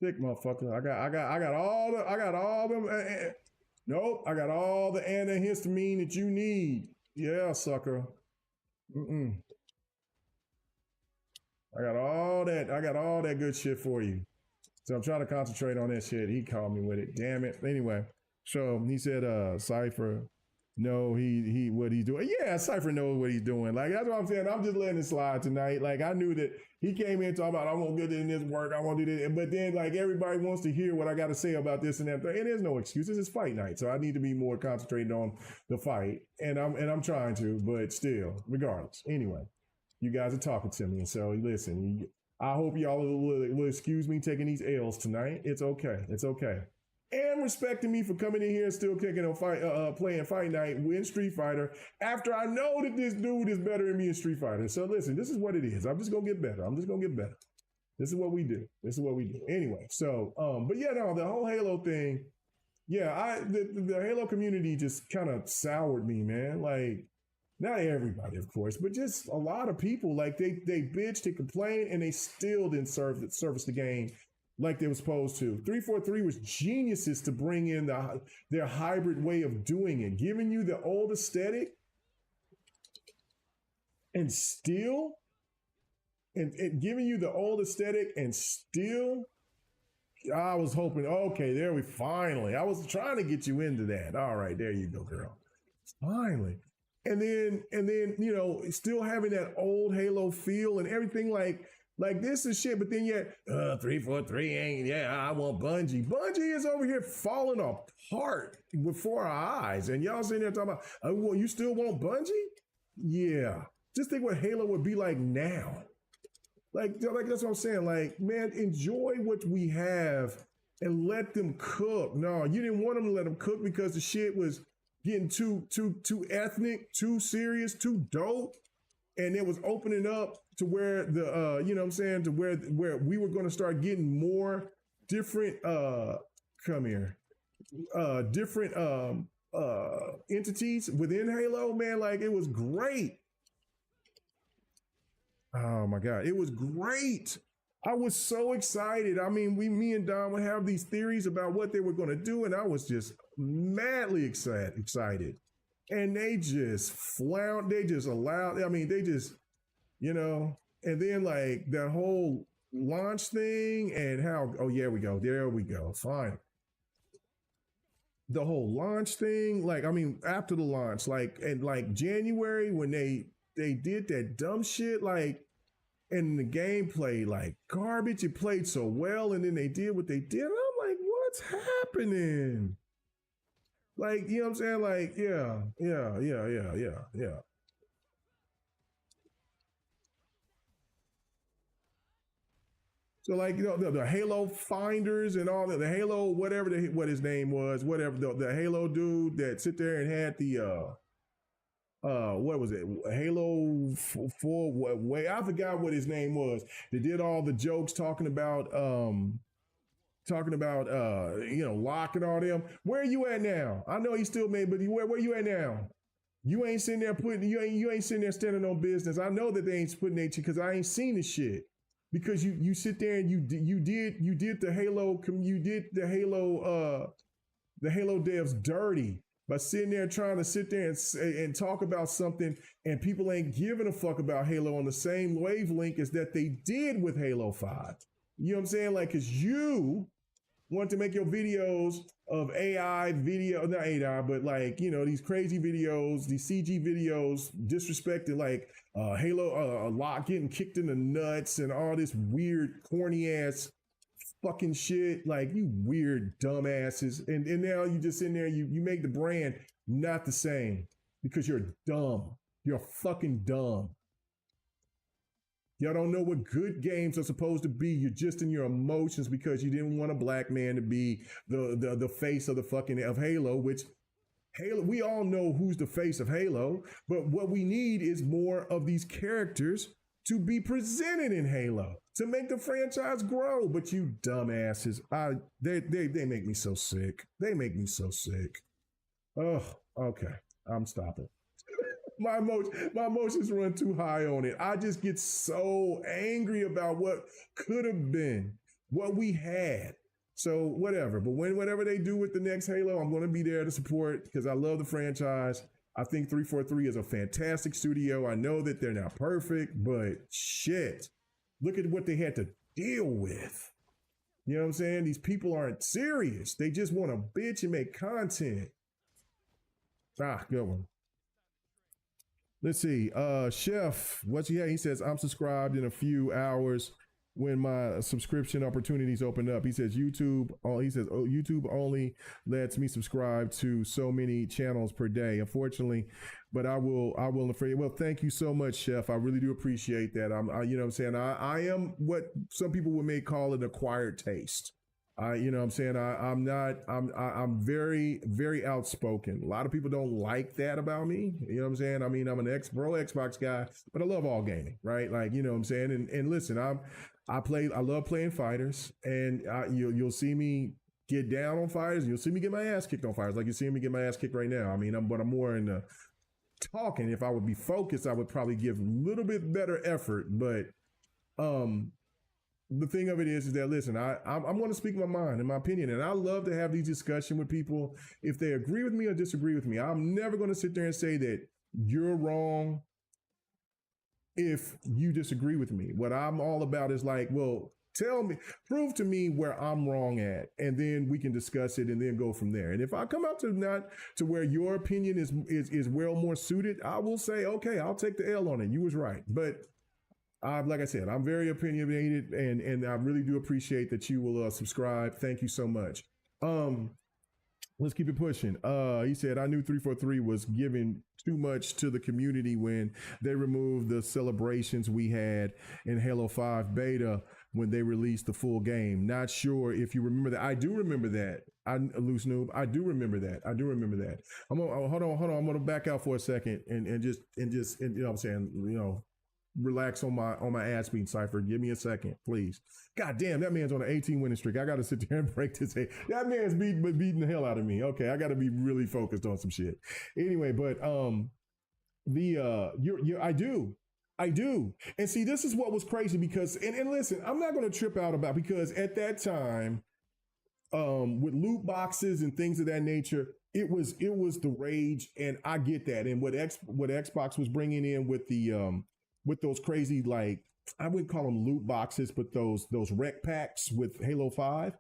Sick motherfucker. I got all them. Nope, I got all the antihistamine that you need. Yeah, sucker. I got all that. I got all that good shit for you. So I'm trying to concentrate on that shit. He called me with it. Damn it. Anyway, so he said, Cypher, know he what he's doing. Yeah, Cypher knows what he's doing. Like that's what I'm saying. I'm just letting it slide tonight. Like I knew that he came in talking about I won't get in this work, I won't do this. But then like everybody wants to hear what I got to say about this and that. And there's no excuses. It's fight night, so I need to be more concentrated on the fight. And I'm trying to, but still, regardless. Anyway, you guys are talking to me, and so listen. I hope y'all will excuse me taking these L's tonight. It's okay. It's okay. And respecting me for coming in here and still kicking on playing Fight Night in Street Fighter after I know that this dude is better than me in Street Fighter. So listen, this is what it is. I'm just gonna get better. This is what we do. Anyway, so but yeah, no, the whole Halo thing, yeah, the Halo community just kind of soured me, man. Like, not everybody, of course, but just a lot of people. Like they bitched, they complained, and they still didn't service the game like they were supposed to. 343 was geniuses to bring in their hybrid way of doing it, giving you the old aesthetic and still, and giving you the old aesthetic and still, I was hoping, okay, there we finally, I was trying to get you into that. All right, there you go, girl. Finally. And then, you know, still having that old Halo feel and everything like this is shit, but then yet, 343 ain't, yeah, I want Bungie. Bungie is over here falling apart before our eyes. And y'all sitting there talking about, oh, well, you still want Bungie? Yeah. Just think what Halo would be like now. Like that's what I'm saying. Like, man, enjoy what we have and let them cook. No, you didn't want them to let them cook because the shit was getting too ethnic, too serious, too dope. And it was opening up to where the, you know what I'm saying, to where we were going to start getting more different, different entities within Halo, man. Like, it was great. Oh my God, it was great. I was so excited. I mean, me and Don would have these theories about what they were going to do, and I was just madly excited. And they just allowed, I mean, they just, you know, and then like that whole launch thing and how, oh yeah, there we go, fine. The whole launch thing, like, I mean, after the launch, like, and like January when they did that dumb shit, like, and the game played like garbage. It played so well, and then they did what they did. I'm like, what's happening? Like, you know what I'm saying? Like, yeah. So like, you know, the Halo finders and all the Halo, whatever what his name was, whatever the Halo dude that sit there and had the what was it? Halo 4 way. I forgot what his name was. They did all the jokes talking about you know, Locke and all them. Where are you at now? I know he still made, but where you at now? You ain't sitting there you ain't sitting there standing on business. I know that they ain't putting at you because I ain't seen the shit. Because you sit there and you did the Halo devs dirty by sitting there trying to sit there and talk about something, and people ain't giving a fuck about Halo on the same wavelength as that they did with Halo 5. You know what I'm saying? Like, because you want to make your videos of AI video, not AI, but like, you know, these crazy videos, these CG videos, disrespecting like Halo, Locke getting kicked in the nuts and all this weird, corny ass fucking shit, like, you weird dumbasses. And now you just in there, you make the brand not the same because you're dumb. You're fucking dumb. Y'all don't know what good games are supposed to be. You're just in your emotions because you didn't want a black man to be the face of the fucking of Halo, which Halo, we all know who's the face of Halo, but what we need is more of these characters to be presented in Halo to make the franchise grow. But you dumbasses, they make me so sick. They make me so sick. Oh, okay. I'm stopping. My emotions run too high on it. I just get so angry about what could have been, what we had. So whatever. But whatever they do with the next Halo, I'm going to be there to support because I love the franchise. I think 343 is a fantastic studio. I know that they're not perfect, but shit, look at what they had to deal with. You know what I'm saying? These people aren't serious. They just want to bitch and make content. Good one. Let's see. Chef, what's he had? He says, I'm subscribed in a few hours when my subscription opportunities open up. He says YouTube only lets me subscribe to so many channels per day, unfortunately, but I will afraid. Well, thank you so much, Chef. I really do appreciate that. You know what I'm saying? I am what some people may call an acquired taste. You know what I'm saying? I'm very, very outspoken. A lot of people don't like that about me. You know what I'm saying? I mean, I'm an pro Xbox guy, but I love all gaming, right? Like, you know what I'm saying? And listen, I love playing fighters, and you'll see me get down on fighters. You'll see me get my ass kicked on fighters. Like you're seeing me get my ass kicked right now. I mean, I'm more in the talking. If I would be focused, I would probably give a little bit better effort, but, the thing of it is that, listen, I'm going to speak my mind and my opinion, and I love to have these discussions with people if they agree with me or disagree with me. I'm never going to sit there and say that you're wrong if you disagree with me. What I'm all about is like, well, prove to me where I'm wrong at, and then we can discuss it and then go from there. And if I come out to where your opinion is well more suited, I will say, okay, I'll take the L on it. You was right. But like I said, I'm very opinionated, and I really do appreciate that you will subscribe. Thank you so much. Let's keep it pushing. He said, I knew 343 was giving too much to the community when they removed the celebrations we had in Halo 5 beta when they released the full game. Not sure if you remember that. I do remember that. Loose noob. I do remember that. Hold on. I'm gonna back out for a second and just you know what I'm saying, you know, relax on my ass beating Cypher. Give me a second, please. God damn, that man's on an 18 winning streak. I got to sit there and break this head. That man's beating the hell out of me. Okay, I got to be really focused on some shit. Anyway, but I do. And see, this is what was crazy because and listen, I'm not going to trip out about, because at that time, with loot boxes and things of that nature, it was the rage, and I get that. And what Xbox was bringing in with the with those crazy, like, I wouldn't call them loot boxes, but those rec packs with Halo 5,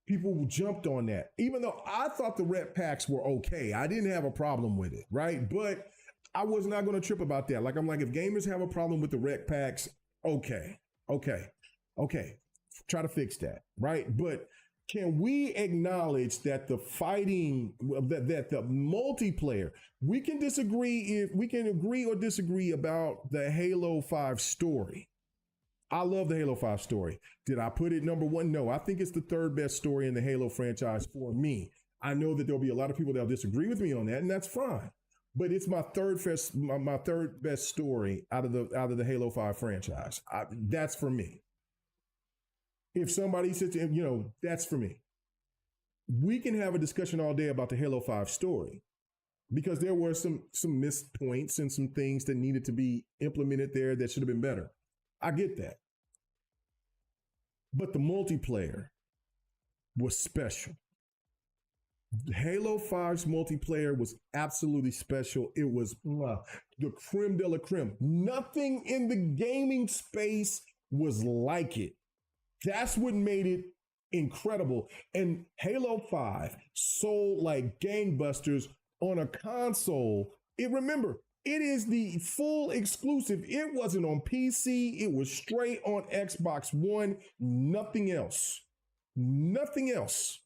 people jumped on that. Even though I thought the rec packs were okay, I didn't have a problem with it, right? But I was not going to trip about that. Like, I'm like, if gamers have a problem with the rec packs, okay, try to fix that, right? But can we acknowledge that the fighting, that the multiplayer, we can agree or disagree about the Halo 5 story. I love the Halo 5 story. Did I put it number one? No, I think it's the third best story in the Halo franchise for me. I know that there'll be a lot of people that'll disagree with me on that, and that's fine. But it's my third best story out of the Halo 5 franchise. That's for me. If somebody sits in, you know, that's for me. We can have a discussion all day about the Halo 5 story, because there were some missed points and some things that needed to be implemented there that should have been better. I get that. But the multiplayer was special. Halo 5's multiplayer was absolutely special. It was the creme de la creme. Nothing in the gaming space was like it. That's what made it incredible. And Halo 5 sold like gangbusters on a console. Remember, it is the full exclusive. It wasn't on PC. It was straight on Xbox One. Nothing else. Nothing else.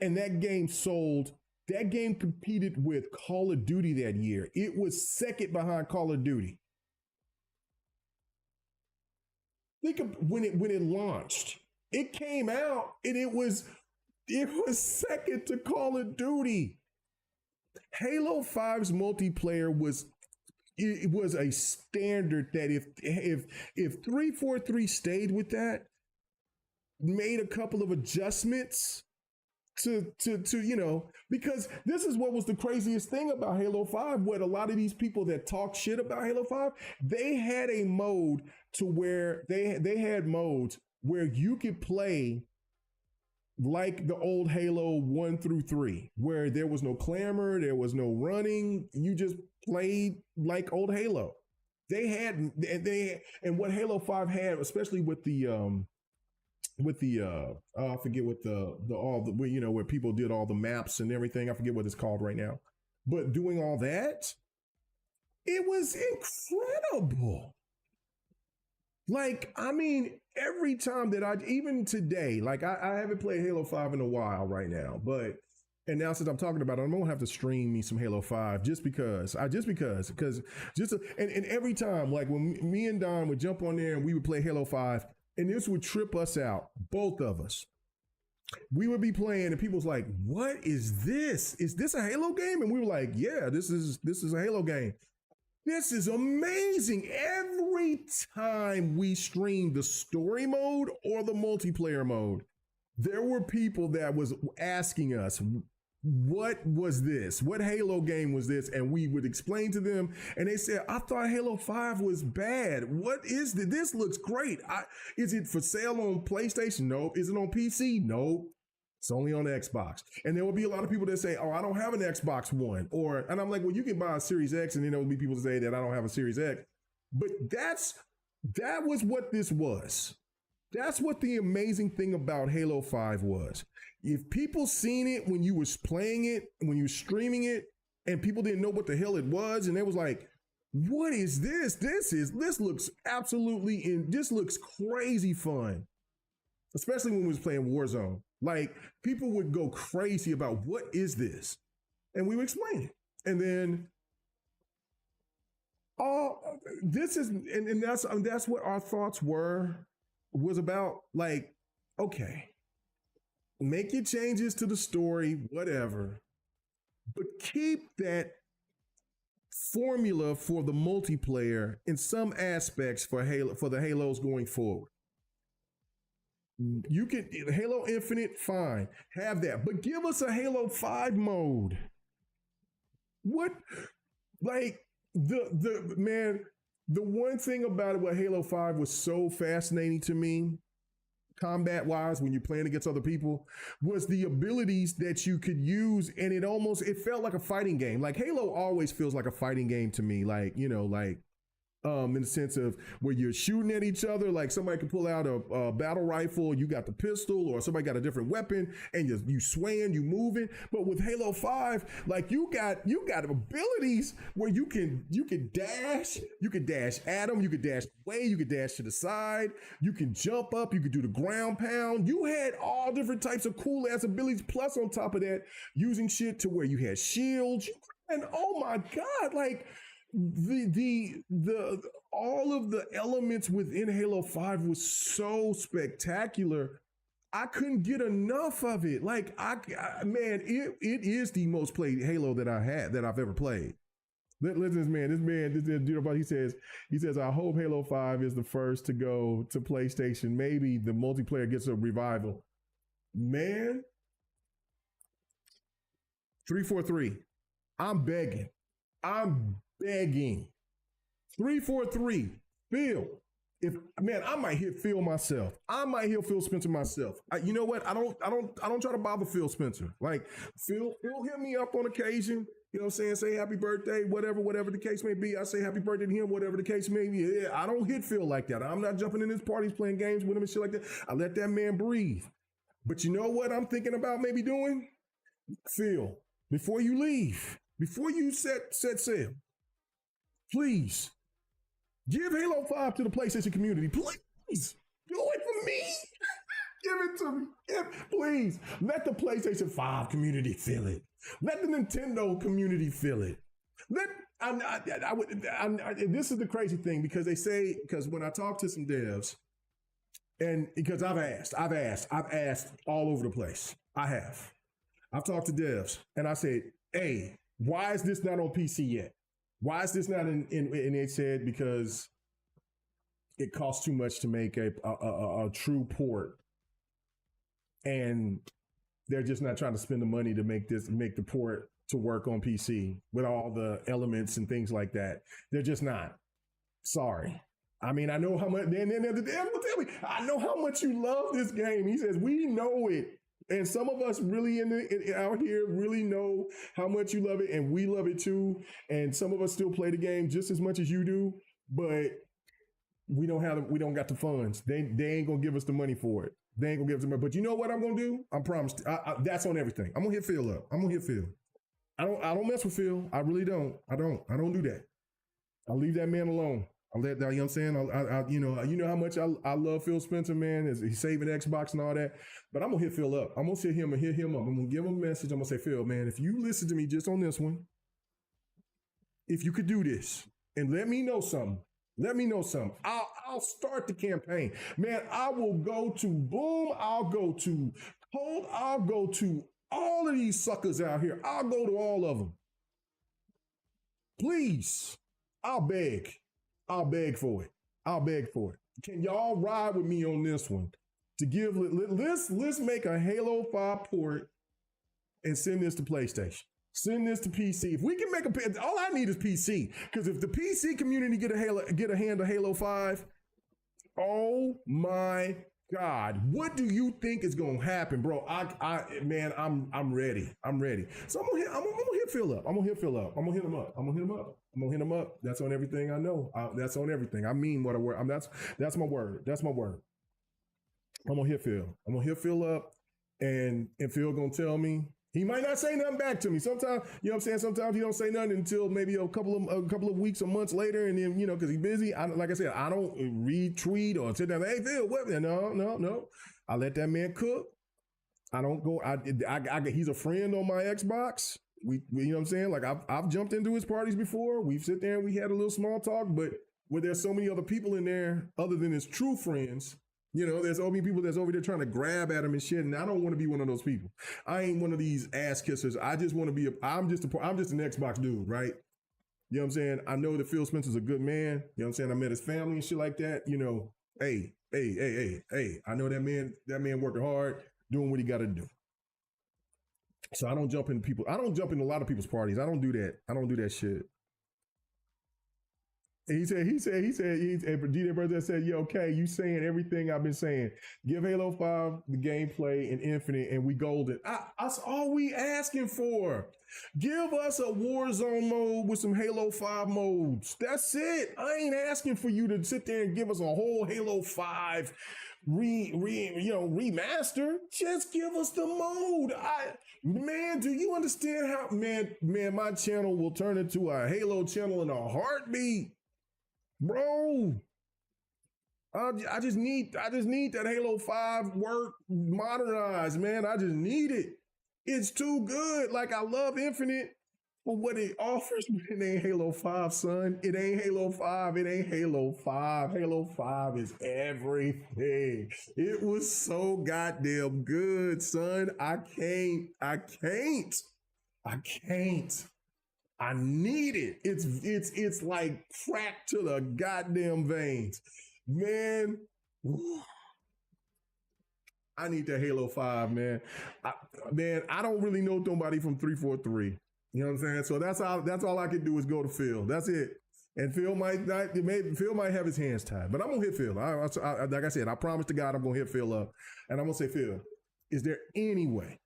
And that game sold. That game competed with Call of Duty that year. It was second behind Call of Duty. Think of when it launched. It came out and it was second to Call of Duty. Halo 5's multiplayer was a standard that if 343 stayed with that, made a couple of adjustments to you know, because this is what was the craziest thing about Halo 5. What a lot of these people that talk shit about Halo 5, they had a mode to where they had modes where you could play like the old Halo 1 through 3, where there was no clamor, there was no running, you just played like old Halo. And what Halo 5 had, especially with the with the I forget what the all the where people did all the maps and everything. I forget what it's called right now. But doing all that, it was incredible. Like, I mean, every time that even today, like I haven't played Halo 5 in a while right now, and now since I'm talking about it, I'm gonna have to stream me some Halo 5 because and every time, like when me and Don would jump on there and we would play Halo 5, and this would trip us out, both of us. We would be playing and people's like, what is this? Is this a Halo game? And we were like, yeah, this is a Halo game. This is amazing. Every time we streamed the story mode or the multiplayer mode, there were people that was asking us, what was this? What Halo game was this? And we would explain to them, and they said, I thought Halo 5 was bad. What is this? This looks great. Is it for sale on PlayStation? No. Is it on PC? No. It's only on the Xbox. And there will be a lot of people that say, oh, I don't have an Xbox One. And I'm like, well, you can buy a Series X, and then there will be people that say that I don't have a Series X. But that was what this was. That's what the amazing thing about Halo 5 was. If people seen it when you was playing it, when you were streaming it, and people didn't know what the hell it was, and they was like, what is this? This looks this looks crazy fun. Especially when we was playing Warzone. Like, people would go crazy about what is this? And we would explain it. And then that's what our thoughts was about. Like, okay, make your changes to the story, whatever, but keep that formula for the multiplayer in some aspects for the Halos going forward. You can Halo Infinite, fine, have that, but give us a Halo 5 mode. What, like the one thing about it, what Halo 5 was so fascinating to me, combat wise, when you're playing against other people, was the abilities that you could use, and it felt like a fighting game. Like Halo always feels like a fighting game to me, like in the sense of where you're shooting at each other, like somebody can pull out a battle rifle, you got the pistol, or somebody got a different weapon, and you swaying, you moving. But with Halo 5, like you got abilities where you can dash at them, you could dash away, you could dash to the side, you can jump up, you could do the ground pound. You had all different types of cool ass abilities. Plus, on top of that, using shit to where you had shields, and oh my god, like. The all of the elements within Halo 5 was so spectacular. I couldn't get enough of it. Like it is the most played Halo that I've ever played. Listen, this dude, he says, I hope Halo 5 is the first to go to PlayStation. Maybe the multiplayer gets a revival. Man, 343. I'm begging. 343. Phil. I might hit Phil myself. I might hit Phil Spencer myself. You know what? I don't try to bother Phil Spencer. Like Phil hit me up on occasion. You know what I'm saying? Say happy birthday, whatever the case may be. I say happy birthday to him, whatever the case may be. Yeah, I don't hit Phil like that. I'm not jumping in his parties, playing games with him and shit like that. I let that man breathe. But you know what I'm thinking about maybe doing? Phil, before you leave, before you set sail, please give Halo 5 to the PlayStation community. Please do it for me. Give it to me. Please let the PlayStation 5 community feel it. Let the Nintendo community feel it. This is the crazy thing, because when I talk to some devs, and because I've asked all over the place. I've talked to devs and I said, hey, why is this not on PC yet? Why is this not in and they said because it costs too much to make a true port, and they're just not trying to spend the money to make the port to work on PC with all the elements and things like that. They're just not. Sorry. I mean, I know how much. Then the devs will tell me, I know how much you love this game. He says, we know it. And some of us really out here really know how much you love it, and we love it too. And some of us still play the game just as much as you do, but we don't got the funds. They ain't gonna give us the money for it. They ain't gonna give it to me. But you know what I'm gonna do? I promised. That's on everything. I'm gonna hit Phil up. I'm gonna hit Phil. I don't mess with Phil. I really don't. I don't do that. I'll leave that man alone. I'll let that, you know what I'm saying? You know how much I love Phil Spencer, man. He's saving Xbox and all that. But I'm gonna hit Phil up. I'm gonna sit him and hit him up. I'm gonna give him a message. I'm gonna say, Phil, man, if you listen to me just on this one, if you could do this and let me know something. I'll start the campaign. Man, I will go to Boom. I'll go to Cold. I'll go to all of these suckers out here. I'll go to all of them. Please. I'll beg for it. Can y'all ride with me on this one? To give, let's make a Halo 5 port and send this to PlayStation. Send this to PC. If we can make all I need is PC. Because if the PC community get a hand of Halo 5, oh my God, what do you think is gonna happen, bro? I'm ready. So I'm gonna hit Phil up. I'm gonna hit him up. That's on everything I know. That's on everything. I mean what I word. That's my word. I'm gonna hit Phil up, and Phil gonna tell me. He might not say nothing back to me. Sometimes, you know what I'm saying? Sometimes he don't say nothing until maybe a couple of weeks or months later. And then, because he's busy. Like I said, I don't retweet or sit down. Hey, Phil, what? No. I let that man cook. I don't go. He's a friend on my Xbox. We you know what I'm saying? Like I've jumped into his parties before. We've sit there and we had a little small talk, but where there's so many other people in there other than his true friends, there's so many people that's over there trying to grab at him and shit. And I don't want to be one of those people. I ain't one of these ass kissers. I just want to be I'm just an Xbox dude, right? You know what I'm saying? I know that Phil Spencer's a good man. You know what I'm saying? I met his family and shit like that. Hey. I know that man working hard, doing what he got to do. So I don't jump in a lot of people's parties. I don't do that shit. He said, DJ Brother said, yo, okay, you saying everything I've been saying. Give Halo 5 the gameplay and Infinite and we golden. That's all we asking for. Give us a Warzone mode with some Halo 5 modes. That's it. I ain't asking for you to sit there and give us a whole Halo 5 remaster. Just give us the mode. Man, do you understand how, man, my channel will turn into a Halo channel in a heartbeat. Bro, I just need that Halo 5 work modernized, man. I just need it. It's too good. Like, I love Infinite for what it offers, but it ain't Halo 5, son. It ain't Halo 5. It ain't Halo 5. Halo 5 is everything. It was so goddamn good, son. I can't. I need it. It's like crack to the goddamn veins. Man, I need that Halo 5, man. I don't really know nobody from 343. You know what I'm saying? So that's all I can do is go to Phil. That's it. And Phil might have his hands tied, but I'm gonna hit Phil. Like I said, I promise to God I'm gonna hit Phil up, and I'm gonna say, Phil, is there any way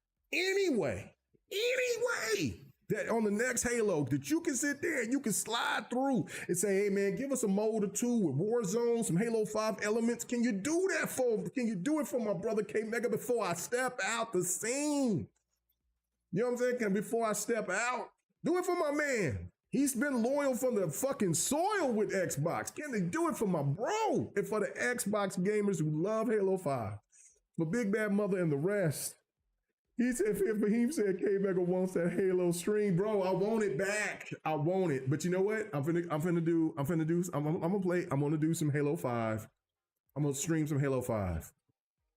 that on the next Halo that you can sit there and you can slide through and say, hey man, give us a mode or two with Warzone, some Halo 5 elements. Can you do it for my brother K Mega before I step out the scene? You know what I'm saying? Before I step out, do it for my man. He's been loyal from the fucking soil with Xbox. Can they do it for my bro? And for the Xbox gamers who love Halo 5. For Big Bad Mother and the rest. He said, Fahim said K-Mega wants that Halo stream. Bro, I want it back. I want it. But you know what? I'm gonna do some Halo 5. I'm gonna stream some Halo 5.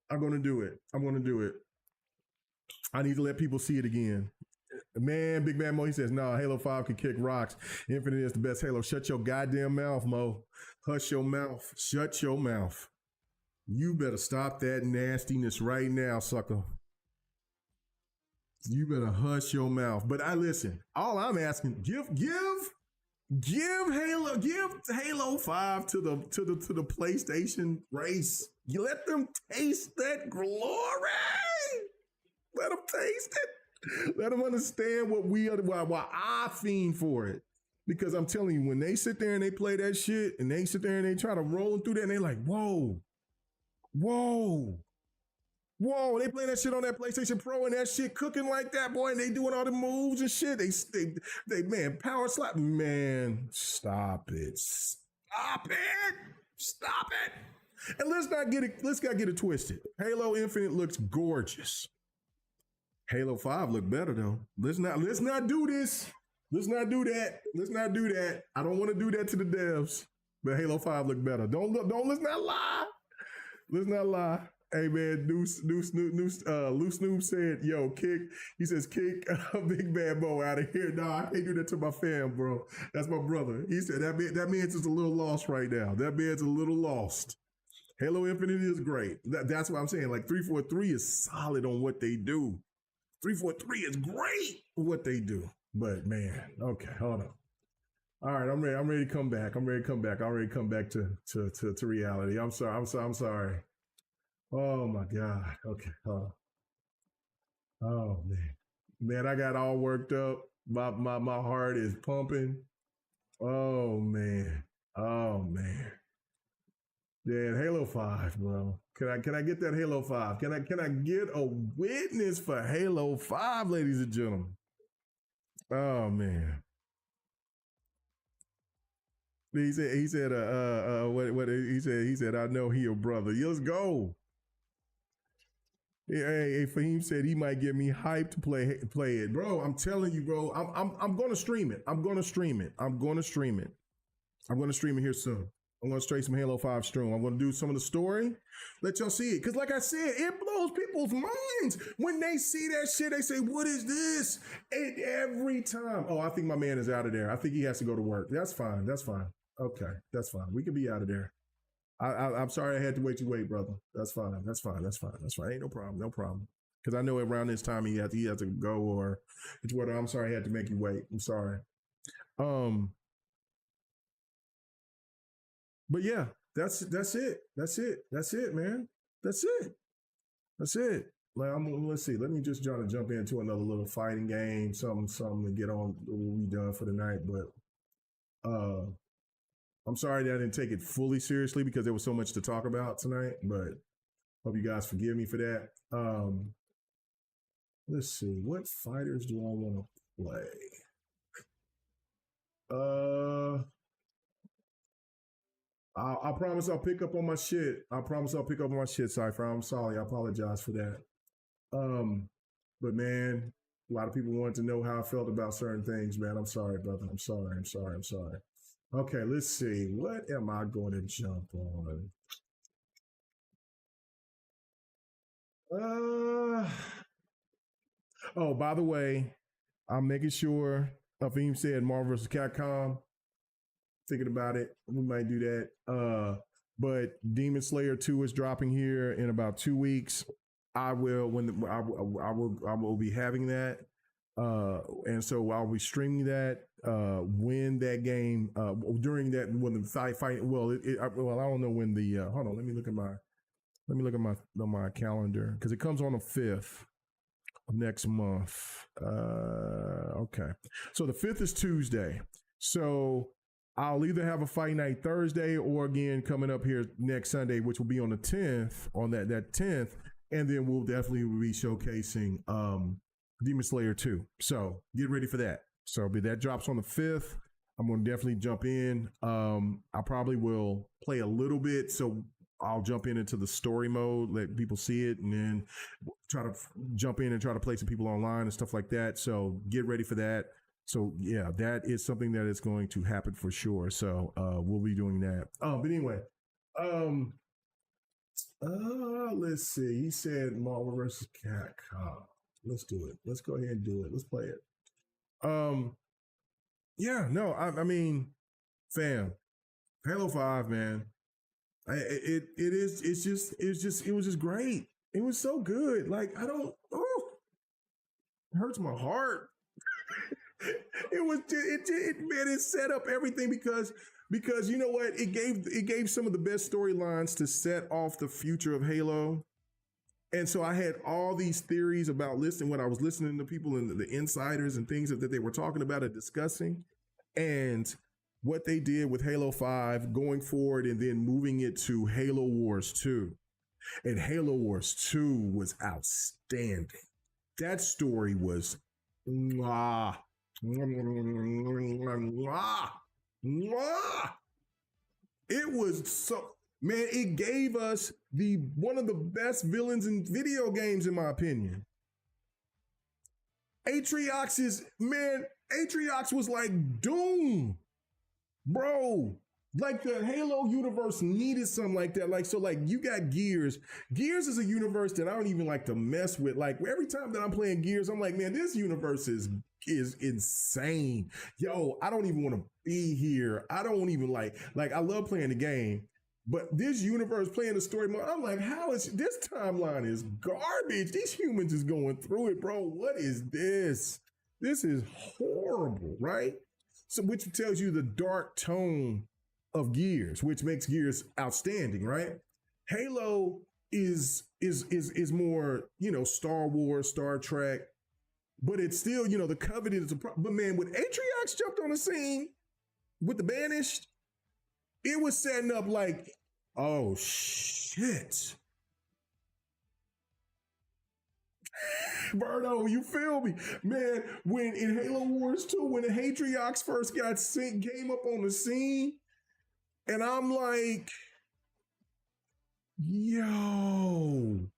I'm gonna do it. I need to let people see it again. Man, Big Bad Mo, he says, nah, Halo 5 can kick rocks. Infinite is the best Halo. Shut your goddamn mouth, Mo. Hush your mouth. Shut your mouth. You better stop that nastiness right now, sucker. You better hush your mouth. But listen, all I'm asking, give Halo 5 to the PlayStation race. You let them taste that glory. Let them taste it. Let them understand what we are, why I fiend for it. Because I'm telling you, when they sit there and they play that shit and they sit there and they try to roll through that and they're like, whoa. Whoa, they playing that shit on that PlayStation Pro and that shit cooking like that, boy, and they doing all the moves and shit. They man, power slap. Man, stop it. Stop it. Stop it. And let's not get it twisted. Halo Infinite looks gorgeous. Halo 5 look better though. Let's not do this. Let's not do that. Let's not do that. I don't want to do that to the devs. But Halo 5 look better. Let's not lie. Let's not lie. Hey man, Loose Snoop said, yo, kick. He says, kick Big Bad Bo out of here. Nah, I can't do that to my fam, bro. That's my brother. He said that man's just a little lost right now. That man's a little lost. Halo Infinite is great. That's what I'm saying. Like 343 is solid on what they do. 343 is great what they do. But man, okay, hold on. All right, I'm ready to come back. I already come back to reality. I'm sorry. Oh my God. Okay. Oh man, I got all worked up. My heart is pumping. Oh man. Yeah, Halo 5, bro. Can I get that Halo 5? Can I get a witness for Halo 5, ladies and gentlemen? Oh man. He said, what he said, I know he your brother. Let's go. Hey, Fahim said he might get me hyped to play it. Bro, I'm telling you, bro, I'm gonna stream it. I'm gonna stream it here soon. I'm gonna straight some Halo 5 stream. I'm gonna do some of the story. Let y'all see it. Cause like I said, it blows people's minds. When they see that shit, they say, what is this? And every time, oh, I think my man is out of there. I think he has to go to work. That's fine. Okay, that's fine. We can be out of there. I'm sorry I had to wait, brother. That's fine. Ain't no problem. Because I know around this time he has to go, or it's what I'm sorry I had to make you wait. I'm sorry. But yeah, that's it. That's it, man. That's it. Like, let's see. Let me just try to jump into another little fighting game, something to get on. We done for the night, but I'm sorry that I didn't take it fully seriously because there was so much to talk about tonight, but hope you guys forgive me for that. Let's see. What fighters do I want to play? I promise I'll pick up on my shit. Cypher. I'm sorry. I apologize for that. But man, a lot of people wanted to know how I felt about certain things, man. I'm sorry, brother. I'm sorry. Okay, let's see. What am I going to jump on? Oh, by the way, I'm making sure Afim said Marvel vs. Capcom. Thinking about it, we might do that. But Demon Slayer 2 is dropping here in about 2 weeks. I will be having that. And so I'll be streaming that when that game during that when the fight. Well, I don't know when the hold on. Let me look at my calendar because it comes on the 5th of next month. Okay, so the 5th is Tuesday. So I'll either have a fight night Thursday or again coming up here next Sunday, which will be on the 10th. On that 10th, and then we'll definitely be showcasing Demon Slayer 2. So get ready for that. So that drops on the 5th. I'm going to definitely jump in. I probably will play a little bit. So I'll jump into the story mode, let people see it, and then try to jump in and try to play some people online and stuff like that. So get ready for that. So yeah, that is something that is going to happen for sure. So we'll be doing that. But anyway, let's see. He said Marvel vs. Capcom. Let's do it. Let's go ahead and do it. Let's play it. Yeah, no, I mean, fam, Halo 5, man. It was just great. It was so good. Like, it hurts my heart. It set up everything because you know what? It gave some of the best storylines to set off the future of Halo. And so I had all these theories about when I was listening to people and the insiders and things that they were talking about and discussing, and what they did with Halo 5 going forward and then moving it to Halo Wars 2. And Halo Wars 2 was outstanding. That story was mwah, mwah, mwah. It was so, man, it gave us one of the best villains in video games, in my opinion. Atriox was like Doom, bro. Like the Halo universe needed something like that. Like, so like you got Gears. Gears is a universe that I don't even like to mess with. Like every time that I'm playing Gears, I'm like, man, this universe is insane. Yo, I don't even want to be here. I don't even like I love playing the game, but this universe playing the story mode, I'm like, how is this timeline is garbage. These humans is going through it, bro. What is this? This is horrible, right? So which tells you the dark tone of Gears, which makes Gears outstanding, right? Halo is more, Star Wars, Star Trek, but it's still, the Covenant is a problem. But man, when Atriox jumped on the scene with the Banished, it was setting up like, oh shit. Berto, you feel me? Man, when in Halo Wars 2, when the Atriox first came up on the scene, and I'm like, yo,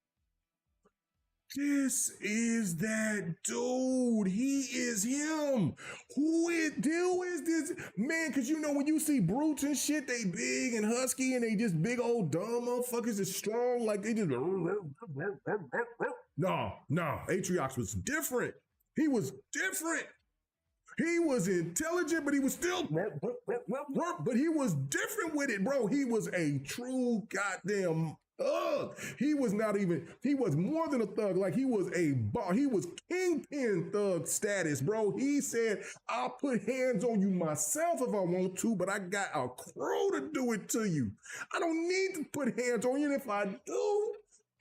this is that dude. He is him. Who is this? Man, because when you see brutes and shit, they big and husky and they just big old dumb motherfuckers is strong. Like they just. No, Atriox was different. He was different. He was intelligent, but he was still, but he was different with it, bro. He was a true goddamn thug. He was more than a thug. Like he was a boss. He was kingpin thug status, bro. He said, I'll put hands on you myself if I want to, but I got a crew to do it to you. I don't need to put hands on you. And if I do,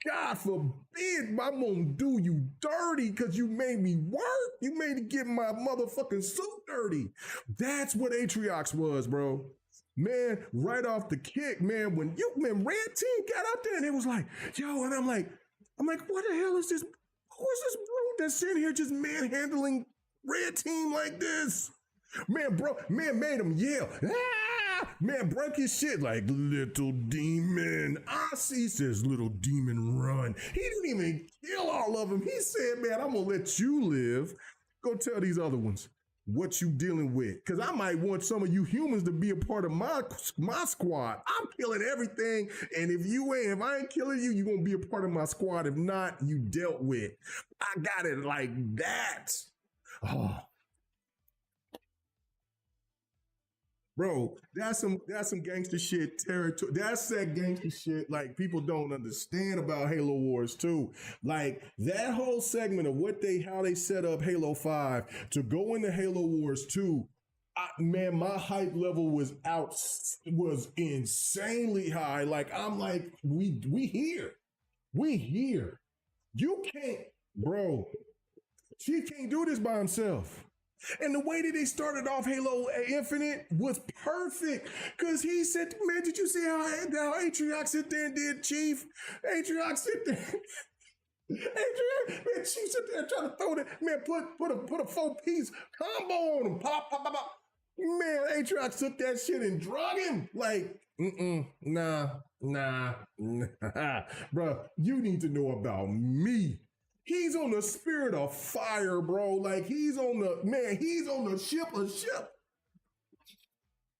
God forbid, I'm gonna do you dirty because you made me work. You made me get my motherfucking suit dirty. That's what Atriox was, bro. Man, right off the kick, man, when Red Team got out there and it was like, yo, and I'm like, what the hell is this? Who is this brute that's sitting here just manhandling Red Team like this? Man, made him yell. Ah! Man, broke his shit like, little demon. Ozzy says, little demon, run. He didn't even kill all of them. He said, man, I'm going to let you live. Go tell these other ones what you dealing with. Because I might want some of you humans to be a part of my squad. I'm killing everything. And if I ain't killing you, you're going to be a part of my squad. If not, you dealt with. I got it like that. Oh. Bro, that's some gangster shit territory. That's that gangster shit like people don't understand about Halo Wars 2. Like that whole segment of how they set up Halo 5 to go into Halo Wars 2. Man, my hype level was insanely high. Like I'm like, we here. You can't, bro. She can't do this by himself. And the way that they started off Halo Infinite was perfect. Because he said, man, did you see how Atriox sit there and did, Chief? Atriox sit there. Man, Chief sit there trying to throw that. Man, put a 4-piece combo on him. Pop. Man, Atriox took that shit and drug him. Like, nah. Bro, you need to know about me. He's on the spirit of fire, bro. Like he's on the ship of ship.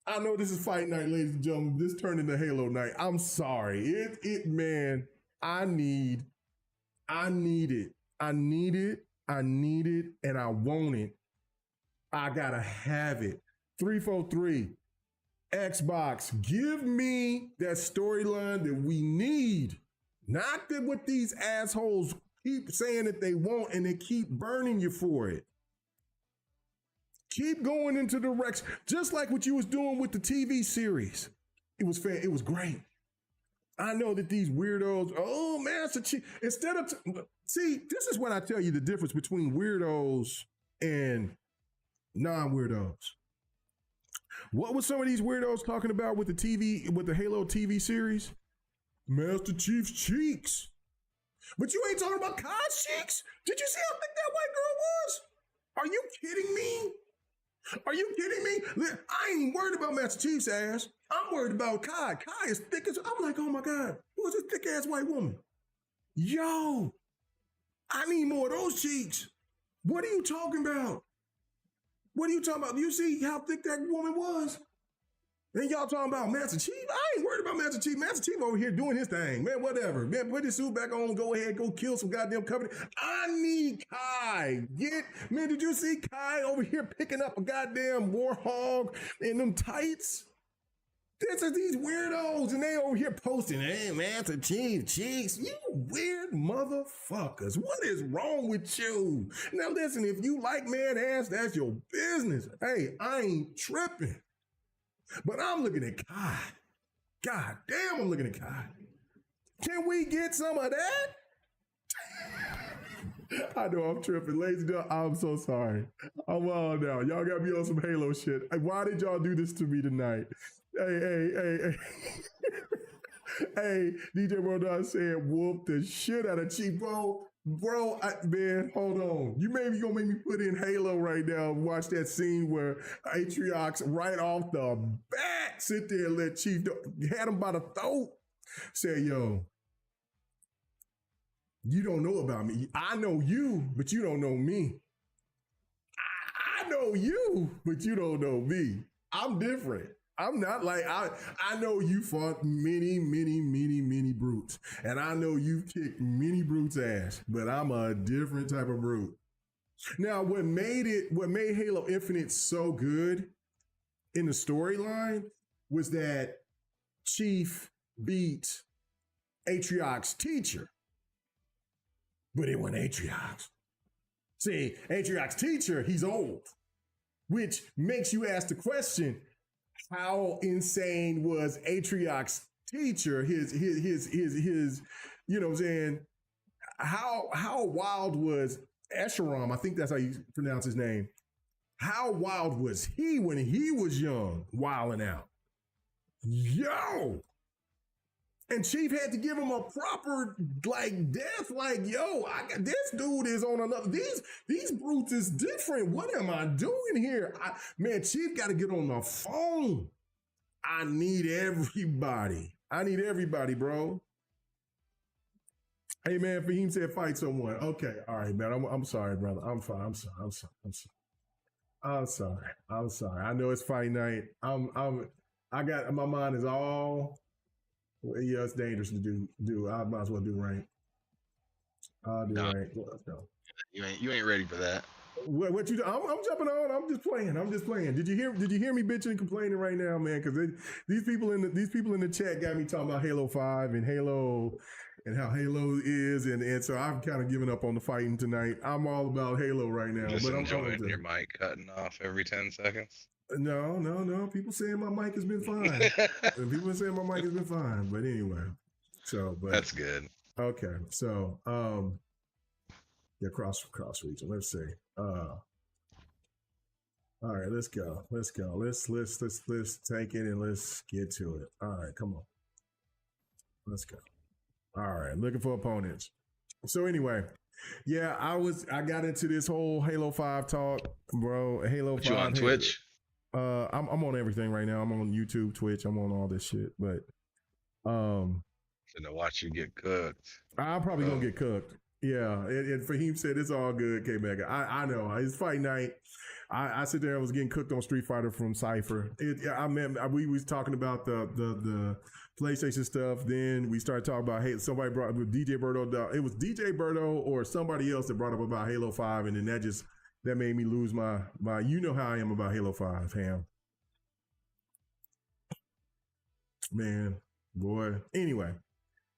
I know this is fight night, ladies and gentlemen. This turned into Halo night. I'm sorry. Man, I need it, and I want it. I gotta have it. 343, Xbox, give me that storyline that we need. Not that what these assholes keep saying that they want and they keep burning you for it. Keep going into direction, just like what you was doing with the TV series. It was fair. It was great. I know that these weirdos, oh, Master Chief, instead of, see, this is what I tell you the difference between weirdos and non-weirdos. What was some of these weirdos talking about with the Halo TV series? Master Chief's cheeks. But you ain't talking about Kai's cheeks? Did you see how thick that white girl was? Are you kidding me? Are you kidding me? I ain't worried about Master Chief's ass. I'm worried about Kai. Kai is thick as, I'm like, oh my God, who is this thick ass white woman? Yo, I need more of those cheeks. What are you talking about? What are you talking about? Do you see how thick that woman was? And y'all talking about Master Chief? I ain't worried about Master Chief. Master Chief over here doing his thing. Man, whatever. Man, put his suit back on. Go ahead. Go kill some goddamn company. I need Kai. Man, did you see Kai over here picking up a goddamn warhog in them tights? This is these weirdos, and they over here posting, hey, Master Chief, cheeks. You weird motherfuckers. What is wrong with you? Now, listen, if you like man ass, that's your business. Hey, I ain't tripping. But I'm looking at Kai. God damn, I'm looking at Kai. Can we get some of that? I know I'm tripping. Ladies and gentlemen, I'm so sorry. I'm wild now. Y'all got me on some Halo shit. Why did y'all do this to me tonight? Hey. Hey, DJ Brodon said whoop the shit out of Chief, bro. Bro, man, hold on. You maybe gonna make me put in Halo right now and watch that scene where Atriox right off the bat sit there and let Chief had him by the throat. Say, yo, you don't know about me. I know you, but you don't know me. I know you, but you don't know me. I'm different. I'm not like, I know you fought many brutes. And I know you've kicked many brutes' ass, but I'm a different type of brute. Now, what made Halo Infinite so good in the storyline was that Chief beat Atriox's teacher. But it wasn't Atriox. See, Atriox's teacher, he's old, which makes you ask the question, how insane was Atriox's teacher? His, you know what I'm saying? How wild was Escharum? I think that's how you pronounce his name. How wild was he when he was young, wilding out? Yo! And Chief had to give him a proper death. This dude is on another. These brutes is different. What am I doing here? Man, Chief got to get on the phone. I need everybody. Bro. Hey man, Fahim said fight someone. Okay, all right, man. I'm sorry, brother. I'm sorry. I know it's fight night. I got my mind is all. Well, yeah, it's dangerous to do. I might as well do right. I'll do right. Let's go. You ain't ready for that. What you? I'm jumping on. I'm just playing. Did you hear me bitching and complaining right now, man? Because these people in the chat got me talking about Halo 5 and Halo and how Halo is, and so I've kind of given up on the fighting tonight. I'm all about Halo right now. Just but enjoying your mic cutting off every 10 seconds. No. People saying my mic has been fine. People saying my mic has been fine. But anyway, that's good. Okay, so yeah, cross region. Let's see. All right, let's go. Let's take it and let's get to it. All right, come on. Let's go. All right, looking for opponents. So anyway, yeah, I got into this whole Halo 5 talk, bro. Halo 5. You on Twitch? I'm on everything right now. I'm on YouTube, Twitch. I'm on all this shit, but to watch you get cooked. I'm probably gonna get cooked. Yeah, and Fahim said it's all good, K-Mega. I know. It's fight night. I sit there, I was getting cooked on Street Fighter from Cypher. We was talking about the PlayStation stuff. Then we started talking about, hey, somebody brought with DJ Berto. It was DJ Berto or somebody else that brought up about Halo 5, and then that made me lose my you know how I am about Halo 5, Ham. Man, boy. Anyway,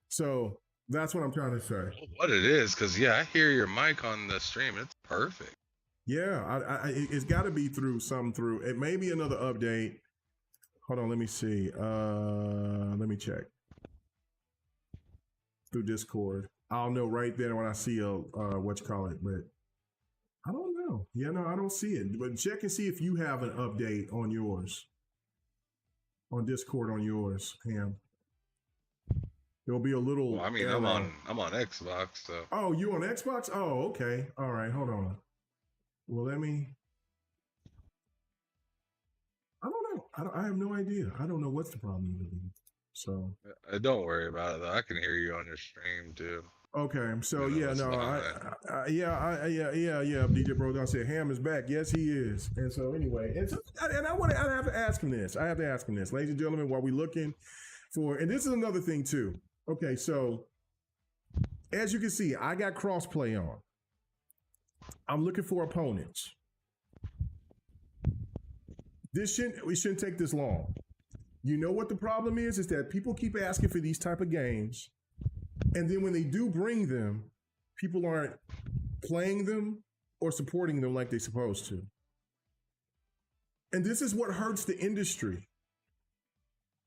so that's what I'm trying to say. What it is, because I hear your mic on the stream. It's perfect. Yeah, it's got to be through. It may be another update. Hold on, let me see. Let me check through Discord. I'll know right there when I see what you call it, but I don't know. Yeah, no, I don't see it. But check and see if you have an update on yours, on Discord on yours, Pam. there'll be a little Well, I mean, arrow. I'm on Xbox, so Oh, you on Xbox? Oh, okay. All right, hold on. Well, let me. I don't know. I have no idea. I don't know what's the problem with it. So don't worry about it though. I can hear you on your stream too. okay. So Even though yeah, it's no, not. yeah. DJ Bro, I said Ham is back. Yes, he is. And so anyway, I have to ask him this. I have to ask him this, ladies and gentlemen, while we looking for, and this is another thing too. Okay, so as you can see, I got crossplay on. I'm looking for opponents. We shouldn't take this long. You know what the problem is that people keep asking for these type of games, and then when they do bring them, people aren't playing them or supporting them like they're supposed to. And this is what hurts the industry.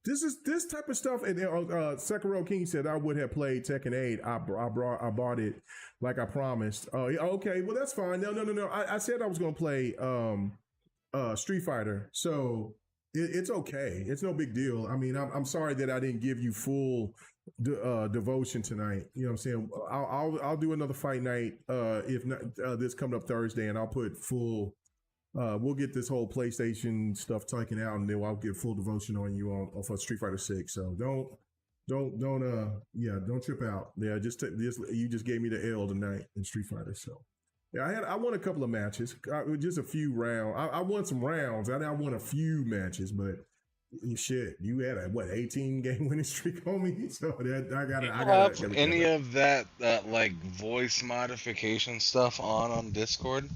This type of stuff. And Sekiro King said I would have played Tekken 8. I bought it like I promised. Oh, okay. Well, that's fine. No. I said I was going to play Street Fighter, so it's okay. It's no big deal. I mean, I'm sorry that I didn't give you full devotion tonight. You know what I'm saying? I'll do another fight night if not this coming up Thursday, and I'll put full. We'll get this whole PlayStation stuff taken out, and then I'll get full devotion on you on for Street Fighter 6. So don't trip out. Yeah, you just gave me the L tonight in Street Fighter. So. Yeah, I won a couple of matches, just a few rounds. I won some rounds. I won a few matches, but shit, you had a 18 game winning streak on me. So that I got any of that like voice modification stuff on Discord.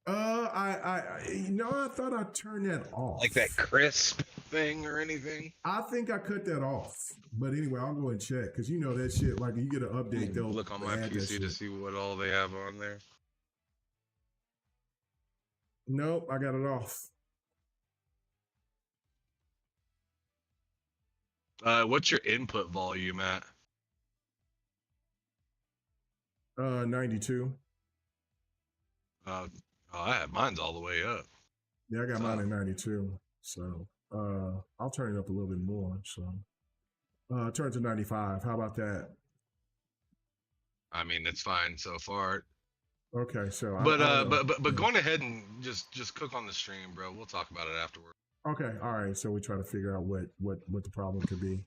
I thought I turned that off. Like that crisp thing or anything? I think I cut that off. But anyway, I'll go and check because you know that shit. Like you get an update, they'll look on my PC to see what all they have on there. Nope, I got it off. What's your input volume at? 92. I have mine's all the way up. Yeah, I got mine at 92. So I'll turn it up a little bit more. So turn to 95. How about that? I mean, it's fine so far. Okay, so but going ahead and just cook on the stream, bro. We'll talk about it afterward. Okay, all right. So we try to figure out what the problem could be.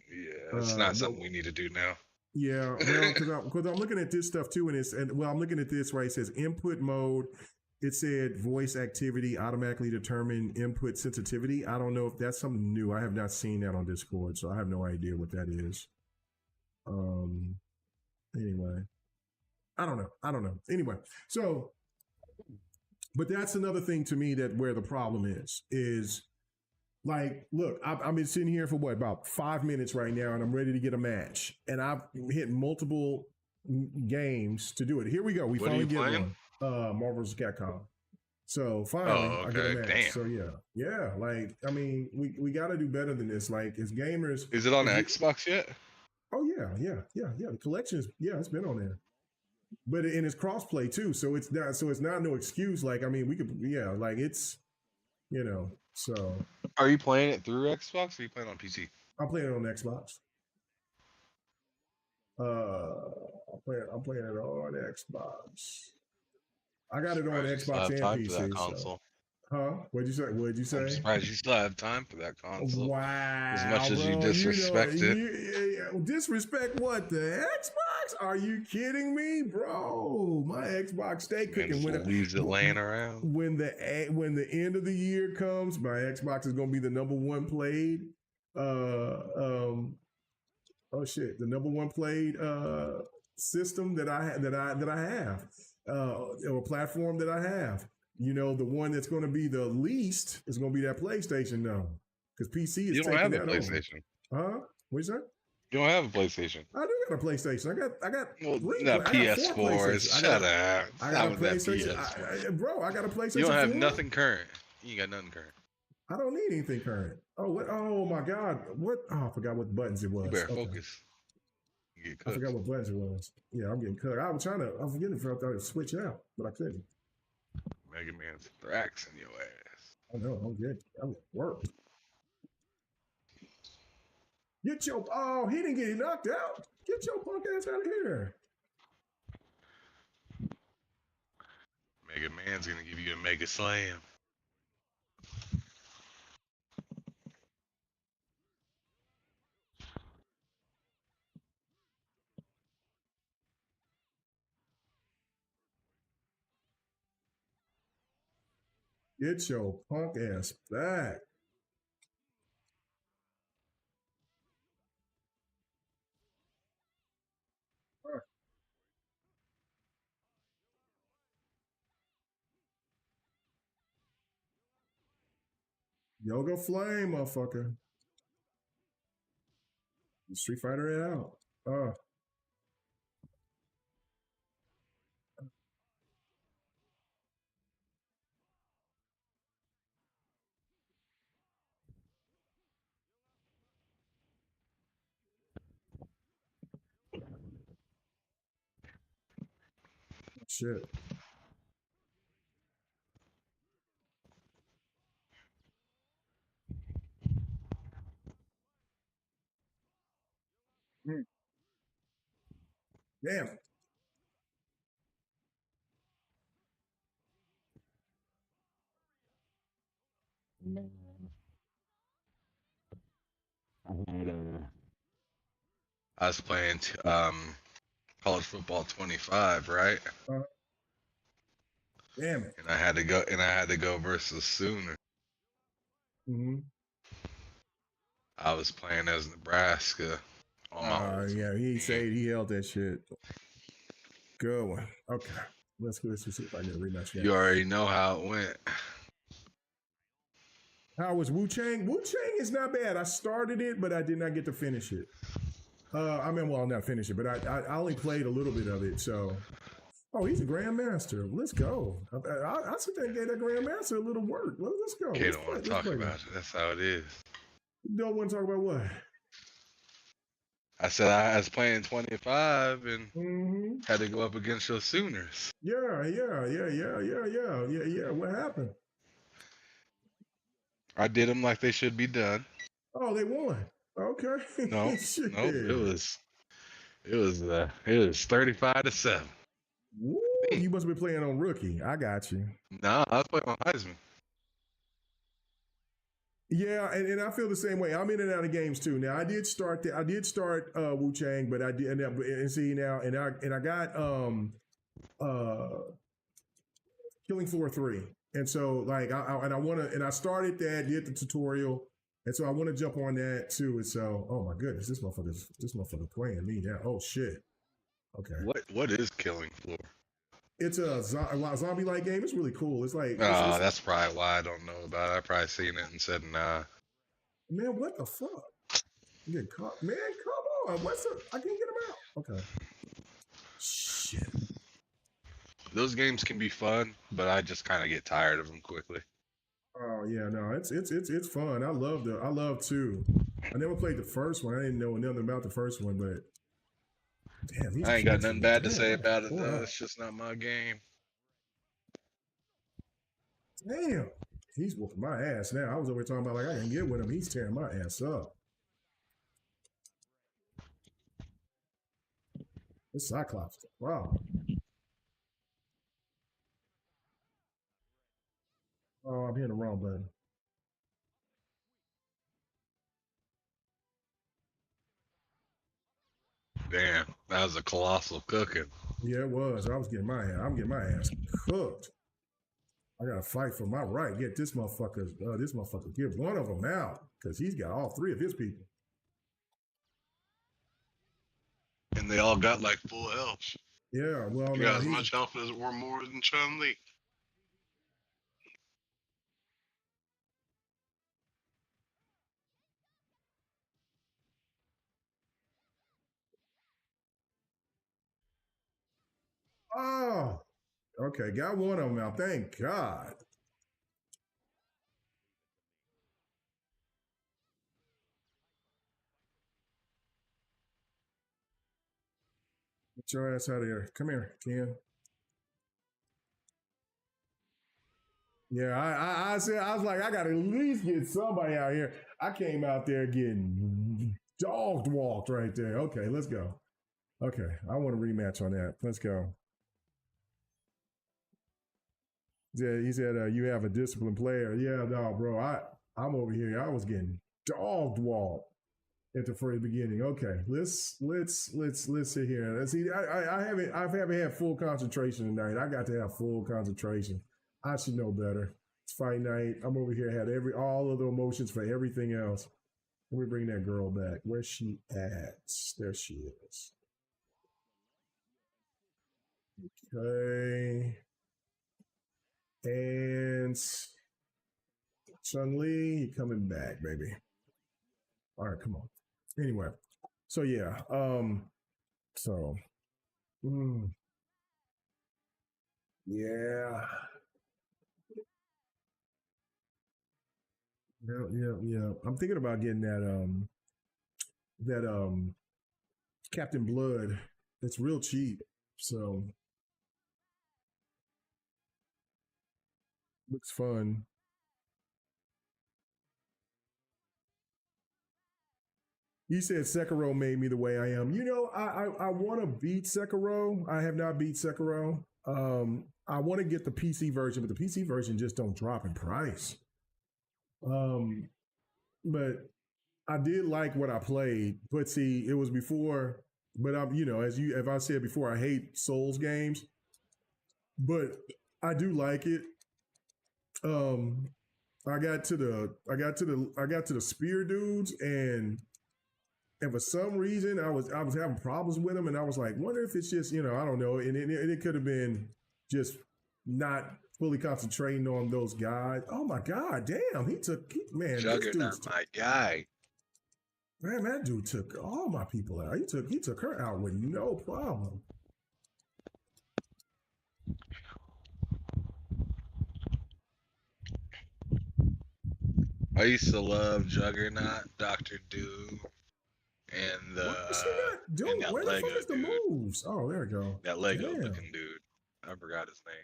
Yeah, it's not something we need to do now. Yeah, well, because I'm looking at this stuff too, and I'm looking at this right. It says input mode. It said voice activity automatically determine input sensitivity. I don't know if that's something new. I have not seen that on Discord, so I have no idea what that is. Anyway, I don't know. Anyway, so, but that's another thing to me that where the problem is like, look, I've been sitting here for about 5 minutes right now, and I'm ready to get a match, and I've hit multiple games to do it. Here we go. We finally get one. Marvel vs. Capcom. So finally, I get a match. Damn. So yeah. Like, I mean, we got to do better than this. Like, as gamers, is it on Xbox yet? Oh yeah. The collection is it's been on there, but and it's crossplay too. So it's not no excuse. Like, I mean, we could like it's so. Are you playing it through Xbox or are you playing on PC? I'm playing it on Xbox. I'm playing it on Xbox. I got it on Xbox and PC. For that console. Huh? What'd you say? I'm surprised you still have time for that console. Wow. As much as you disrespect it. Disrespect what? The Xbox? Are you kidding me, bro? My Xbox stay cooking. When it leaves it laying around. When the end of the year comes, my Xbox is gonna be the number one played. The number one played system that I have. Or platform that I have. The one that's going to be the least is going to be that PlayStation now, because PC is. You don't have a PlayStation, huh? What'd you say? You don't have a PlayStation. I do got a PlayStation. I got. That PS4. Shut up. I got a PlayStation. I got a PlayStation. You don't have nothing current. You got nothing current. I don't need anything current. Oh, what? Oh my God! What? Oh, I forgot what buttons it was. You better focus. I forgot what buttons it was. Yeah, I'm getting cut. I was forgetting if I thought it switch out, but I couldn't. Mega Man's thrashing your ass. I know. I'm good. I'm at work. Get your, oh, he didn't get knocked out. Get your punk ass out of here. Mega Man's gonna give you a Mega Slam. Get your punk ass back. Yoga Flame, motherfucker. Street Fighter it out. Shit. Damn. I was playing college football 25, right? Damn it. And I had to go versus Sooner. Mm-hmm. I was playing as Nebraska on my yeah, he said he held that shit. Good one. Okay. Let's see if I get a rematch. You already know how it went. How was Wu Chang? Wu Chang is not bad. I started it, but I did not get to finish it. I mean, well, not finish it, but I only played a little bit of it. So, oh, he's a grandmaster. Let's go. I sit there and gave that grandmaster a little work. Let's go. You don't want to talk about it. That's how it is. You don't want to talk about what? I said I was playing 25 and had to go up against your Sooners. Yeah. What happened? I did them like they should be done. Oh, they won. Okay. No, it was 35-7. Woo, you must have been playing on rookie. I got you. No, I was playing on Heisman. Yeah, and I feel the same way. I'm in and out of games too. Now I did start Wu Chang, but I did and see now and I got Killing Floor 3. And so like I started that, did the tutorial, and so I want to jump on that too. And so, oh my goodness, this motherfucker playing me now. Oh shit. Okay. What is Killing Floor? It's a zombie-like game. It's really cool. It's like that's probably why I don't know about it. I probably seen it and said nah. Man, what the fuck? You getting caught? Man, come on. What's up? I can't get him out. Okay. Shit. Those games can be fun, but I just kind of get tired of them quickly. Oh yeah, no, it's fun. I love 2. I never played the first one. I didn't know nothing about the first one, but damn, I ain't got nothing bad to say about it though. It's just not my game. Damn, he's whooping my ass now. I was over here talking about like I can get with him. He's tearing my ass up. This Cyclops, wow. Oh, I'm hitting the wrong button. Damn, that was a colossal cooking. Yeah, it was. I'm getting my ass cooked. I gotta fight for my right. Get this motherfucker. Get one of them out because he's got all 3 of his people. And they all got like full health. Yeah, well, you got as much health as or more than Chun-Li. Oh, okay. Got one of them out. Thank God. Get your ass out of here. Come here, Ken. Yeah, I said, I was like, I got to at least get somebody out here. I came out there getting Dog walked right there. Okay, let's go. Okay, I want a rematch on that. Let's go. Yeah, he said you have a disciplined player. Yeah, no, bro. I'm over here. I was getting dog walked at the very beginning. Okay, let's sit here. Let's see. I haven't had full concentration tonight. I got to have full concentration. I should know better. It's fight night. I'm over here. Had all of the emotions for everything else. Let me bring that girl back. Where's she at? There she is. Okay. And Chun-Li, you coming back, baby. All right, come on. Anyway, so yeah, so yeah. Yeah. I'm thinking about getting that Captain Blood. It's real cheap. So looks fun. You said Sekiro made me the way I am. You know, I want to beat Sekiro. I have not beat Sekiro. I want to get the PC version, but the PC version just don't drop in price. But I did like what I played. But see, it was before. But I'm, as I said before, I hate Souls games. But I do like it. I got to the spear dudes and for some reason I was having problems with them, and I was like, wonder if it's just I don't know, and it could have been just not fully concentrating on those guys. Oh my god, damn, man, Juggernaut, my guy. Man, that dude took all my people out. He took her out with no problem. I used to love Juggernaut, Dr. Doom, and the What is she not doing? that Where the Lego fuck is the dude. moves? Oh, there we go. That Lego Damn. looking dude. I forgot his name.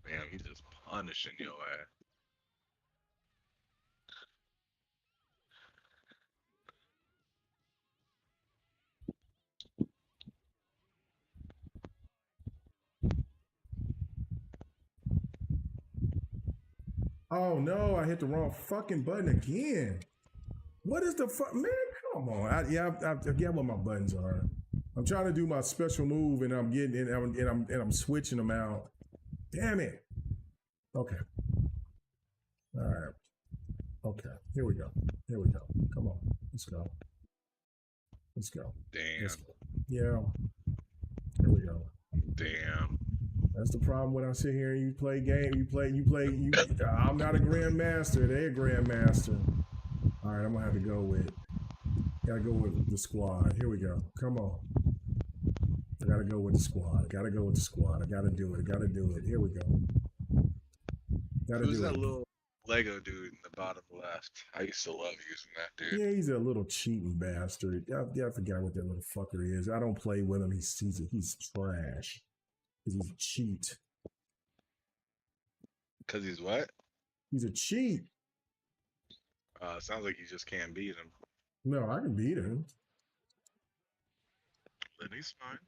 Man, he's just punishing your ass. Oh no, I hit the wrong fucking button again. What is the fuck, man? Come on. I get what my buttons are. I'm trying to do my special move, and I'm switching them out. Damn it. Okay. All right. Okay. Here we go. Come on. Let's go. Damn. Let's go. Yeah. Here we go. Damn. That's the problem when I sit here and you play game. I'm not a grandmaster. They a grandmaster. All right, I'm gonna have to go with. Gotta go with the squad. Here we go. Come on. I gotta go with the squad. I gotta do it. Here we go. Who's that little Lego dude in the bottom left? I used to love using that dude. Yeah, he's a little cheating bastard. I forgot what that little fucker is. I don't play with him. He's trash. He's a cheat. Cause he's what? He's a cheat. Sounds like you just can't beat him. No, I can beat him. Then he's fine.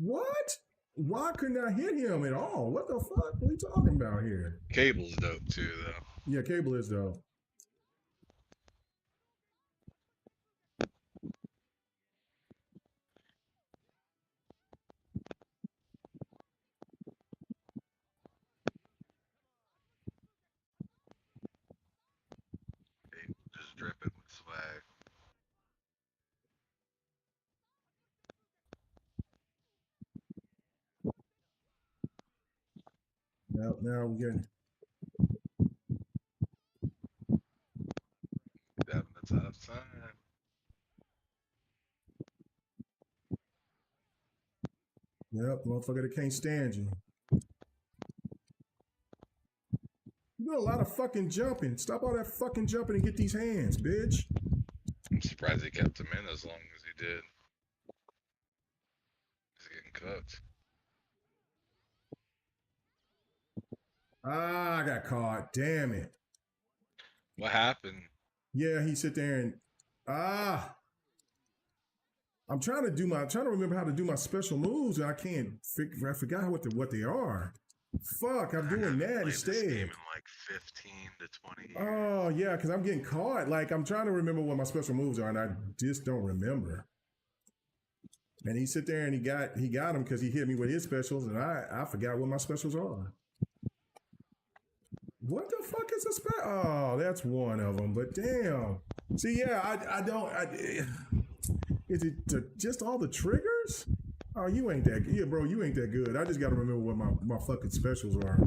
What? Why couldn't I hit him at all? What the fuck are we talking about here? Cable's dope too, though. Yeah, Cable is dope. Just dripping with swag. Now we're getting. Having a tough time. Yep, motherfucker that can't stand you. You do a lot of fucking jumping. Stop all that fucking jumping and get these hands, bitch. I'm surprised he kept him in as long as he did. He's getting cooked. Ah, I got caught. Damn it. What happened? Yeah, he sit there and I'm trying to remember how to do my special moves, and I can't figure. I forgot what they are. Fuck, I'm doing that Played this game instead. in like 15 to 20 years. Oh yeah, because I'm getting caught. Like I'm trying to remember what my special moves are, and I just don't remember. And he sit there and he got him because he hit me with his specials, and I forgot what my specials are. What the fuck is a special? Oh, that's one of them. But damn. See, yeah, I don't. Is it just all the triggers? Oh, you ain't that good. Yeah, bro, you ain't that good. I just got to remember what my fucking specials are.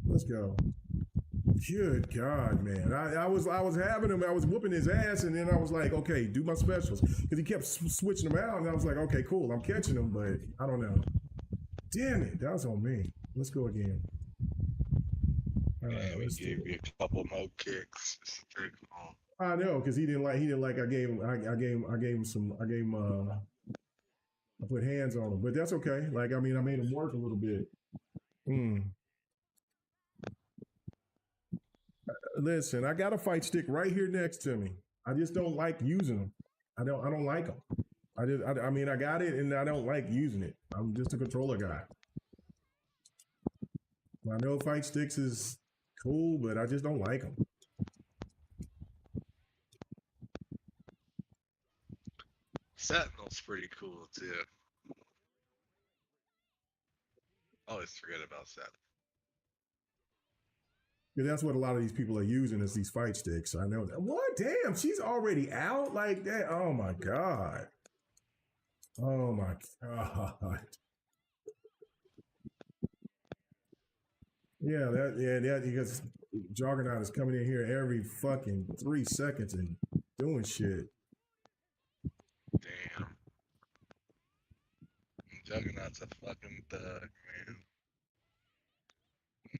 Let's go. Good God, man. I was having him. I was whooping his ass, and then I was like, okay, do my specials. Because he kept switching them out, and I was like, okay, cool. I'm catching him, but I don't know. Damn it. That was on me. Let's go again. All right, We let's gave you a couple more kicks. Just take 'em home. I know, because he didn't like I gave him I put hands on him, but that's okay. Like, I mean, I made him work a little bit. Listen, I got a fight stick right here next to me. I just don't like using them. I don't like them. I mean, I got it and I don't like using it. I'm just a controller guy. I know fight sticks is cool, but I just don't like them. Sentinel's pretty cool too. Always forget about Sentinel. Because that's what a lot of these people are using is these fight sticks. I know that. What? Damn, she's already out like that. Oh my God. Oh my God. Yeah, because Juggernaut is coming in here every fucking 3 seconds and doing shit. Damn. Juggernaut's a fucking thug,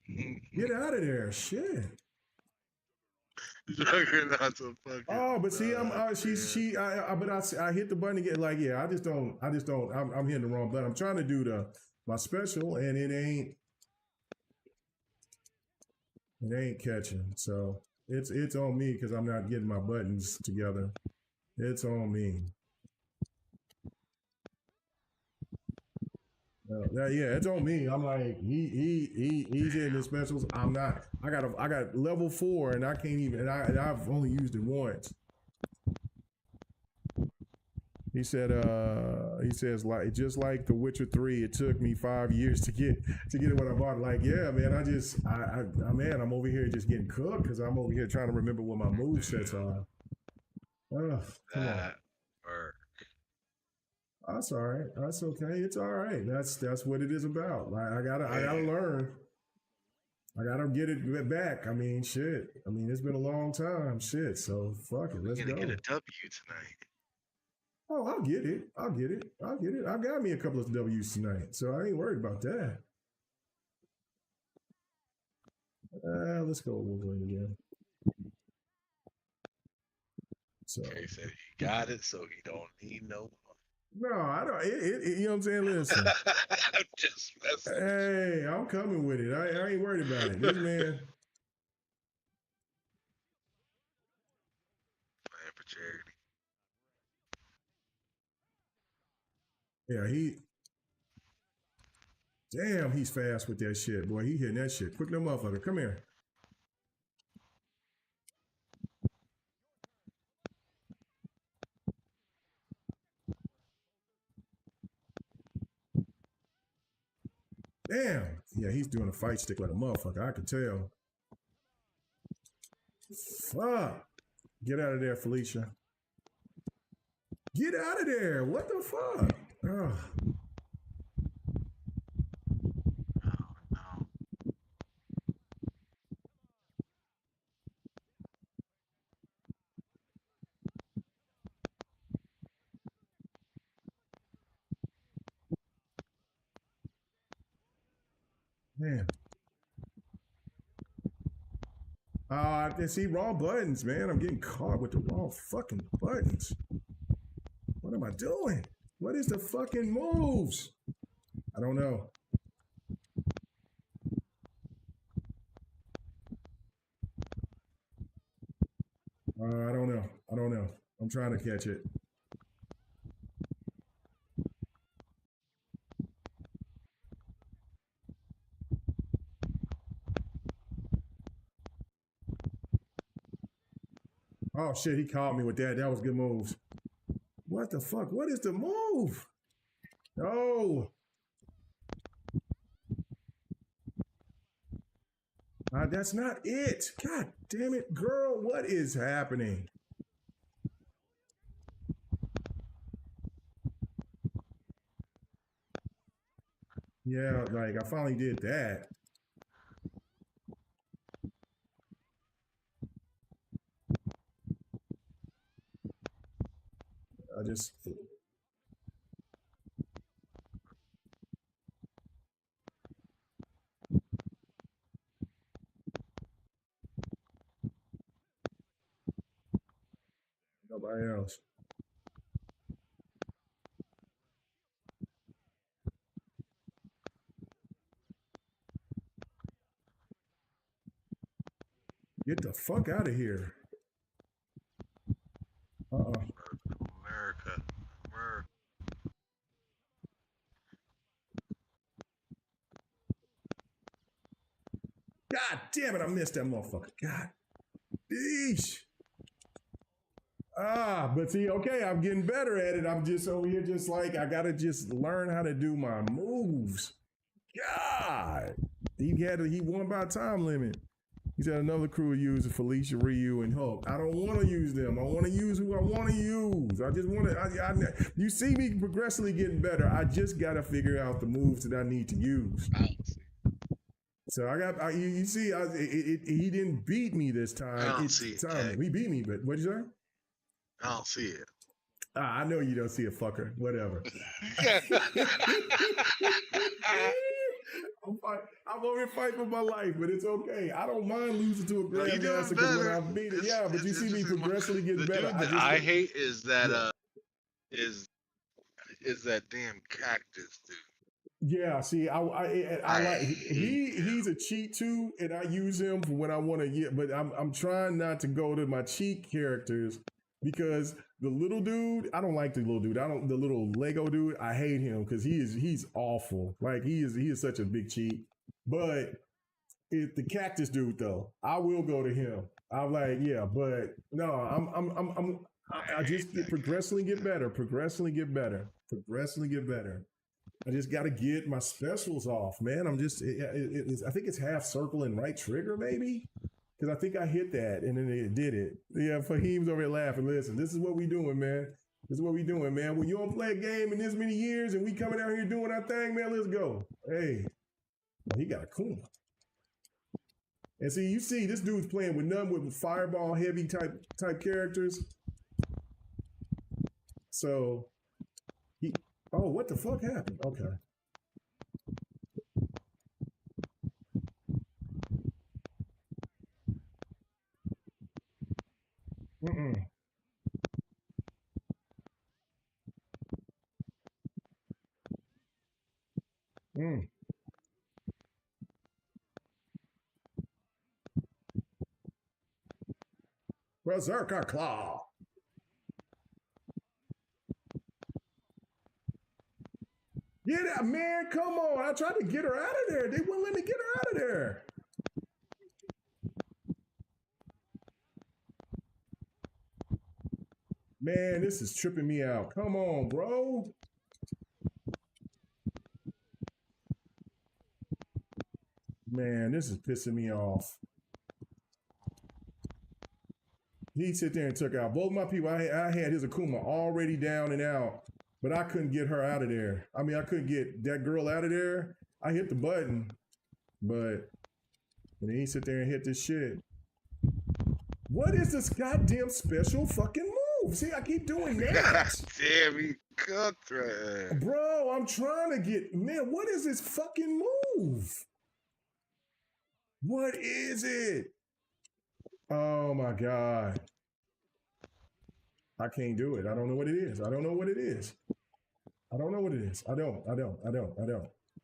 man. Get out of there, shit. Juggernaut's a fucking. Oh, but see, thug, but I hit the button again. Like, yeah, I just don't. I'm hitting the wrong button. I'm trying to do my special, and it ain't catching. So it's on me because I'm not getting my buttons together. It's on me. Yeah, it's on me. I'm like, he's hitting his specials. I'm not. I got level 4, and I can't even. And I've only used it once. He says like just like The Witcher 3, it took me 5 years to get it when I bought it. Like, yeah, man, I'm over here just getting cooked because I'm over here trying to remember what my movesets are. Come on. That's all right. That's okay. It's all right. That's what it is about. Like, I gotta learn. I gotta get it back. I mean, shit. I mean, it's been a long time. Shit. So fuck it. Let's go. Get a W tonight. Oh, I'll get it. I got me a couple of W's tonight, so I ain't worried about that. Let's go Wolverine again. So he said he got it, so he don't need no. No, I don't. You know what I'm saying? Listen. I'm just messing. Hey, I'm coming with it. I ain't worried about it. This man. Playing for charity. Yeah, damn, he's fast with that shit, boy. He hitting that shit. Quick little motherfucker. Come here. Damn. Yeah, he's doing a fight stick like a motherfucker. I can tell. Fuck. Get out of there, Felicia. Get out of there. What the fuck? Ugh. Man. See, wrong buttons, man. I'm getting caught with the wrong fucking buttons. What am I doing? What is the fucking moves? I don't know. I don't know. I don't know. I'm trying to catch it. Oh shit, he caught me with that. That was good moves. What the fuck? What is the move? No. That's not it. God damn it, girl. What is happening? Yeah, like I finally did that. I just nobody else. Get the fuck out of here. America. God damn it, I missed that motherfucker. God. Eesh. But see, okay, I'm getting better at it. I'm just over here just like, I gotta just learn how to do my moves. God. He won by a time limit. He said another crew of users, Felicia, Ryu, and Hulk. I don't want to use them. I want to use who I want to use. I just want to, you see me progressively getting better. I just got to figure out the moves that I need to use. So you see, he didn't beat me this time. I don't see it. He beat me, but what'd you say? I don't see it. I know you don't see it, fucker. Whatever. I'm over here fighting for my life, but it's okay. I don't mind losing to a grandmaster because when I beat it, yeah, but you see me progressively getting better. The dude that I hate is that is that damn cactus dude. Yeah, see, I like he's a cheat too, and I use him for when I want to get. But I'm trying not to go to my cheat characters because the little dude, I don't like the little dude. The little Lego dude. I hate him because he's awful. Like he is such a big cheat. But the cactus dude though, I will go to him. I'm like, yeah, but no, I just progressively get better. I just got to get my specials off, man. I'm just, I think it's half circle and right trigger, maybe. Because I think I hit that and then it did it. Yeah, Fahim's over here laughing. Listen, this is what we doing, man. When you don't play a game in this many years and we coming out here doing our thing, man, let's go. Hey, well, he got a Kuma. And see, you see, this dude's playing with none with fireball heavy type characters. So, oh, what the fuck happened? Okay. Berserker Claw. Get out, man, come on. I tried to get her out of there. They wouldn't let me get her out of there. Man, this is tripping me out. Come on, bro. Man, this is pissing me off. He sit there and took out both my people. I had his Akuma already down and out, but I couldn't get her out of there. I mean, I couldn't get that girl out of there. I hit the button, but and then he sit there and hit this shit. What is this goddamn special fucking move? See, I keep doing that. Damn, he cooked right. Bro, I'm trying to get, man, what is this fucking move? What is it? Oh my God. I can't do it. I don't know what it is. I don't know what it is. I don't know what it is. I don't.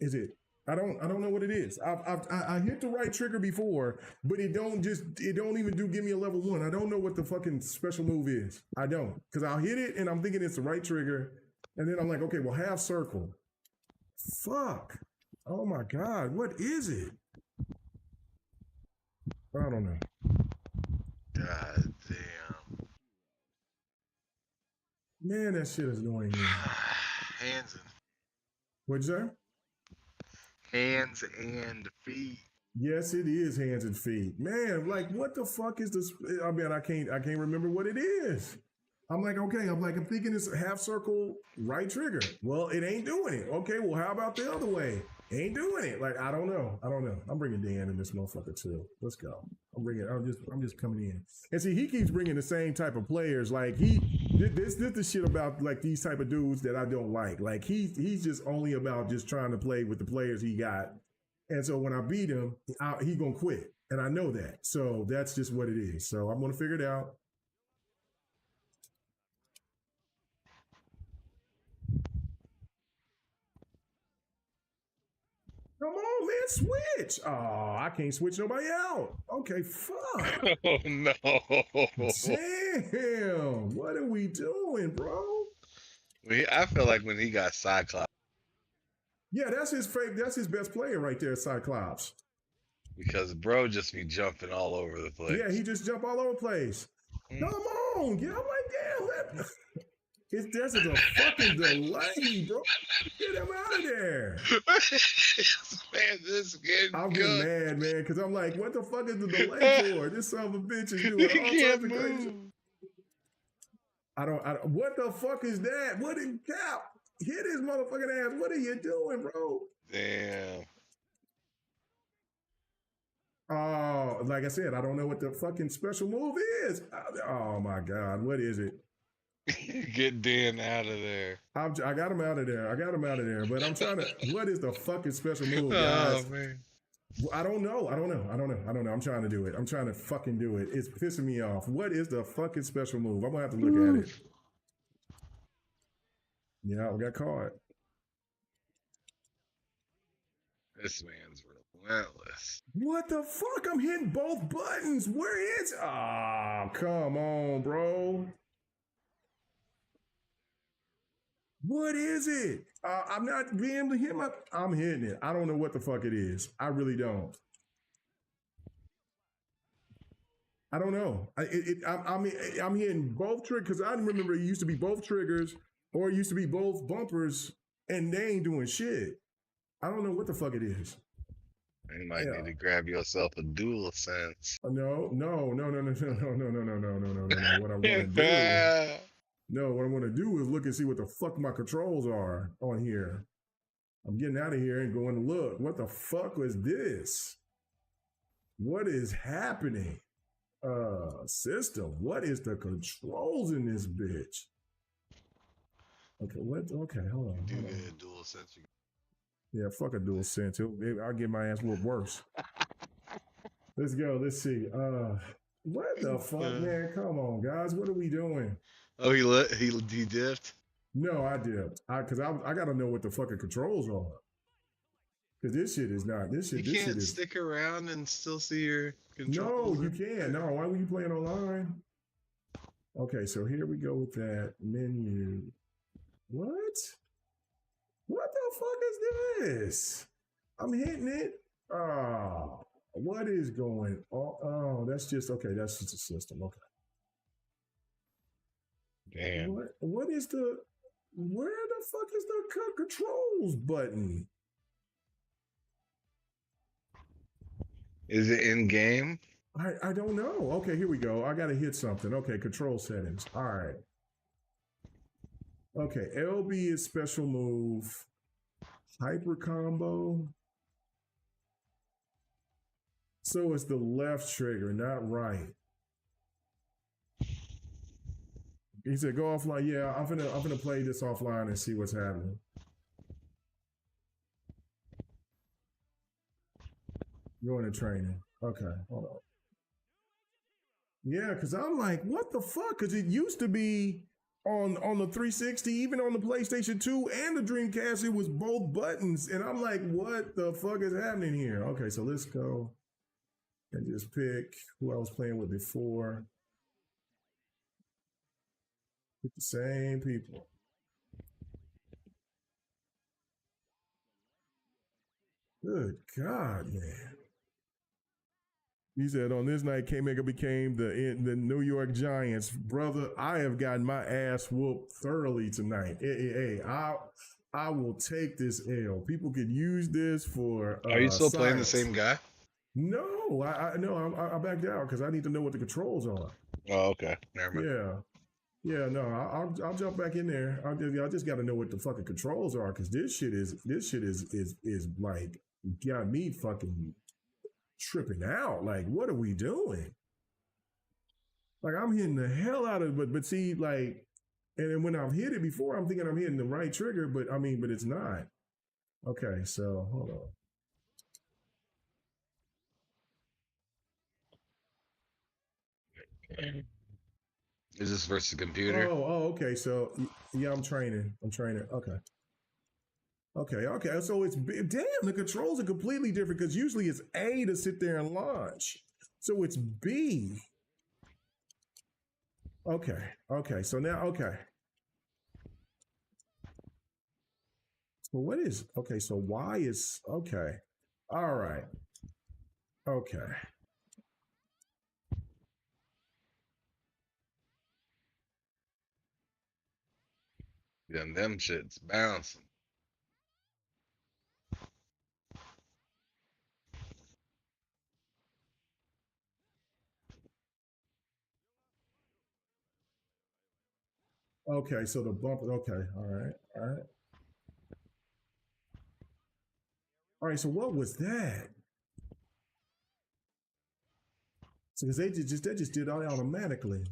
Is it? I don't know what it is. I hit the right trigger before, but it don't even give me a level 1. I don't know what the fucking special move is. I don't. Because I'll hit it and I'm thinking it's the right trigger. And then I'm like, okay, well, half circle. Fuck. Oh my God. What is it? I don't know. God damn. Man, that shit is annoying me. Hands and What'd you say? hands and feet. Yes, it is hands and feet. Man, like what the fuck is this? I mean, I can't remember what it is. I'm like, okay, I'm thinking it's a half circle right trigger. Well, it ain't doing it. Okay, well, how about the other way? Ain't doing it. Like, I don't know. I'm bringing Dan in this motherfucker too. Let's go. I'm just coming in. And see, he keeps bringing the same type of players. Like this the shit about like these type of dudes that I don't like. Like he's just only about just trying to play with the players he got. And so when I beat him, he gonna quit. And I know that. So that's just what it is. So I'm gonna figure it out. Come on, man, switch. Oh, I can't switch nobody out. Okay, fuck. Oh no. Damn. What are we doing, bro? I feel like when he got Cyclops, Yeah, that's his favorite. That's his best player right there, Cyclops. because bro just be jumping all over the place. Yeah, he just jump all over the place. Come on. Yeah, I'm like, damn. There's a fucking delay, bro. Get him out of there. Man, this is getting I'm good. getting mad, man, because I'm like, what the fuck is the delay for? This son of a bitch is doing all types of crazy. I don't. What the fuck is that? What in Cap? Hit his motherfucking ass. What are you doing, bro? Damn. Oh, like I said, I don't know what the fucking special move is. Oh my God, what is it? Get Dan out of there. I got him out of there. But I'm trying to. What is the fucking special move, guys? Oh man. I don't know. I'm trying to do it. I'm trying to fucking do it. It's pissing me off. What is the fucking special move? I'm gonna have to look at it. Yeah, I got caught. This man's relentless. What the fuck? I'm hitting both buttons. Where is? Ah, come on, bro. What is it? I'm not being able to hit my. I'm hitting it. I don't know what the fuck it is. I really don't. I don't know. I'm hitting both triggers because I remember it used to be both triggers or it used to be both bumpers, and they ain't doing shit. I don't know what the fuck it is. You might need to grab yourself a dual sense. No. What I want to do. No, what I want to do is look and see what the fuck my controls are on here. I'm getting out of here and going to look. What the fuck was this? What is happening? System. What is the controls in this bitch? Okay, what? Okay, hold on. Do get a dual sense. Yeah, fuck a dual sense. I'll get my ass whooped worse. Let's go. Let's see. What the fuck, man? Come on, guys. What are we doing? Oh, he dipped? No, I dipped. Because I got to know what the fucking controls are. Because this shit is not. This shit. You this can't shit is. stick around and still see your controls. No, you can't. No, why were you playing online? Okay, so here we go with that menu. What? What the fuck is this? I'm hitting it. Oh, what is going on? Oh, that's just okay. That's just a system. Okay. Damn. What is the? Where the fuck is the controls button? Is it in game? I don't know. Okay, here we go. I gotta hit something. Okay, control settings. All right. Okay, LB is special move. Hyper combo. So it's the left trigger, not right. He said, "Go offline." Yeah, I'm gonna play this offline and see what's happening. Going to training. Okay, hold on. Yeah, because I'm like, what the fuck? Because it used to be on the 360, even on the PlayStation 2 and the Dreamcast, it was both buttons. And I'm like, what the fuck is happening here? Okay, so let's go and just pick who I was playing with before. Pick the same people. Good God, man. He said, on this night, K-Mega became the New York Giants. Brother, I have gotten my ass whooped thoroughly tonight. Hey, I will take this L. People could use this for Are you still playing the science. same guy? No, I backed out because I need to know what the controls are. Oh, okay. Never mind. Yeah, no, I'll jump back in there. I just got to know what the fucking controls are because this shit is like got me fucking tripping out. Like, what are we doing? Like, I'm hitting the hell out of it, but see, like, and then when I've hit it before, I'm thinking I'm hitting the right trigger, but it's not. Okay, so hold on. Is this versus computer? Okay. So yeah, I'm training. Okay. So it's damn. The controls are completely different because usually it's A to sit there and launch. So it's B. Okay. So now, okay. So what is okay? So Y is okay. All right. Okay. Then them shits bouncing. Okay. So the bump. Okay. All right. All right. So what was that? So because they just did it automatically.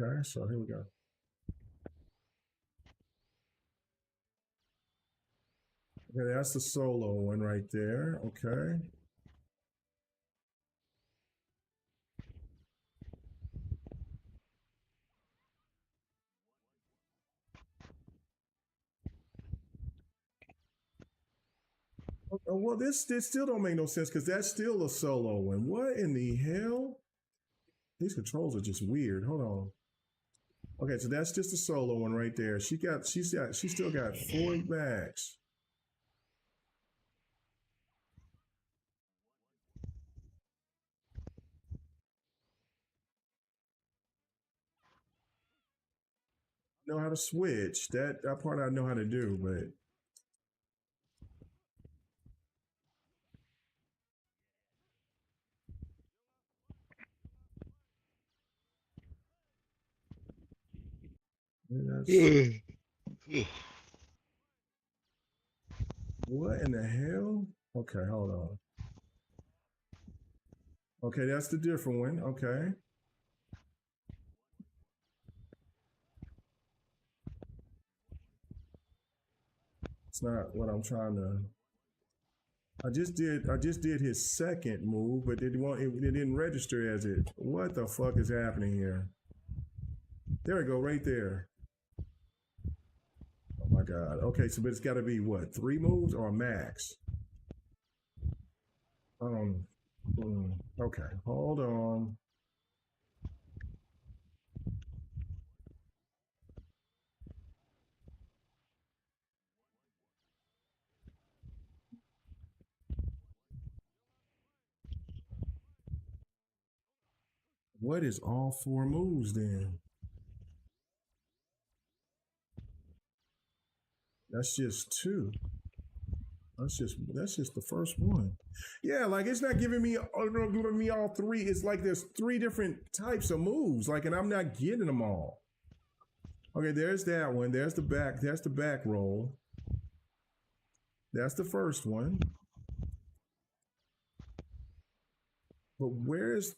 Okay. So here we go. Okay, that's the solo one right there. Okay. Well, this still don't make no sense because that's still a solo one. What in the hell? These controls are just weird. Hold on. Okay, so that's just a solo one right there. She still got 4 backs. Know how to switch. That part I know how to do, but what in the hell? Okay, hold on. Okay, that's the different one. Okay. It's not what I'm trying to. I just did his second move, but it didn't register as it. What the fuck is happening here? There we go, right there. Oh my god. Okay, so but it's got to be what, 3 moves or a max? Okay, hold on. What is all 4 moves then? That's just 2. That's just the first one. Yeah, like it's not giving me all three. It's like there's three different types of moves. Like, and I'm not getting them all. Okay, there's that one. There's the back. That's the back roll. That's the first one. But where's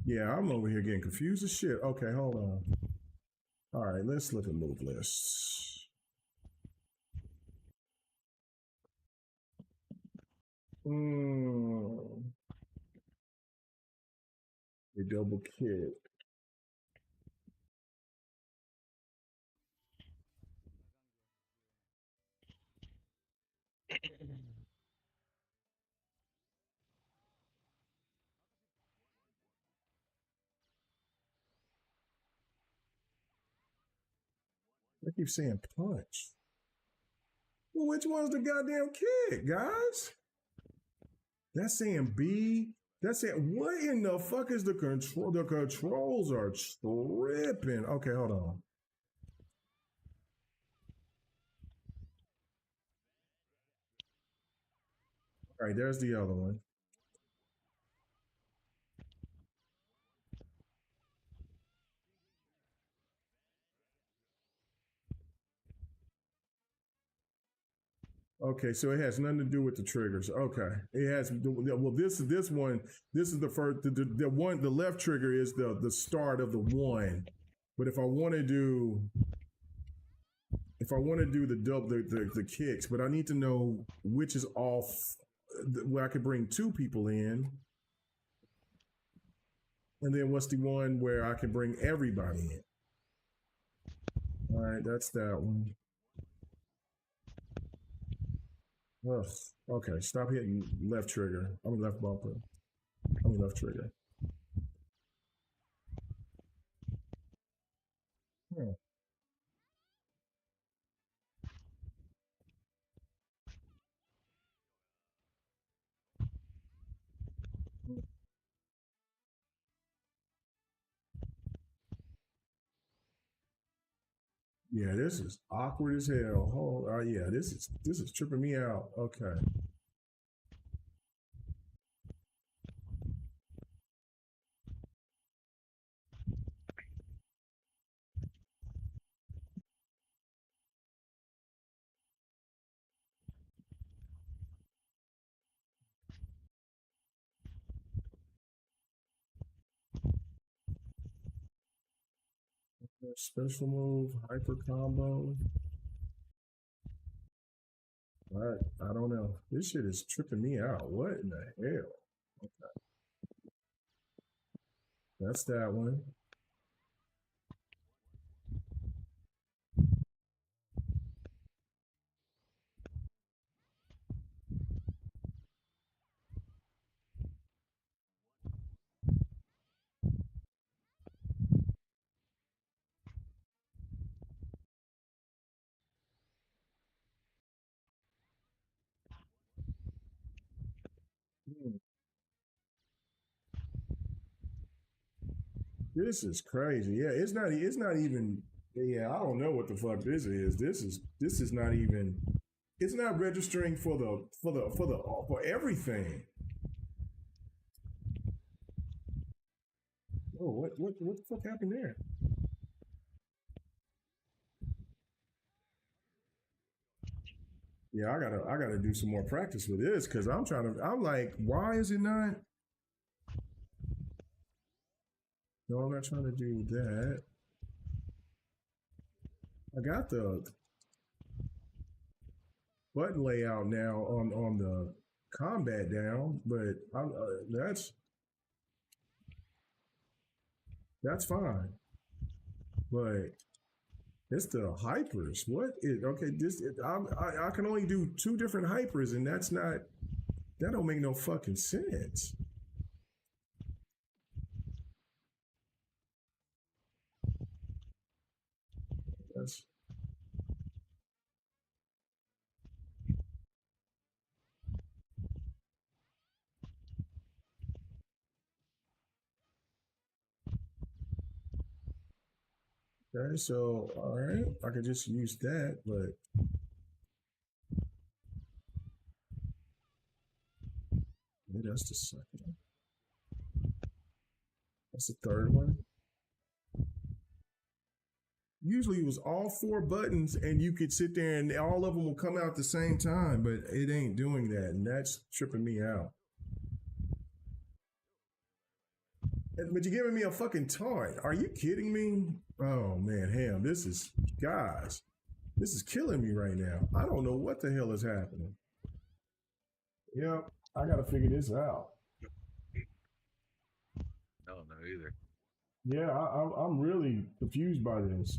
Yeah, I'm over here getting confused as shit. Okay, hold on. All right, let's look at move lists. A double kick. I keep saying punch. Well, which one's the goddamn kick, guys? That's saying B. That's saying what in the fuck is the control? The controls are tripping. Okay, hold on. All right, there's the other one. Okay, so it has nothing to do with the triggers. Okay, it has. Well, this one. This is the first. The one. The left trigger is the start of the one. But if I want to do, the double the kicks, but I need to know which is off, where I could bring two people in, and then what's the one where I can bring everybody in. All right, that's that one. Ugh. Okay, stop hitting left trigger. I mean left bumper. I mean left trigger. Yeah, this is awkward as hell. Oh, yeah, this is tripping me out. Okay. Special move, hyper combo. I don't know. This shit is tripping me out. What in the hell? Okay. That's that one. This is crazy. Yeah, it's not even. Yeah, I don't know what the fuck this is. This is not even. It's not registering for everything. Oh, what the fuck happened there? Yeah, I gotta do some more practice with this because I'm like, why is it not? No, I'm not trying to do that. I got the button layout now on the combat down, but that's fine. But it's the hypers. What is okay? I can only do two different hypers, and that don't make no fucking sense. That's Okay, so all right, I could just use that, but maybe that's the second. That's the third one. Usually it was all 4 buttons and you could sit there and all of them will come out at the same time, but it ain't doing that, and that's tripping me out. But you're giving me a fucking taunt. Are you kidding me? Oh man, Ham, this is killing me right now. I don't know what the hell is happening. Yep, I gotta figure this out. I don't know either. Yeah, I'm really confused by this.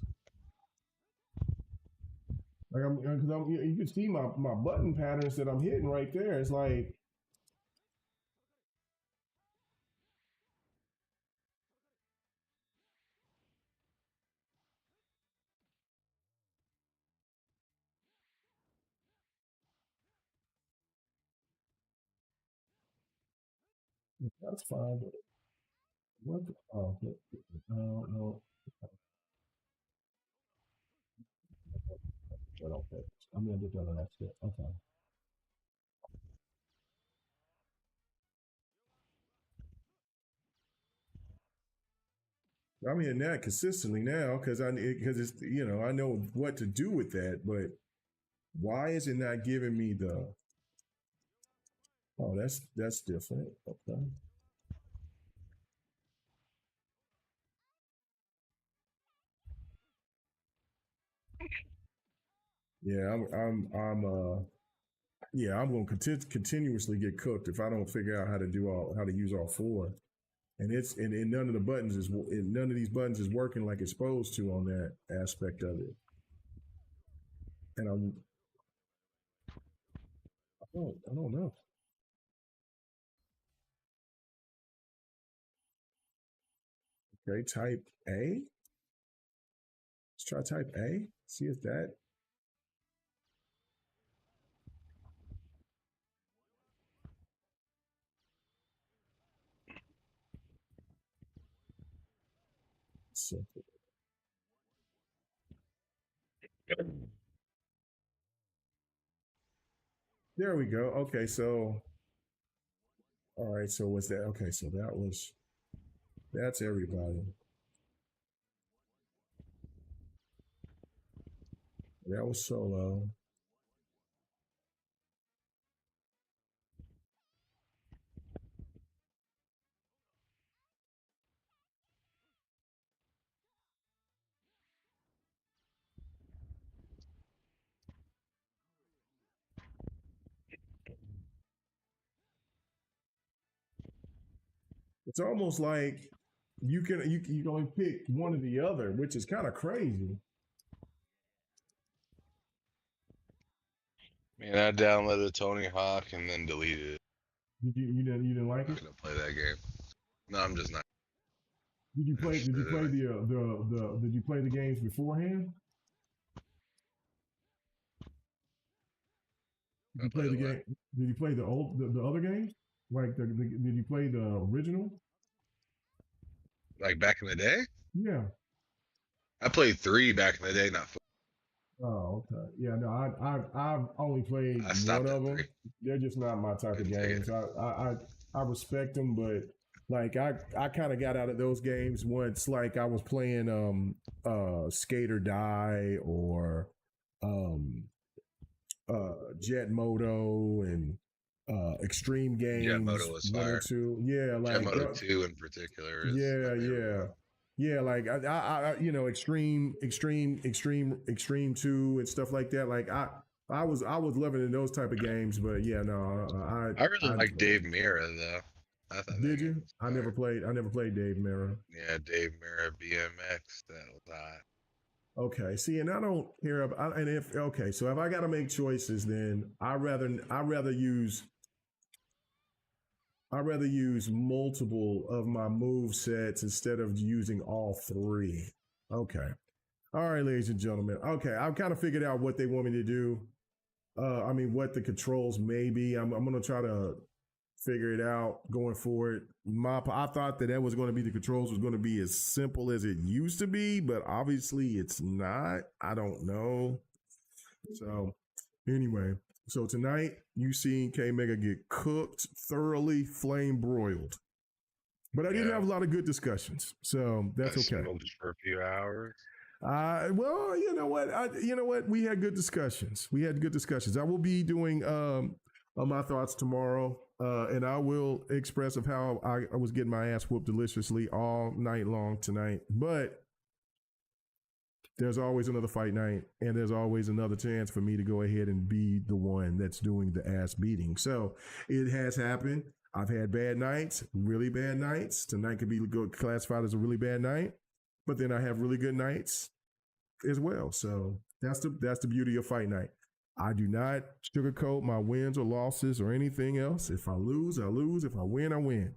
Like because you can see my button patterns that I'm hitting right there. It's like that's fine, but what? Oh, no. Okay, I'm gonna get that on that step. Okay. I'm hitting that consistently now because it's I know what to do with that, but why is it not giving me the? Oh, that's different. Okay. Yeah, I'm going to continuously get cooked if I don't figure out how to use all 4. And none of the buttons none of these buttons is working like it's supposed to on that aspect of it. And I don't know. Okay, type A. Let's try type A. See if that. Simple. There we go. Okay, so all right, so what's that? Okay, so that's everybody. That was solo. It's almost like you can only pick one or the other, which is kind of crazy. Man, I downloaded Tony Hawk and then deleted it. You didn't like I'm it? not gonna play that game. No, I'm just not. Did you play interested in it. did you play the games beforehand? Did I you play played the a lot. game? Did you play the other games? Like did you play the original? Like back in the day? Yeah. I played 3 back in the day, not 4. Oh, okay. Yeah, no, I've only played I one stopped at of 3. them. They're just not my type of Couldn't take games. it. I respect them, but like I kind of got out of those games once like I was playing Skate or Die or um Jet Moto and Extreme Jet Games Moto was 1 and fire. 2. Yeah, Jet like Moto 2 in particular is my yeah, favorite yeah. one. Yeah, like extreme 2 and stuff like that. Like I was loving those type of games, but yeah, no, I really like Dave Mirra though. I thought that did game you? was fire. I never played Dave Mirra. Yeah, Dave Mirra BMX. That was hot. Okay, see, and I don't care about, and if okay, so if I got to make choices, then I rather use multiple of my move sets instead of using all 3. Okay. All right, ladies and gentlemen. Okay, I've kind of figured out what they want me to do. I mean, what the controls may be. I'm going to try to figure it out going forward. I thought that was going to be, the controls was going to be as simple as it used to be, but obviously it's not. I don't know. So anyway, so tonight you seen K Mega get cooked, thoroughly flame broiled. But I did have a lot of good discussions, so that's okay. For a few hours. Well, you know what? We had good discussions. I will be doing my thoughts tomorrow, and I will express of how I was getting my ass whooped deliciously all night long tonight. But there's always another fight night, and there's always another chance for me to go ahead and be the one that's doing the ass beating. So it has happened. I've had bad nights, really bad nights. Tonight could be classified as a really bad night, but then I have really good nights as well. So that's the beauty of fight night. I do not sugarcoat my wins or losses or anything else. If I lose, I lose. If I win, I win.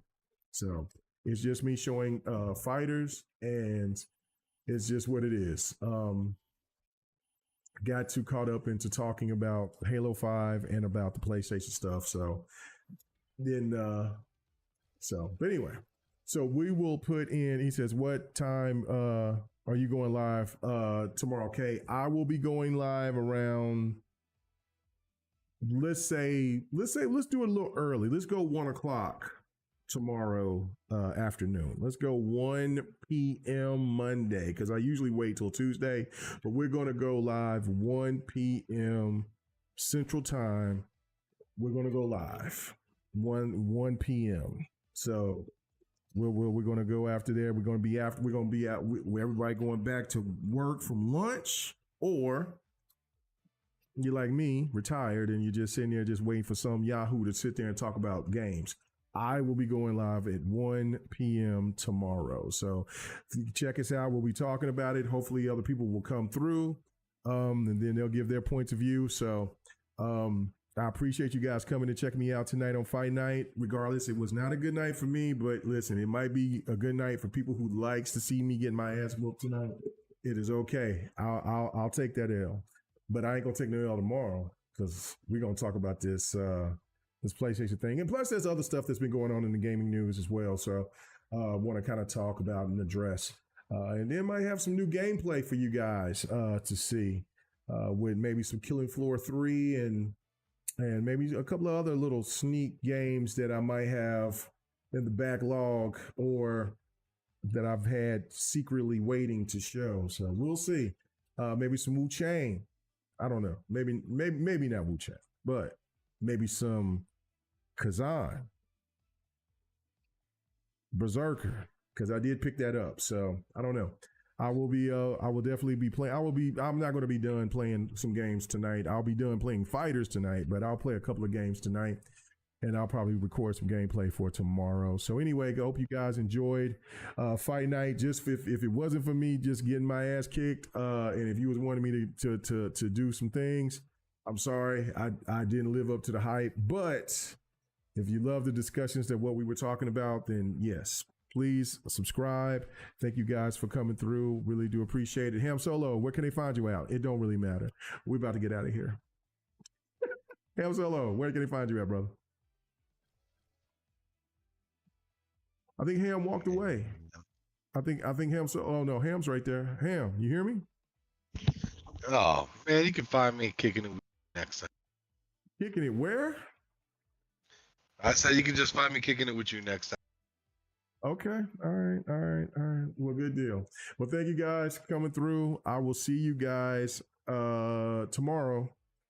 So it's just me showing fighters, and it's just what it is. Got too caught up into talking about Halo 5 and about the PlayStation stuff. So then, but anyway, so we will put in, he says, what time are you going live tomorrow? Okay, I will be going live around, let's do it a little early. Let's go 1:00 tomorrow afternoon. Let's go 1 p.m. Monday, because I usually wait till Tuesday, but we're going to go live 1 p.m. Central Time. We're going to go live 1 p.m. So we're going to go after there. We're going to be out. Everybody going back to work from lunch, or you're like me, retired, and you're just sitting there just waiting for some Yahoo to sit there and talk about games. I will be going live at 1 p.m. tomorrow. So check us out. We'll be talking about it. Hopefully other people will come through, and then they'll give their points of view. So I appreciate you guys coming and checking me out tonight on Fight Night. Regardless, it was not a good night for me, but listen, it might be a good night for people who likes to see me get my ass whooped tonight. It is okay. I'll take that L, but I ain't gonna take no L tomorrow, because we're gonna talk about this PlayStation thing, and plus there's other stuff that's been going on in the gaming news as well. So want to kind of talk about and address, and then might have some new gameplay for you guys to see, with maybe some Killing Floor 3 and maybe a couple of other little sneak games that I might have in the backlog, or that I've had secretly waiting to show. So we'll see. Maybe some Wu Chang. I don't know. Maybe not Wu Chang, but maybe some Kazan, Berserker, because I did pick that up. So I don't know. I will definitely be playing. I'm not going to be done playing some games tonight. I'll be done playing fighters tonight, but I'll play a couple of games tonight, and I'll probably record some gameplay for tomorrow. So anyway, I hope you guys enjoyed Fight Night. Just if it wasn't for me just getting my ass kicked, and if you was wanting me to do some things, I'm sorry, I didn't live up to the hype. But if you love the discussions that what we were talking about, then yes, please subscribe. Thank you guys for coming through. Really do appreciate it. Ham Solo, where can they find you out? It don't really matter. We're about to get out of here. Ham Solo, where can they find you at, brother? I think Ham walked away. I think Ham. Oh no, Ham's right there. Ham, you hear me? Oh man, you can find me kicking it next time. Kicking it where? I said you can just find me kicking it with you next time. Okay. All right. Well, good deal. Well, thank you guys for coming through. I will see you guys tomorrow.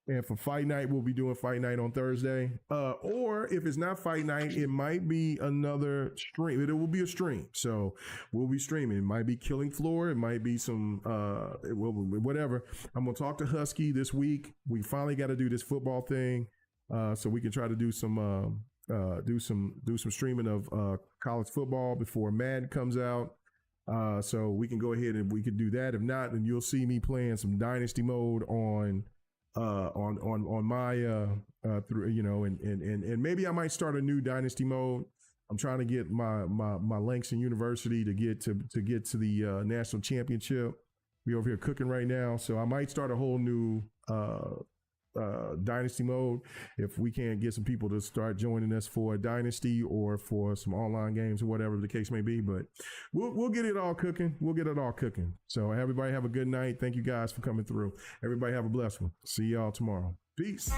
And for Fight Night, we'll be doing Fight Night on Thursday. Or if it's not Fight Night, it might be another stream. It will be a stream. So we'll be streaming. It might be Killing Floor. It might be some whatever. I'm gonna talk to Husky this week. We finally got to do this football thing, so we can try to do some streaming of college football before Madden comes out. So we can go ahead and we can do that. If not, then you'll see me playing some Dynasty mode on my through, you know, and maybe I might start a new Dynasty mode. I'm trying to get my Langston University to get to the national championship. We over here cooking right now, so I might start a whole new Dynasty mode. If we can't get some people to start joining us for Dynasty or for some online games or whatever the case may be, but we'll get it all cooking. We'll get it all cooking. So everybody have a good night. Thank you guys for coming through. Everybody have a blessed one. See y'all tomorrow. Peace.